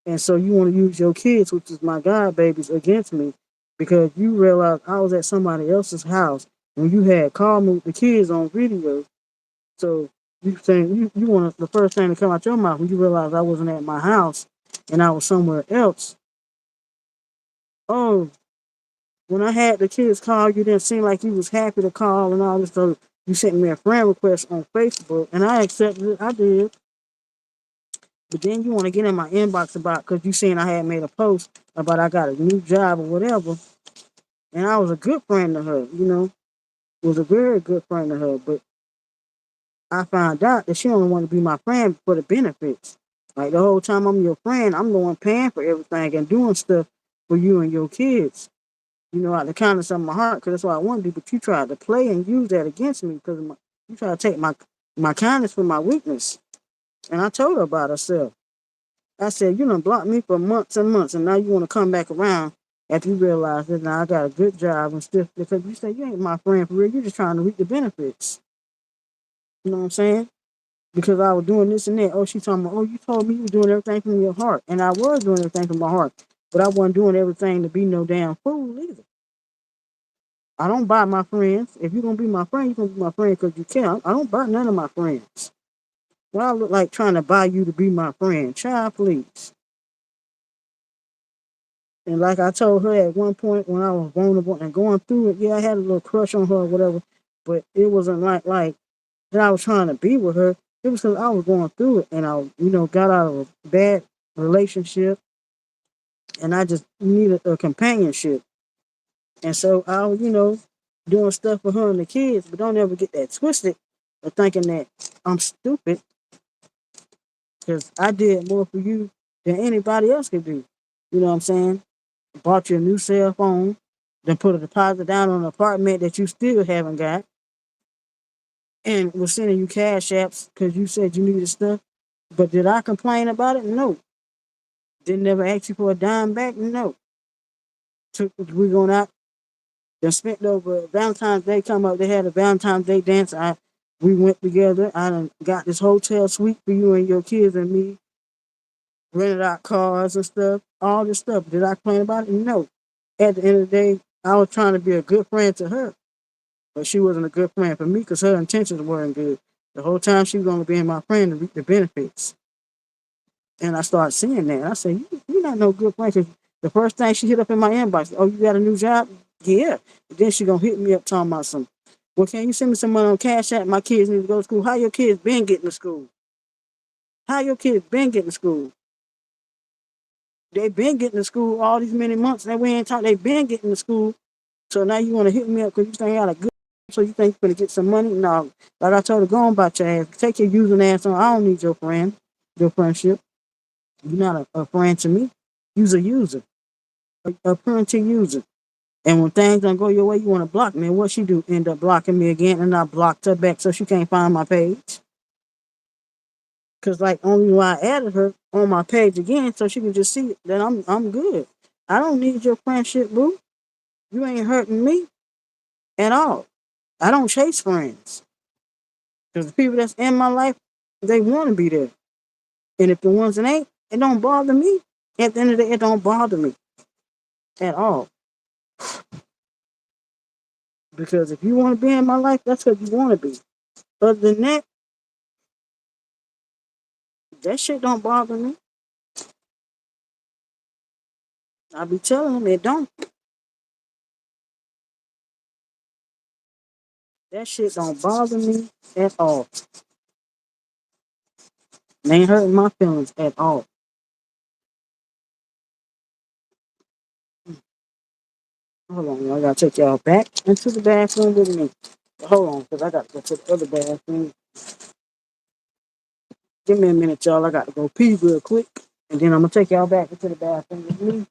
And so you want to use your kids, which is my god babies, against me because you realized I was at somebody else's house when you had called me with the kids on video. So you saying you want the first thing to come out your mouth when you realize I wasn't at my house and I was somewhere else. Oh, when I had the kids call, you didn't seem like you was happy to call and all this. So you sent me a friend request on Facebook and I accepted it. I did. But then you want to get in my inbox about because you seen I had made a post about I got a new job or whatever. And I was a good friend to her, was a very good friend to her. But I found out that she only wanted to be my friend for the benefits. Like the whole time I'm your friend, I'm the one paying for everything and doing stuff for you and your kids. Out the kindness of my heart, because that's what I want to do. But you tried to play and use that against me because you tried to take my kindness for my weakness. And I told her about herself. I said, you done blocked me for months and months, and now you want to come back around after you realize that now I got a good job and stuff. Because you say you ain't my friend for real, you're just trying to reap the benefits. You know what I'm saying? Because I was doing this and that. Oh, she talking about, oh, you told me you were doing everything from your heart. And I was doing everything from my heart. But I wasn't doing everything to be no damn fool either. I don't buy my friends. If you're going to be my friend, you're going to be my friend because you care. I don't buy none of my friends. Why I look like trying to buy you to be my friend? Child, please. And like I told her at one point when I was vulnerable and going through it, yeah, I had a little crush on her or whatever, but it wasn't like that I was trying to be with her. It was because I was going through it and I, got out of a bad relationship and I just needed a companionship. And so I was, doing stuff for her and the kids, but don't ever get that twisted of thinking that I'm stupid because I did more for you than anybody else could do. You know what I'm saying? Bought you a new cell phone, then put a deposit down on an apartment that you still haven't got, and was sending you cash apps because you said you needed stuff. But did I complain about it? No. Didn't never ask you for a dime back? No. We going out, then spent over Valentine's Day come up. They had a Valentine's Day dance. We went together. I done got this hotel suite for you and your kids and me. Rented out cars and stuff. All this stuff. Did I complain about it? No. At the end of the day, I was trying to be a good friend to her. But she wasn't a good friend for me because her intentions weren't good. The whole time she was going to be my friend to reap the benefits. And I started seeing that. I said, you're not no good friend. 'Cause the first thing she hit up in my inbox, oh, you got a new job? Yeah. And then she going to hit me up talking about some, well, can you send me some money on Cash App? My kids need to go to school. How your kids been getting to school? How your kids been getting to school? They been getting to school all these many months. And we ain't talking. They been getting to school. So now you want to hit me up because you think I got a good, so you think you're going to get some money? No. Like I told her, go on about your ass. Take your using ass on. I don't need your friendship. You're not a friend to me. You're a user, a parenting user. And when things don't go your way, you want to block me. And what she do? End up blocking me again, and I blocked her back so she can't find my page. Cause like only why I added her on my page again so she can just see that I'm good. I don't need your friendship, boo. You ain't hurting me at all. I don't chase friends. Because the people that's in my life, they want to be there. And if the ones that ain't, it don't bother me. At the end of the day, it don't bother me at all. Because if you want to be in my life, that's what you want to be. Other than that, that shit don't bother me. I be telling them it don't. That shit don't bother me at all. It ain't hurting my feelings at all. Hold on, I gotta take y'all back into the bathroom with me. Hold on, because I gotta go to the other bathroom. Give me a minute, y'all. I gotta go pee real quick. And then I'm gonna take y'all back into the bathroom with me.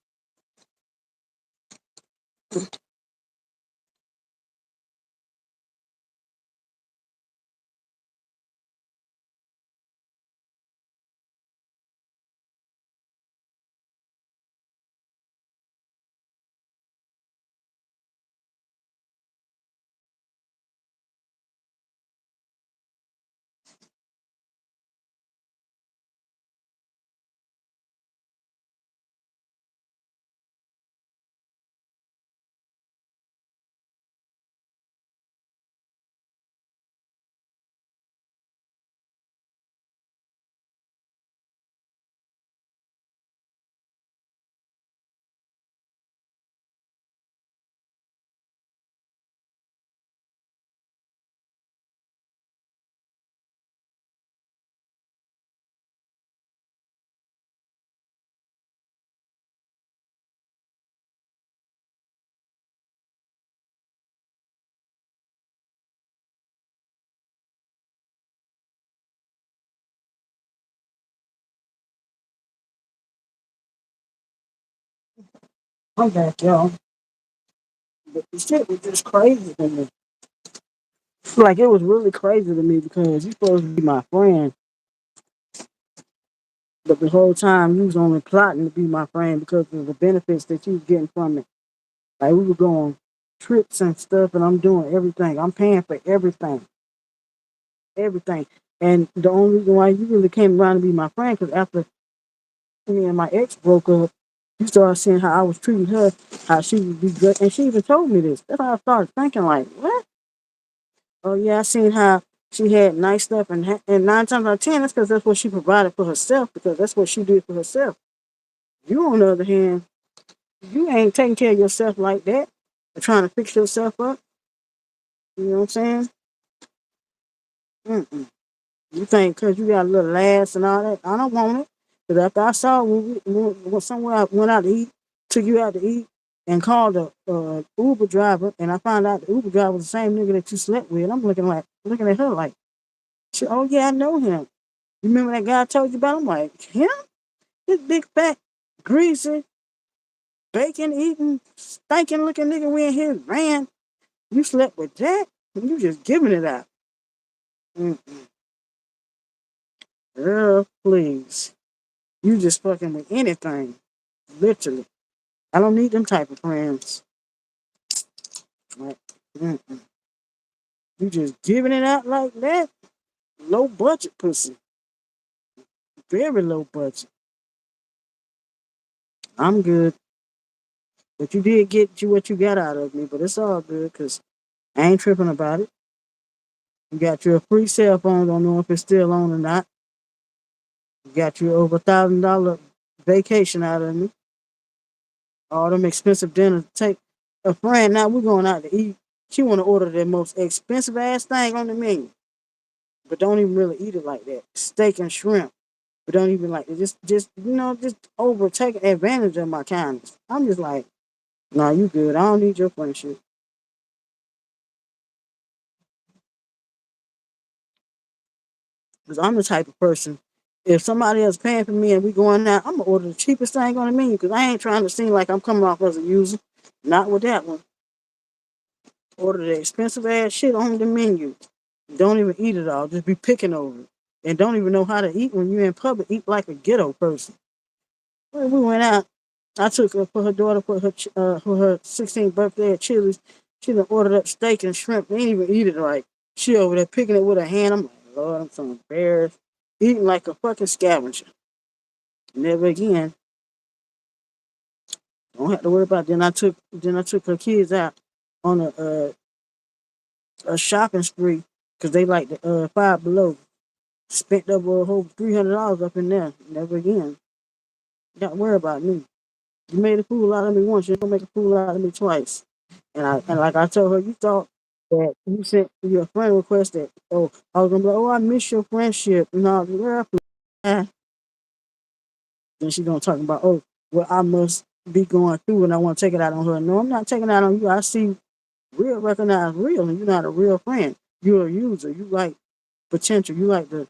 I'm back, y'all. But the shit was just crazy to me. Like it was really crazy to me because you supposed to be my friend, but the whole time you was only plotting to be my friend because of the benefits that you was getting from it. Like we were going trips and stuff, and I'm doing everything. I'm paying for everything, everything. And the only reason why you really came around to be my friend because after me and my ex broke up, you started seeing how I was treating her, how she would be good, and she even told me this. That's how I started thinking, like, what? Oh yeah, I seen how she had nice stuff, and 9 times out of 10, that's because that's what she provided for herself, because that's what she did for herself. You, on the other hand, You ain't taking care of yourself like that. Or trying to fix yourself up. You know what I'm saying? Mm-mm. You think because you got a little ass and all that, I don't want it. Because after I saw when somewhere I went out to eat, took you out to eat, and called the Uber driver, and I found out the Uber driver was the same nigga that you slept with, I'm looking at her like, oh yeah, I know him. You remember that guy I told you about? I'm like, him? This big fat, greasy, bacon eating, stinking looking nigga we in here ran. You slept with that? You just giving it out. Mm-mm. Girl, please. You just fucking with anything. Literally. I don't need them type of friends. Like, mm-mm. You just giving it out like that? Low budget pussy. Very low budget. I'm good. But you did get you what you got out of me, but it's all good because I ain't tripping about it. You got you a free cell phone, don't know if it's still on or not. You got you over $1,000 vacation out of me. All them expensive dinners. Take a friend, now we're going out to eat. She wanna order the most expensive ass thing on the menu. But don't even really eat it like that. Steak and shrimp. But don't even like it. Just just over taking advantage of my kindness. I'm just like, nah, you good. I don't need your friendship. Because I'm the type of person, if somebody else paying for me and we going out, I'm gonna order the cheapest thing on the menu because I ain't trying to seem like I'm coming off as a user. Not with that one. Order the expensive ass shit on the menu. Don't even eat it all. Just be picking over it. And don't even know how to eat when you're in public. Eat like a ghetto person. When we went out, I took her for her daughter for her 16th birthday at Chili's. She done ordered up steak and shrimp. They ain't even eat it right. She over there picking it with her hand. I'm like, Lord, I'm so embarrassed. Eating like a fucking scavenger. Never again. Don't have to worry about it. Then I took her kids out on a shopping spree because they like the Five Below. Spent over a whole $300 up in there. Never again. Got to worry about me. You made a fool out of me once. You're gonna make a fool out of me twice. And like I told her, you thought that you sent your friend request that, oh, I was gonna be like, oh, I miss your friendship. No, girl, then she's gonna talk about, oh, well, I must be going through and I want to take it out on her. No, I'm not taking it out on you. I see real, recognize real, and you're not a real friend. You're a user. You like potential. You like to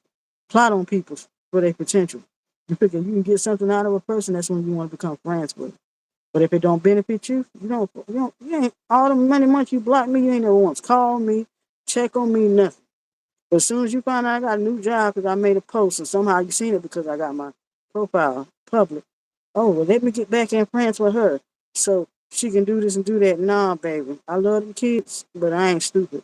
plot on people for their potential. You figure you can get something out of a person, that's when you want to become friends with. But if it don't benefit you, you ain't all the many months you block me, you ain't never once call me, check on me, nothing. But as soon as you find out I got a new job because I made a post and somehow you seen it because I got my profile public. Oh, well, let me get back in friends with her so she can do this and do that. Nah, baby. I love the kids, but I ain't stupid.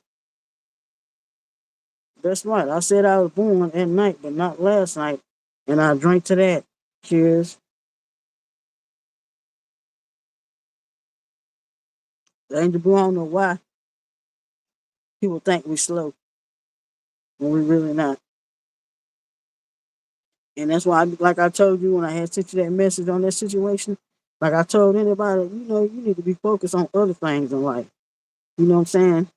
That's right. I said I was born at night, but not last night. And I drank to that. Cheers. The Angel Blue, I don't know why people think we slow when we really not. And that's why, like I told you when I had sent you that message on that situation, like I told anybody, you need to be focused on other things in life. You know what I'm saying?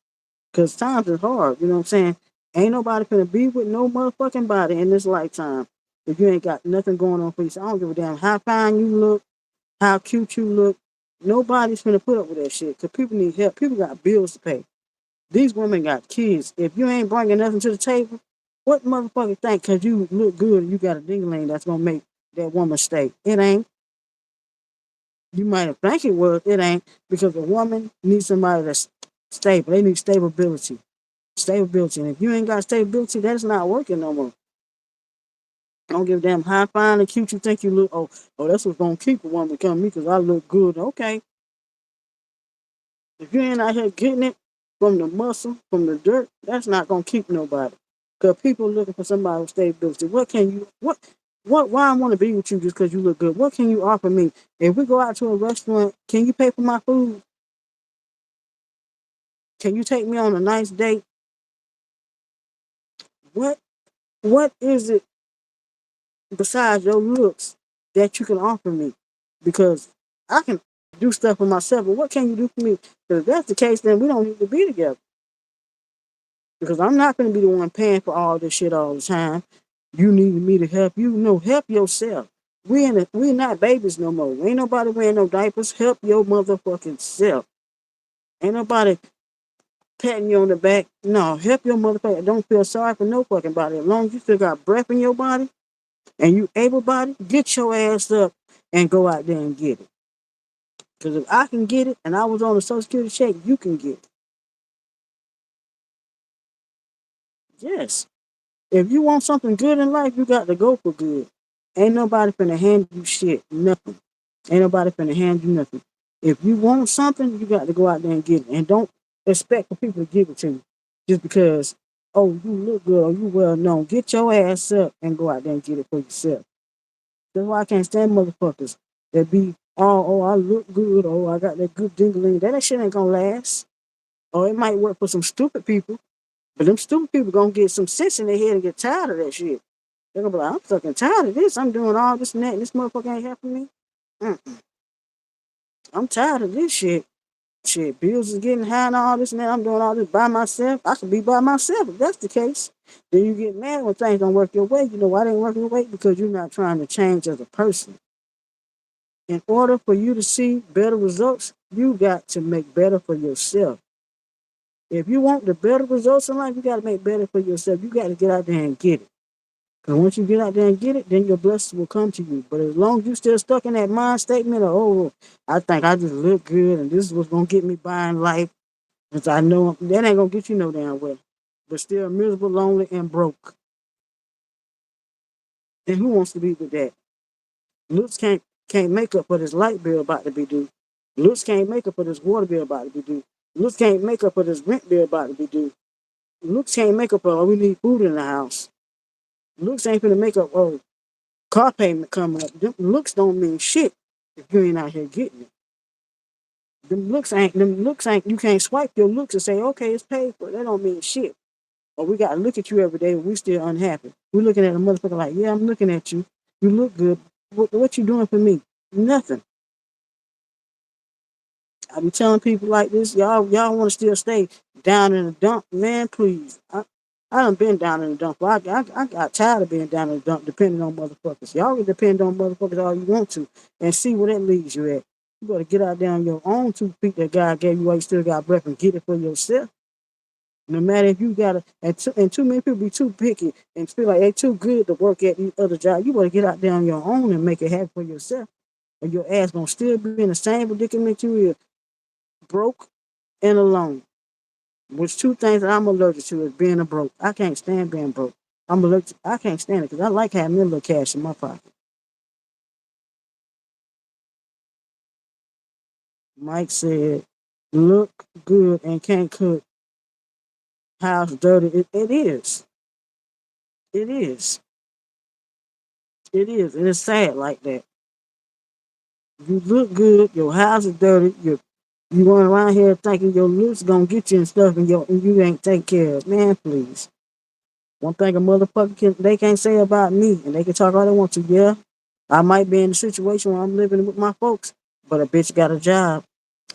Because times is hard. You know what I'm saying? Ain't nobody finna be with no motherfucking body in this lifetime if you ain't got nothing going on for you. So I don't give a damn how fine you look, how cute you look. Nobody's finna put up with that shit because people need help. People got bills to pay. These women got kids. If you ain't bringing nothing to the table, what motherfucker think because you look good and you got a dingling that's gonna make that woman stay? It ain't. You might have think it was. It ain't because a woman needs somebody that's stable. They need stability. Stability. And if you ain't got stability, that's not working no more. I don't give a damn how fine and cute you think you look. Oh, that's what's gonna keep a woman coming to me because I look good. Okay, if you ain't out here getting it from the muscle, from the dirt, that's not gonna keep nobody. Cause people looking for somebody with stability. Why I want to be with you just because you look good? What can you offer me? If we go out to a restaurant, can you pay for my food? Can you take me on a nice date? What what is it besides your looks that you can offer me? Because I can. do stuff for myself. But what can you do for me? Because if that's the case, then we don't need to be together. Because I'm not going to be the one paying for all this shit all the time. You need me to help you. No, help yourself. We're not babies no more. Ain't nobody wearing no diapers. Help your motherfucking self. Ain't nobody patting you on the back. No, help your motherfucker. Don't feel sorry for no fucking body. As long as you still got breath in your body and you able body, get your ass up and go out there and get it. Because if I can get it and I was on a social security check, you can get it. Yes. If you want something good in life, you got to go for good. Ain't nobody finna hand you shit, nothing. Ain't nobody finna hand you nothing. If you want something, you got to go out there and get it. And don't expect for people to give it to you just because, oh, you look good or you well known. Get your ass up and go out there and get it for yourself. That's why I can't stand motherfuckers that be, oh, I look good, oh, I got that good dingling. That shit ain't gonna last. Or it might work for some stupid people, but them stupid people gonna get some sense in their head and get tired of that shit. They're gonna be like, I'm fucking tired of this. I'm doing all this and that, and this motherfucker ain't helping me. Mm-mm. I'm tired of this shit. Shit, bills is getting high and all this and that. I'm doing all this by myself. I should be by myself if that's the case. Then you get mad when things don't work your way. You know why they ain't working your way? Because you're not trying to change as a person. In order for you to see better results, you got to make better for yourself. If you want the better results in life, you got to make better for yourself. You got to get out there and get it. Because once you get out there and get it, then your blessings will come to you. But as long as you still stuck in that mind statement of, oh, I think I just look good and this is what's going to get me by in life, because I know that ain't going to get you no damn well. But still miserable, lonely, and broke. And who wants to be with that? Looks can't make up for this light bill about to be due. Looks can't make up for this water bill about to be due. Looks can't make up for this rent bill about to be due. Looks can't make up for, oh, we need food in the house. Looks ain't gonna make up, oh, car payment coming up. Them looks don't mean shit if you ain't out here getting it. Them looks ain't, you can't swipe your looks and say, okay, it's paid for. That don't mean shit. Or we gotta look at you every day and we still unhappy. We looking at a motherfucker like, yeah, I'm looking at you. You look good. What you doing for me? Nothing. I be telling people like this, y'all want to still stay down in the dump, man. Please, I done been down in the dump. I got tired of being down in the dump, depending on motherfuckers. Y'all can depend on motherfuckers all you want to, and see where that leads you at. You better get out there on your own 2 feet that God gave you while you still got breath and get it for yourself. No matter if you got and too many people be too picky and feel like they too good to work at these other jobs. You better get out there on your own and make it happen for yourself, or your ass gonna still be in the same predicament you is, broke and alone. Which two things that I'm allergic to is being a broke. I can't stand being broke. I'm allergic. I can't stand it because I like having a little cash in my pocket. Mike said, "Look good and can't cook. House dirty. It is. It is. It is. And it's sad like that. You look good. Your house is dirty. You going around here thinking your looks gonna get you and stuff, and you ain't take care of. Man, please. One thing a motherfucker they can't say about me, and they can talk all they want to. Yeah, I might be in a situation where I'm living with my folks, but a bitch got a job.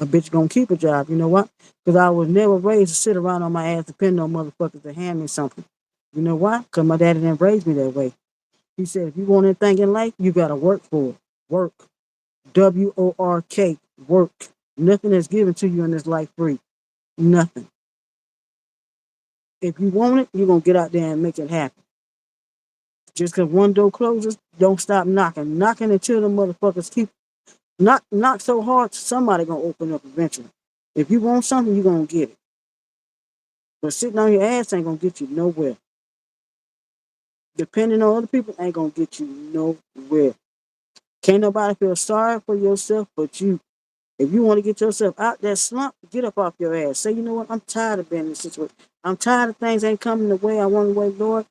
A bitch gonna keep a job. You know what? Because I was never raised to sit around on my ass depending on motherfuckers to hand me something. You know why? Because my daddy didn't raise me that way. He said, if you want anything in life, you gotta work for it. Work. WORK. Work. Nothing is given to you in this life free. Nothing. If you want it, you're gonna get out there and make it happen. Just because one door closes, don't stop knocking. Knocking until the motherfuckers keep knock so hard, somebody gonna open up eventually. If you want something, you're gonna get it. But sitting on your ass ain't gonna get you nowhere. Depending on other people ain't gonna get you nowhere. Can't nobody feel sorry for yourself but you. If you want to get yourself out that slump, get up off your ass. Say, you know what? I'm tired of being in this situation. I'm tired of things ain't coming the way I want the way, Lord.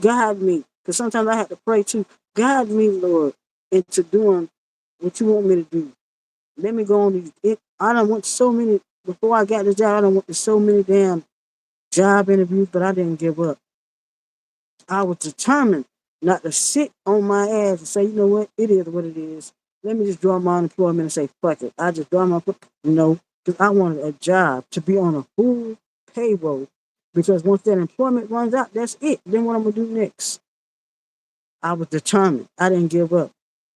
Guide me. Because sometimes I have to pray too. Guide me, Lord, into doing what you want me to do. Let me go on these. I don't want so many, before I got the job, I don't want to so many damn job interviews, but I didn't give up. I was determined not to sit on my ass and say, you know what? It is what it is. Let me just draw my unemployment and say, fuck it. I just draw my, because I wanted a job to be on a full payroll. Because once that employment runs out, that's it. Then what I'm going to do next? I was determined. I didn't give up.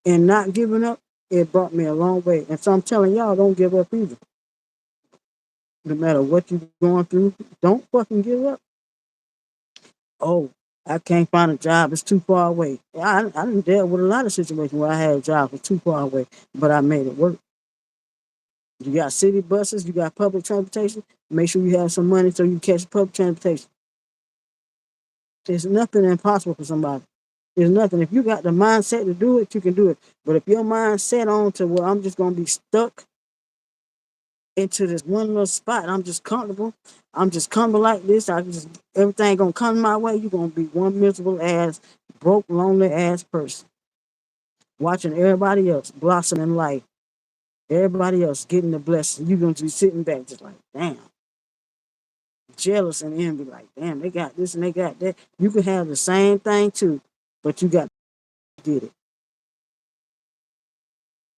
And not giving up, it brought me a long way. And so I'm telling y'all, don't give up either. No matter what you're going through, don't fucking give up. Oh, I can't find a job. It's too far away. I didn't deal with a lot of situations where I had a job that's too far away, but I made it work. You got city buses, you got public transportation. Make sure you have some money so you catch public transportation. There's nothing impossible for somebody. There's nothing. If you got the mindset to do it, you can do it. But if your mind set on to where I'm just gonna be stuck into this one little spot, I'm just comfortable. I'm just comfortable like this. I just everything gonna come my way. You're gonna be one miserable ass, broke, lonely ass person. Watching everybody else blossom in life. Everybody else getting the blessing. You're gonna be sitting back just like, damn. Jealous and envy, like, damn, they got this and they got that. You can have the same thing too, but you got to get it.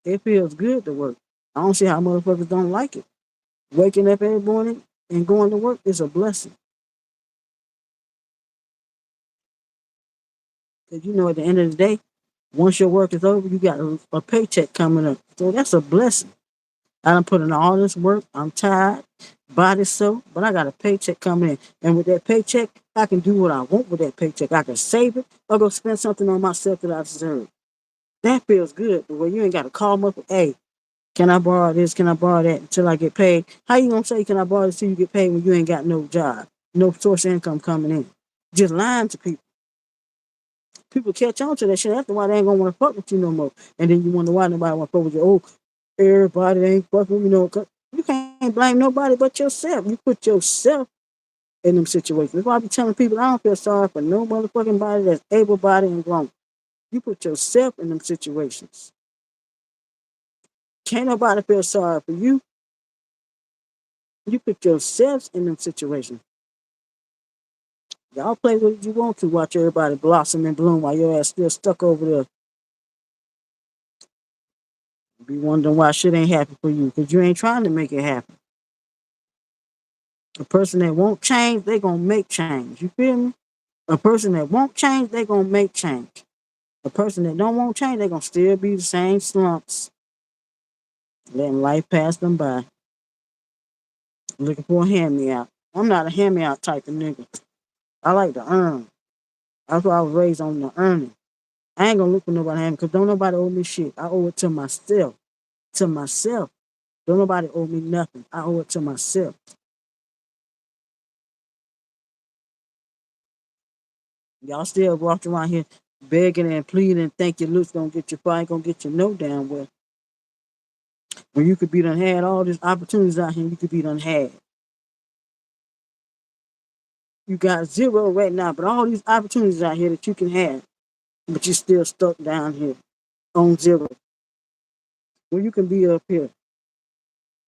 It feels good to work. I don't see how motherfuckers don't like it. Waking up every morning and going to work is a blessing. Because at the end of the day, once your work is over, you got a paycheck coming up. So that's a blessing. I done put in all this work. I'm tired, body so, but I got a paycheck coming in. And with that paycheck, I can do what I want with that paycheck. I can save it or go spend something on myself that I deserve. That feels good. The way you ain't got to call them up. Hey, can I borrow this? Can I borrow that until I get paid? How you gonna say can I borrow this till you get paid when you ain't got no job, no source of income coming in? Just lying to people. People catch on to that shit. That's why they ain't gonna want to fuck with you no more. And then you wonder why nobody want to fuck with you. Oh, everybody ain't fucking with you. 'Cause you can't blame nobody but yourself. You put yourself in them situations. That's why I be telling people I don't feel sorry for no motherfucking body that's able bodied and grown. You put yourself in them situations. Can't nobody feel sorry for you. You put yourselves in them situations. Y'all play what you want to. Watch everybody blossom and bloom while your ass still stuck over there. Be wondering why shit ain't happen for you because you ain't trying to make it happen. A person that won't change, they gonna make change. You feel me? A person that won't change, they gonna make change. A person that don't want change, they gonna still be the same slumps, letting life pass them by, looking for a hand me out. I'm not a hand me out type of nigga. I like to earn. That's why I was raised on the earning. I ain't gonna look for nobody hand because don't nobody owe me shit. I owe it to myself. To myself. Don't nobody owe me nothing. I owe it to myself. Y'all still walk around here begging and pleading and think your looks gonna get you fight, gonna get you no damn well. When you could be done had all these opportunities out here, you could be done had. You got zero right now, but all these opportunities out here that you can have, but you're still stuck down here on zero. When you can be up here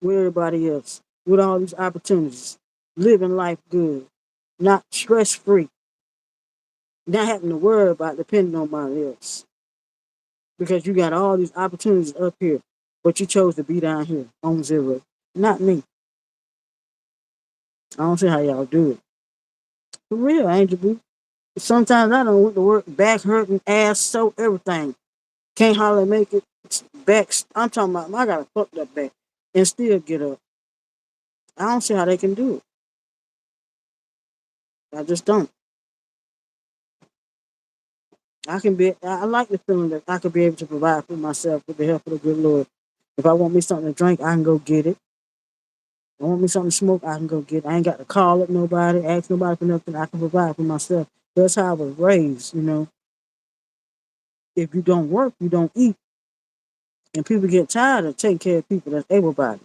with everybody else, with all these opportunities, living life good, not stress free, not having to worry about depending on somebody else. Because you got all these opportunities up here, but you chose to be down here on zero. Not me. I don't see how y'all do it. For real, Angel Boo. Sometimes I don't want to work, back hurting, ass so everything. Can't hardly make it. Back, I'm talking about, I got a fucked up back and still get up. I don't see how they can do it. I just don't. I like the feeling that I could be able to provide for myself with the help of the good Lord. If I want me something to drink, I can go get it. If I want me something to smoke, I can go get it. I ain't got to call up nobody, ask nobody for nothing. I can provide for myself. That's how I was raised. If you don't work, you don't eat. And people get tired of taking care of people that's able bodied.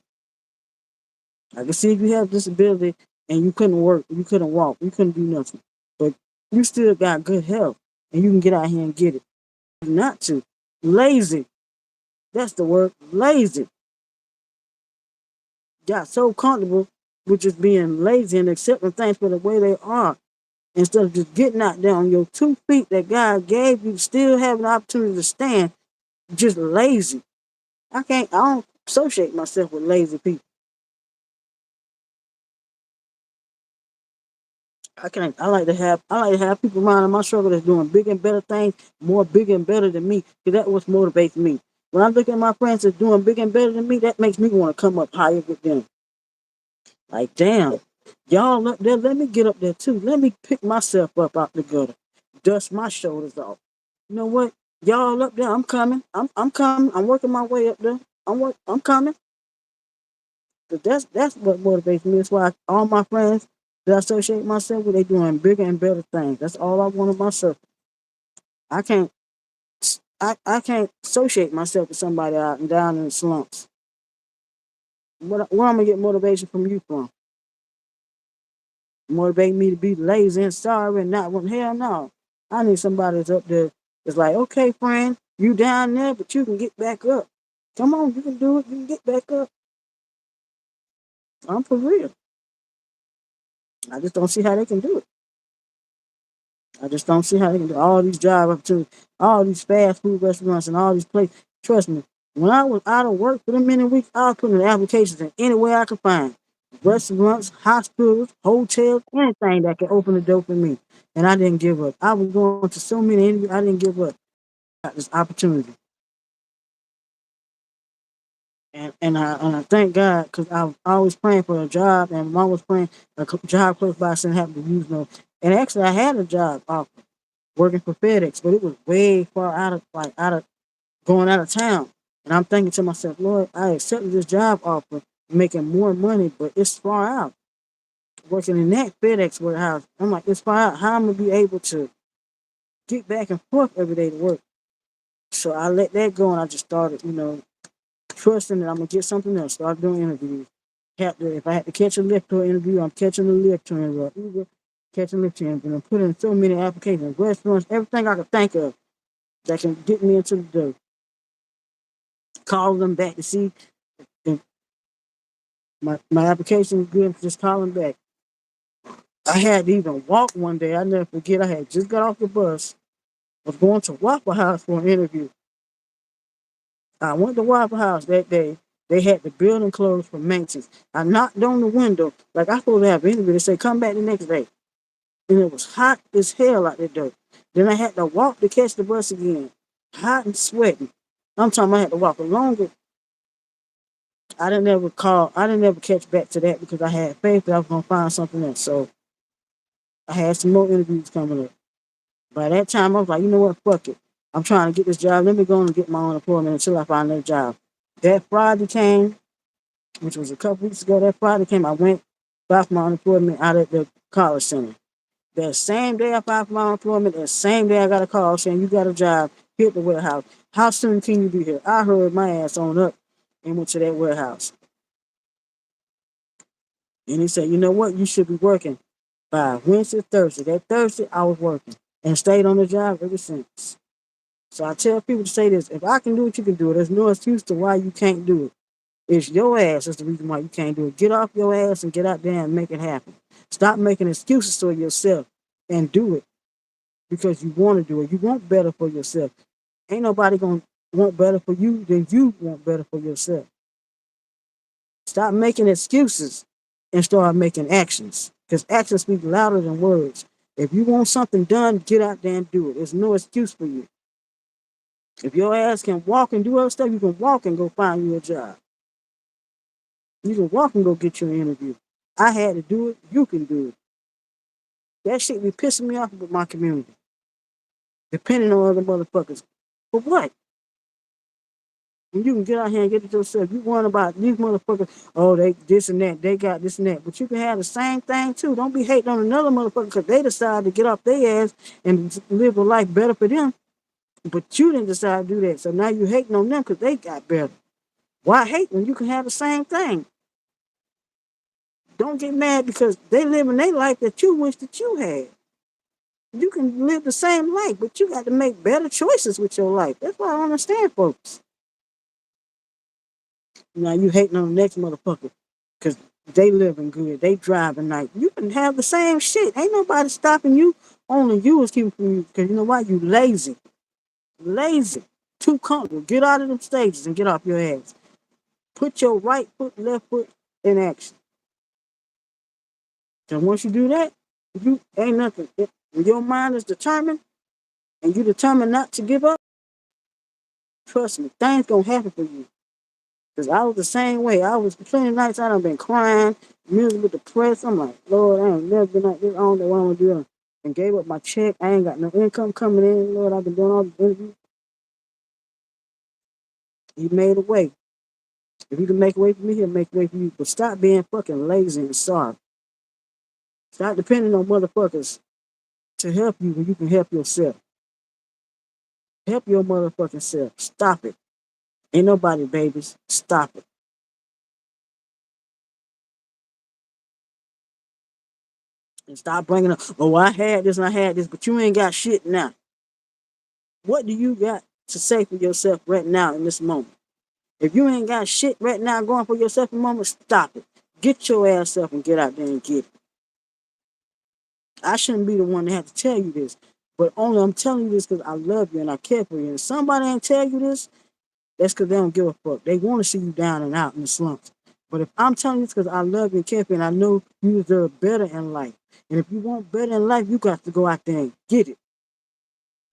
I can see if you have a disability and you couldn't work, you couldn't walk, you couldn't do nothing. But you still got good health and you can get out here and get it. Not to. Lazy. That's the word. Lazy. Got so comfortable with just being lazy and accepting things for the way they are. Instead of just getting out there on your 2 feet that God gave you, still have an opportunity to stand, just lazy. I can't. I don't associate myself with lazy people. I can't. I like to have people around in my circle that's doing bigger and better things, more bigger and better than me. Cause that's what motivates me. When I look at my friends that's doing bigger and better than me, that makes me want to come up higher with them. Like, damn, y'all up there, let me get up there too. Let me pick myself up out the gutter, dust my shoulders off. You know what? Y'all up there, I'm coming. I'm coming. I'm working my way up there. I'm coming. But that's what motivates me. That's why all my friends that I associate myself with, they doing bigger and better things. That's all I want in myself. I can't I can't associate myself with somebody out and down in the slumps. Where I'm gonna get motivation from you from? Motivate me to be lazy and sorry and not want hell no. I need somebody that's up there that's like, okay, friend, you down there, but you can get back up. Come on, you can do it, you can get back up. I'm for real. I just don't see how they can do it. I just don't see how they can do all these job opportunities, all these fast food restaurants and all these places. Trust me, when I was out of work for the many weeks, I was putting in applications in any way I could find. Restaurants, hospitals, hotels, anything that could open the door for me. And I didn't give up. I was going to so many interviews, I didn't give up. I got this opportunity. And I thank God because I was always praying for a job, and mom was praying job close by, so I didn't have to use no. And actually, I had a job offer working for FedEx, but it was way far out of out of going out of town. And I'm thinking to myself, Lord, I accepted this job offer, making more money, but it's far out. Working in that FedEx warehouse, I'm like, it's far out. How am I gonna be able to get back and forth every day to work? So I let that go, and I just started, trusting that I'm gonna get something else. Start doing interviews. If I had to catch a lift to an interview, I'm catching a lift to an interview. Uber, catching a lift to an interview. I'm putting in so many applications, restaurants, everything I could think of that can get me into the door. Call them back to see if my application is good. Just call them back. I had to even walk one day. I never forget. I had just got off the bus. Was going to Waffle House for an interview. I went to Waffle House that day. They had the building closed for maintenance. I knocked on the window like I supposed to have an interview. They said come back the next day, and it was hot as hell out there. Though. Then I had to walk to catch the bus again, hot and sweating. I'm talking. I had to walk a longer. I didn't ever call. I didn't ever catch back to that because I had faith that I was gonna find something else. So I had some more interviews coming up. By that time, I was like, you know what? Fuck it. I'm trying to get this job. Let me go and get my own employment until I find that job. That Friday came, which was a couple weeks ago. That Friday came. I went, filed for my unemployment out at the college center. That same day I filed for my unemployment, that same day I got a call saying you got a job here at the warehouse. How soon can you be here? I heard my ass on up and went to that warehouse. And he said, you know what? You should be working by Wednesday, Thursday. That Thursday, I was working and stayed on the job ever since. So I tell people to say this: if I can do it, you can do it. There's no excuse to why you can't do it. It's your ass that's the reason why you can't do it. Get off your ass and get out there and make it happen. Stop making excuses for yourself and do it because you want to do it. You want better for yourself. Ain't nobody gonna want better for you than you want better for yourself. Stop making excuses and start making actions. Because actions speak louder than words. If you want something done, get out there and do it. There's no excuse for you. If your ass can walk and do other stuff, you can walk and go find you a job. You can walk and go get you an interview. I had to do it. You can do it. That shit be pissing me off with my community. Depending on other motherfuckers. For what? When you can get out here and get it yourself. You worrying about these motherfuckers, oh, they this and that, they got this and that. But you can have the same thing too. Don't be hating on another motherfucker because they decided to get off their ass and live a life better for them. But you didn't decide to do that. So now you hating on them because they got better. Why hate when you can have the same thing? Don't get mad because they living their life that you wish that you had. You can live the same life, but you got to make better choices with your life. That's why I don't understand folks. Now you hating on the next motherfucker because they living good, they driving nice. You can have the same shit. Ain't nobody stopping you. Only you is keeping from you because you know why? You lazy. Lazy. Too comfortable. Get out of them stages and get off your ass. Put your right foot, left foot in action. And once you do that, you ain't nothing. When your mind is determined and you determined not to give up, trust me, things gonna happen for you. Cause I was the same way. I was plenty of nights I done been crying, miserable, depressed. I'm like, Lord, I ain't never been like this. I don't know what I'm gonna do. And gave up my check. I ain't got no income coming in. Lord, I've been doing all the interviews. He made a way. If he can make a way for me, he'll make a way for you. But stop being fucking lazy and sorry. Stop depending on motherfuckers to help you when you can help yourself. Help your motherfucking self. Stop it. Ain't nobody babies. Stop it. And stop bringing up, oh, I had this and I had this, but you ain't got shit now. What do you got to say for yourself right now in this moment? If you ain't got shit right now going for yourself in a moment, stop it. Get your ass up and get out there and get it. I shouldn't be the one to have to tell you this, but only I'm telling you this because I love you and I care for you. And if somebody ain't tell you this, that's because they don't give a fuck. They want to see you down and out in the slumps. But if I'm telling you this because I love you and care for you and I know you deserve better in life. And if you want better in life, you got to go out there and get it.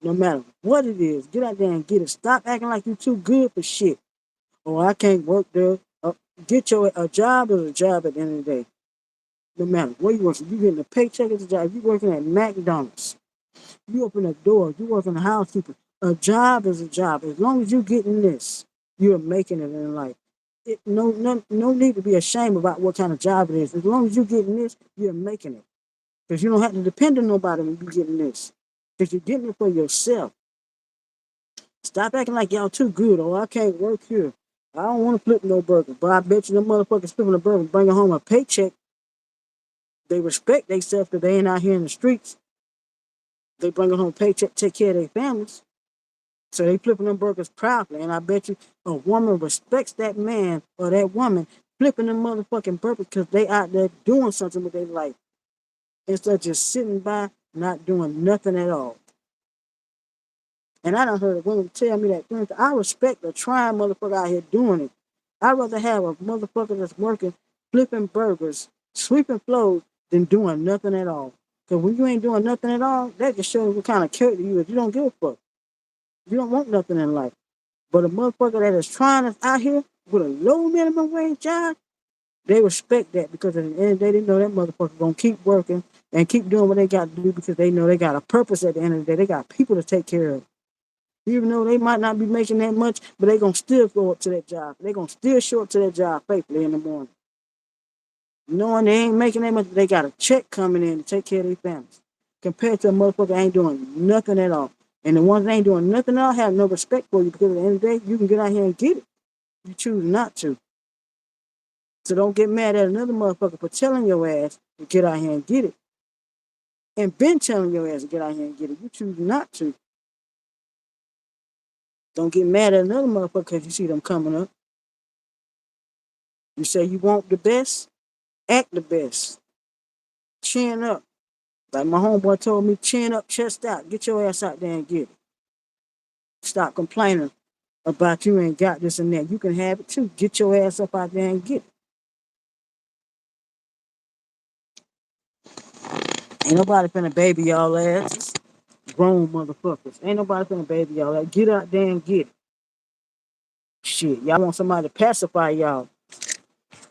No matter what it is, get out there and get it. Stop acting like you're too good for shit. Oh, I can't work there. Get your a job is a job at the end of the day. No matter where you work, if you getting a paycheck as a job, if you working at McDonald's, you open a door, you working a housekeeper. A job is a job. As long as you getting this, you're making it in life. No need to be ashamed about what kind of job it is. As long as you're getting this, you're making it. Because you don't have to depend on nobody when you're getting this. Because you're getting it for yourself. Stop acting like y'all too good. Oh, I can't work here. I don't want to flip no burger. But I bet you them motherfuckers flipping a burger, bringing home a paycheck. They respect themselves because they ain't out here in the streets. They bringing home a paycheck, take care of their families. So they flipping them burgers proudly. And I bet you a woman respects that man or that woman flipping them motherfucking burgers because they out there doing something with their life. Instead of just sitting by, not doing nothing at all. And I done heard women tell me that I respect the trying motherfucker out here doing it. I'd rather have a motherfucker that's working, flipping burgers, sweeping floors, than doing nothing at all. Because when you ain't doing nothing at all, that just shows what kind of character you is. You don't give a fuck. You don't want nothing in life. But a motherfucker that is trying us out here with a low minimum wage job, they respect that because at the end of the day, they know that motherfucker gonna keep working and keep doing what they got to do because they know they got a purpose at the end of the day. They got people to take care of. Even though they might not be making that much, but they gonna still go up to that job. They gonna still show up to that job faithfully in the morning. Knowing they ain't making that much, they got a check coming in to take care of their families. Compared to a motherfucker ain't doing nothing at all. And the ones that ain't doing nothing at all have no respect for you because at the end of the day, you can get out here and get it. You choose not to. So don't get mad at another motherfucker for telling your ass to get out here and get it. And been telling your ass to get out here and get it. You choose not to. Don't get mad at another motherfucker because you see them coming up. You say you want the best, act the best. Chin up. Like my homeboy told me, chin up, chest out. Get your ass out there and get it. Stop complaining about you ain't got this and that. You can have it too. Get your ass up out there and get it. Ain't nobody finna baby y'all asses. Grown motherfuckers. Ain't nobody finna baby y'all ass. Get out there and get it. Shit, y'all want somebody to pacify y'all.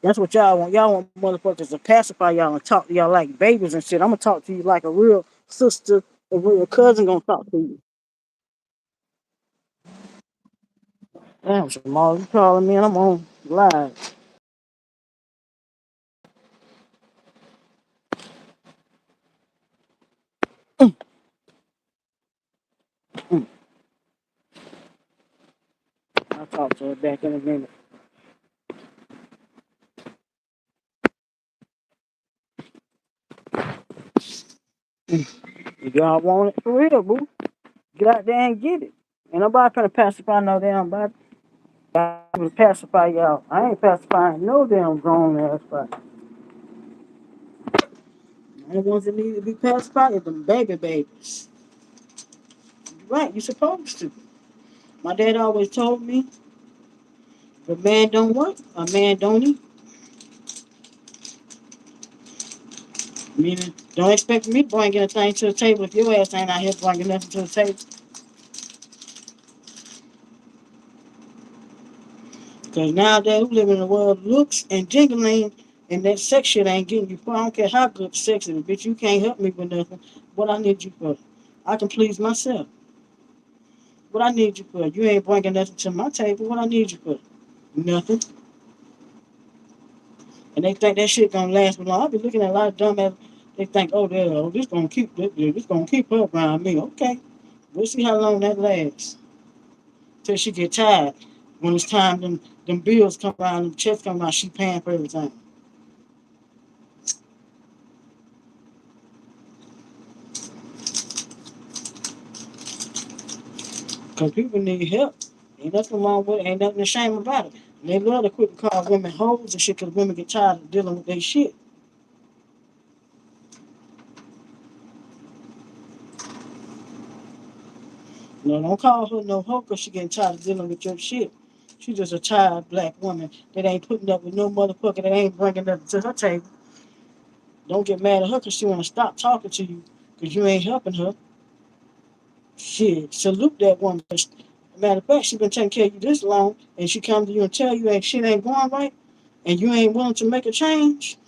That's what y'all want. Y'all want motherfuckers to pacify y'all and talk to y'all like babies and shit. I'm gonna talk to you like a real sister, a real cousin gonna talk to you. Damn, Jamal, you calling me and I'm on live. I'll talk to her back in a minute. If y'all want it for real, boo, get out there and get it. Ain't nobody finna pacify no damn body. I'm gonna pacify y'all. I ain't pacifying no damn grown ass body. The only ones that need to be pacified is them baby babies. Right, you supposed to. My dad always told me, if a man don't work, a man don't eat. Meaning, don't expect me to bring anything to the table if your ass ain't out here bringing nothing to the table. Because nowadays we live in a world of looks and jingling, and that sex shit ain't getting you far. I don't care how good the sex is, bitch. You can't help me with nothing. What I need you for? I can please myself. What I need you for? You ain't bringing nothing to my table. What I need you for? Nothing. And they think that shit gonna last for long. I be looking at a lot of dumbass. They think, oh, this gonna keep her around me. Okay, we'll see how long that lasts. Till she get tired. When it's time, them bills come around, them checks come around, she paying for everything. Cause people need help. Ain't nothing wrong with it. Ain't nothing to shame about it. And they love to quit to call women hoes and shit because women get tired of dealing with their shit. No, don't call her no hoe because she getting tired of dealing with your shit. She just a tired black woman that ain't putting up with no motherfucker that ain't bringing nothing to her table. Don't get mad at her because she want to stop talking to you because you ain't helping her. Shit, salute that woman. Matter of fact, she been taking care of you this long and she come to you and tell you ain't shit ain't going right and you ain't willing to make a change.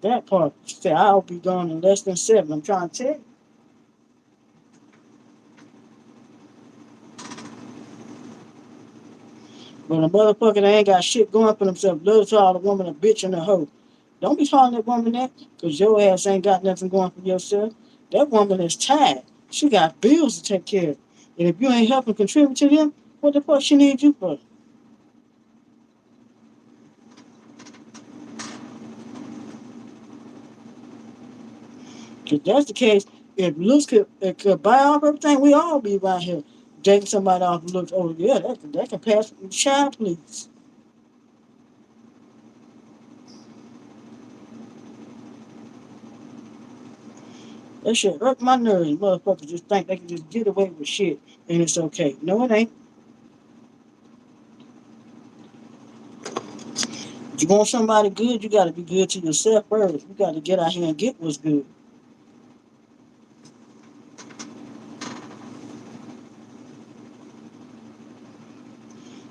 That part. She said, I'll be gone in less than 7. I'm trying to tell you. But a motherfucker that ain't got shit going for themselves, love to call a woman a bitch and a hoe. Don't be calling that woman that because your ass ain't got nothing going for yourself. That woman is tired. She got bills to take care of. And if you ain't helping contribute to them, what the fuck she need you for? If that's the case, if looks could buy off everything, we all be right here dating somebody off the looks. Oh, yeah, that can pass. Child, please. That shit hurt my nerves. Motherfuckers just think they can just get away with shit and it's okay. No, it ain't. If you want somebody good, you got to be good to yourself first. You got to get out here and get what's good.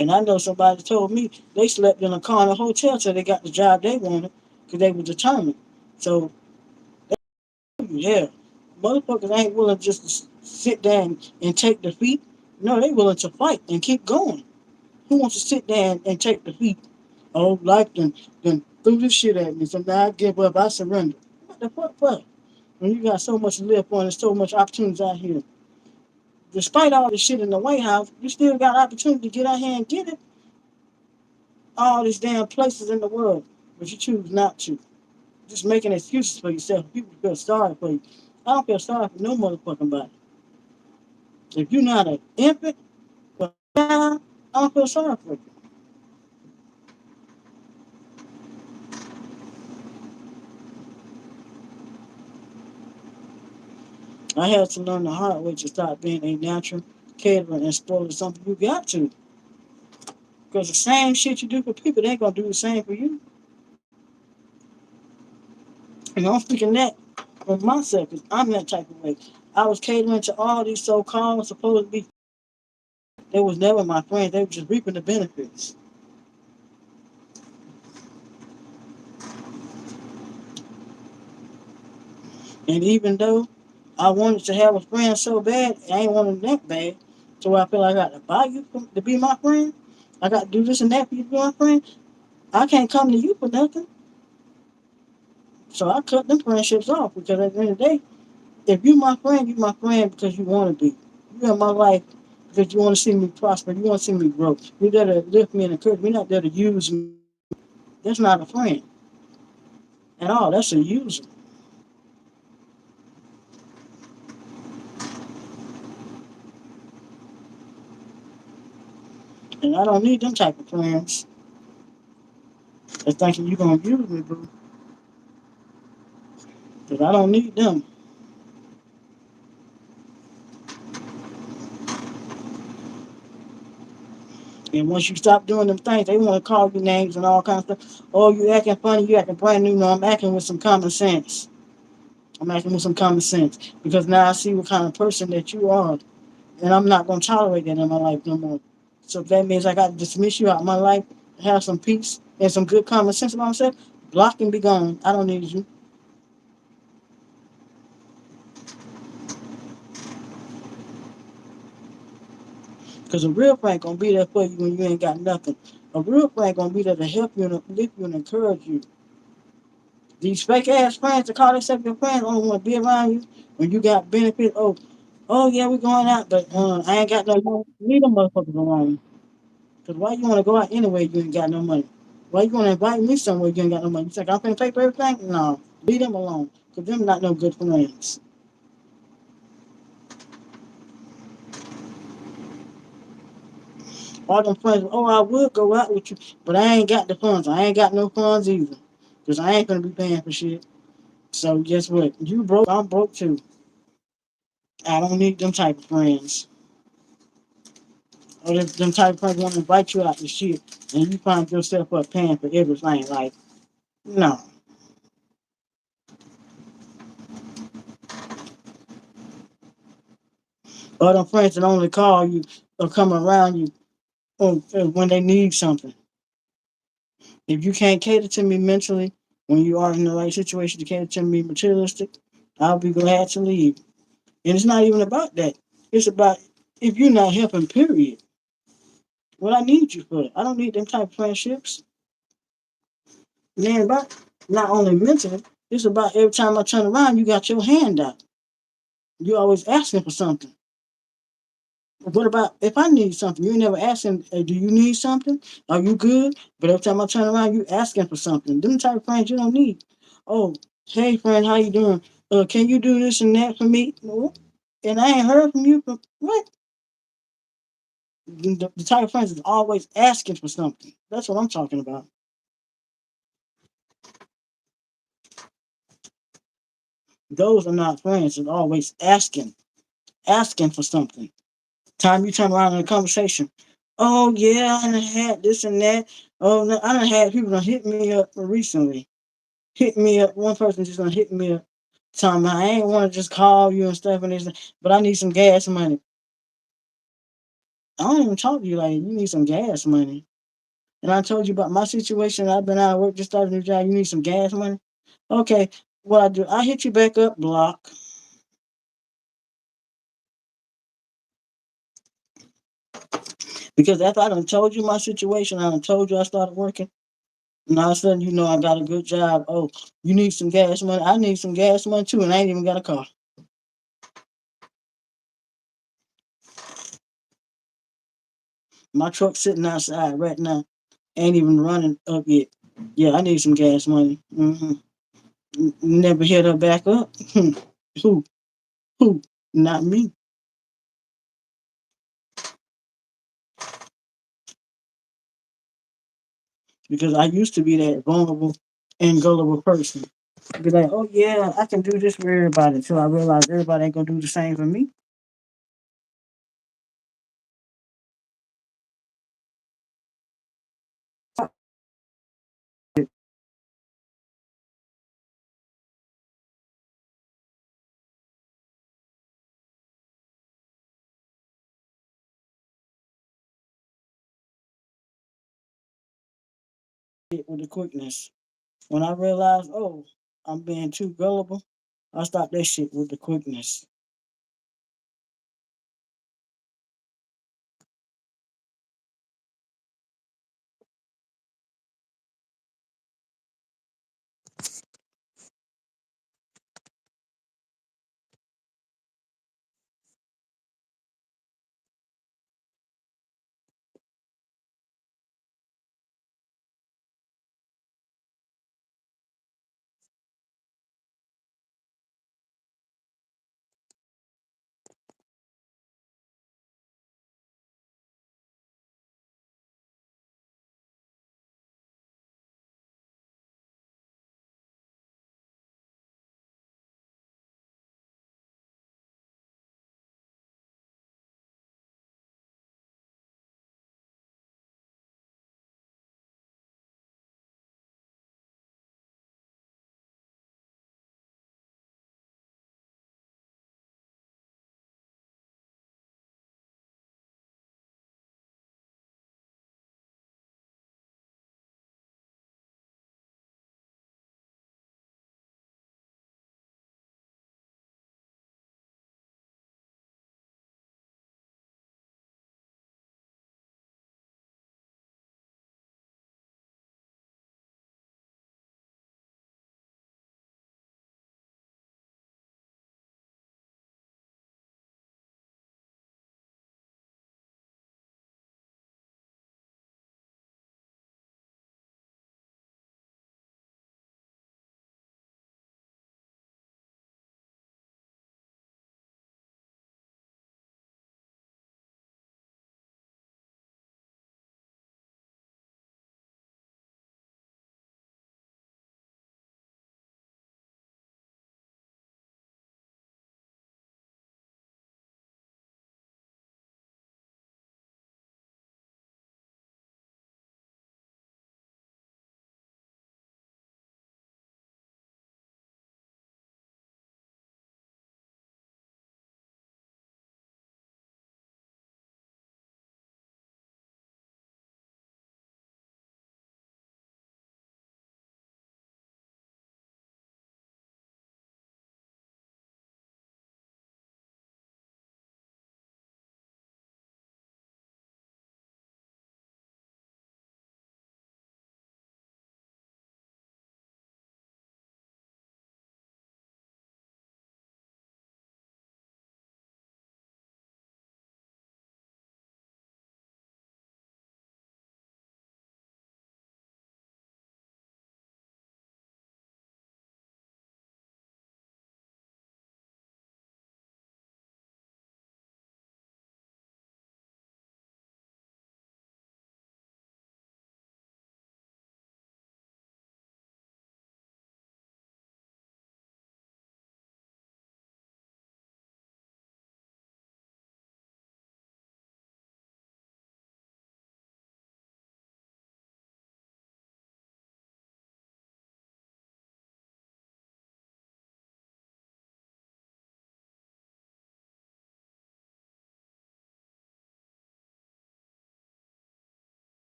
And I know somebody told me they slept in a car in a hotel till they got the job they wanted because they were determined. So, yeah, motherfuckers ain't willing just to sit down and take defeat. No, they willing to fight and keep going. Who wants to sit down and take defeat? Oh, life then threw this shit at me. So now I give up. I surrender. What the fuck? When you got so much to live for and so much opportunities out here. Despite all this shit in the White House, you still got opportunity to get out here and get it. All these damn places in the world, but you choose not to. Just making excuses for yourself. People feel sorry for you. I don't feel sorry for no motherfucking body. If you're not an infant or a child, I don't feel sorry for you. I had to learn the hard way to stop being a natural caterer and spoiler something you got to. Because the same shit you do for people, they ain't gonna do the same for you. And I'm speaking that for myself, because I'm that type of way. I was catering to all these so-called supposed to be. They was never my friends. They were just reaping the benefits. And even though I wanted to have a friend so bad, I ain't wanted that bad. So I feel like I got to buy you to be my friend. I got to do this and that for you to be my friend. I can't come to you for nothing. So I cut them friendships off because at the end of the day, if you my friend because you want to be. You in my life because you want to see me prosper. You want to see me grow. You're there to lift me and encourage me. You're not there to use me. That's not a friend at all. That's a user. And I don't need them type of friends that's thinking you're going to use me, boo. Because I don't need them. And once you stop doing them things, they want to call you names and all kinds of stuff. Oh, you acting funny, you acting brand new. No, I'm acting with some common sense. I'm acting with some common sense because now I see what kind of person that you are, and I'm not gonna tolerate that in my life no more. So if that means I got to dismiss you out of my life, have some peace and some good common sense about myself, block and be gone. I don't need you. Because a real friend gonna be there for you when you ain't got nothing. A real friend gonna be there to help you and uplift you and encourage you. These fake ass friends that call themselves your friends only want to be around you when you got benefits. Oh yeah, we're going out, but I ain't got no money. Leave them motherfuckers alone. Cause why you want to go out anyway? You ain't got no money. Why you want to invite me somewhere you ain't got no money? You think I'm finna pay for everything? No, leave them alone. Cause them not no good friends. All them friends. Oh, I would go out with you, but I ain't got the funds. I ain't got no funds either. Cause I ain't gonna be paying for shit. So guess what? You broke. I'm broke too. I don't need them type of friends. Or them type of friends want to invite you out to shit, and you find yourself up paying for everything. Like, no. Or them friends that only call you or come around you when they need something. If you can't cater to me mentally, when you are in the right situation to cater to me materialistic, I'll be glad to leave. And it's not even about that. It's about if you're not helping, period. What I need you for. I don't need them type of friendships. Man, about not only mentally, it's about every time I turn around, you got your hand out. You always asking for something. What about if I need something? You never asking, hey, do you need something? Are you good? But every time I turn around, you asking for something. Them type of friends you don't need. Oh, hey friend, how you doing? Can you do this and that for me? No. And I ain't heard from you for what? The type of friends is always asking for something. That's what I'm talking about. Those are not friends. It's always asking for something. Time you turn around in a conversation. Oh yeah, I done had this and that. Oh, no, I done had people done hit me up recently. Hit me up. One person just done hit me up. Telling me I ain't want to just call you and stuff and this, but I need some gas money. I don't even talk to you like you need some gas money. And I told you about my situation. I've been out of work, just started a new job. You need some gas money. Okay, what I do? I hit you back up, block. Because after I done told you my situation, I done told you I started working. And all of a sudden, you know, I got a good job. Oh, you need some gas money. I need some gas money too, and I ain't even got a car. My truck's sitting outside right now. Ain't even running up yet. Yeah, I need some gas money. Never hit her back up. Who? Who? Not me. Because I used to be that vulnerable and gullible person. Be like, oh yeah, I can do this for everybody until I realize everybody ain't gonna do the same for me. With the quickness. When I realized, oh, I'm being too gullible, I stopped that shit with the quickness.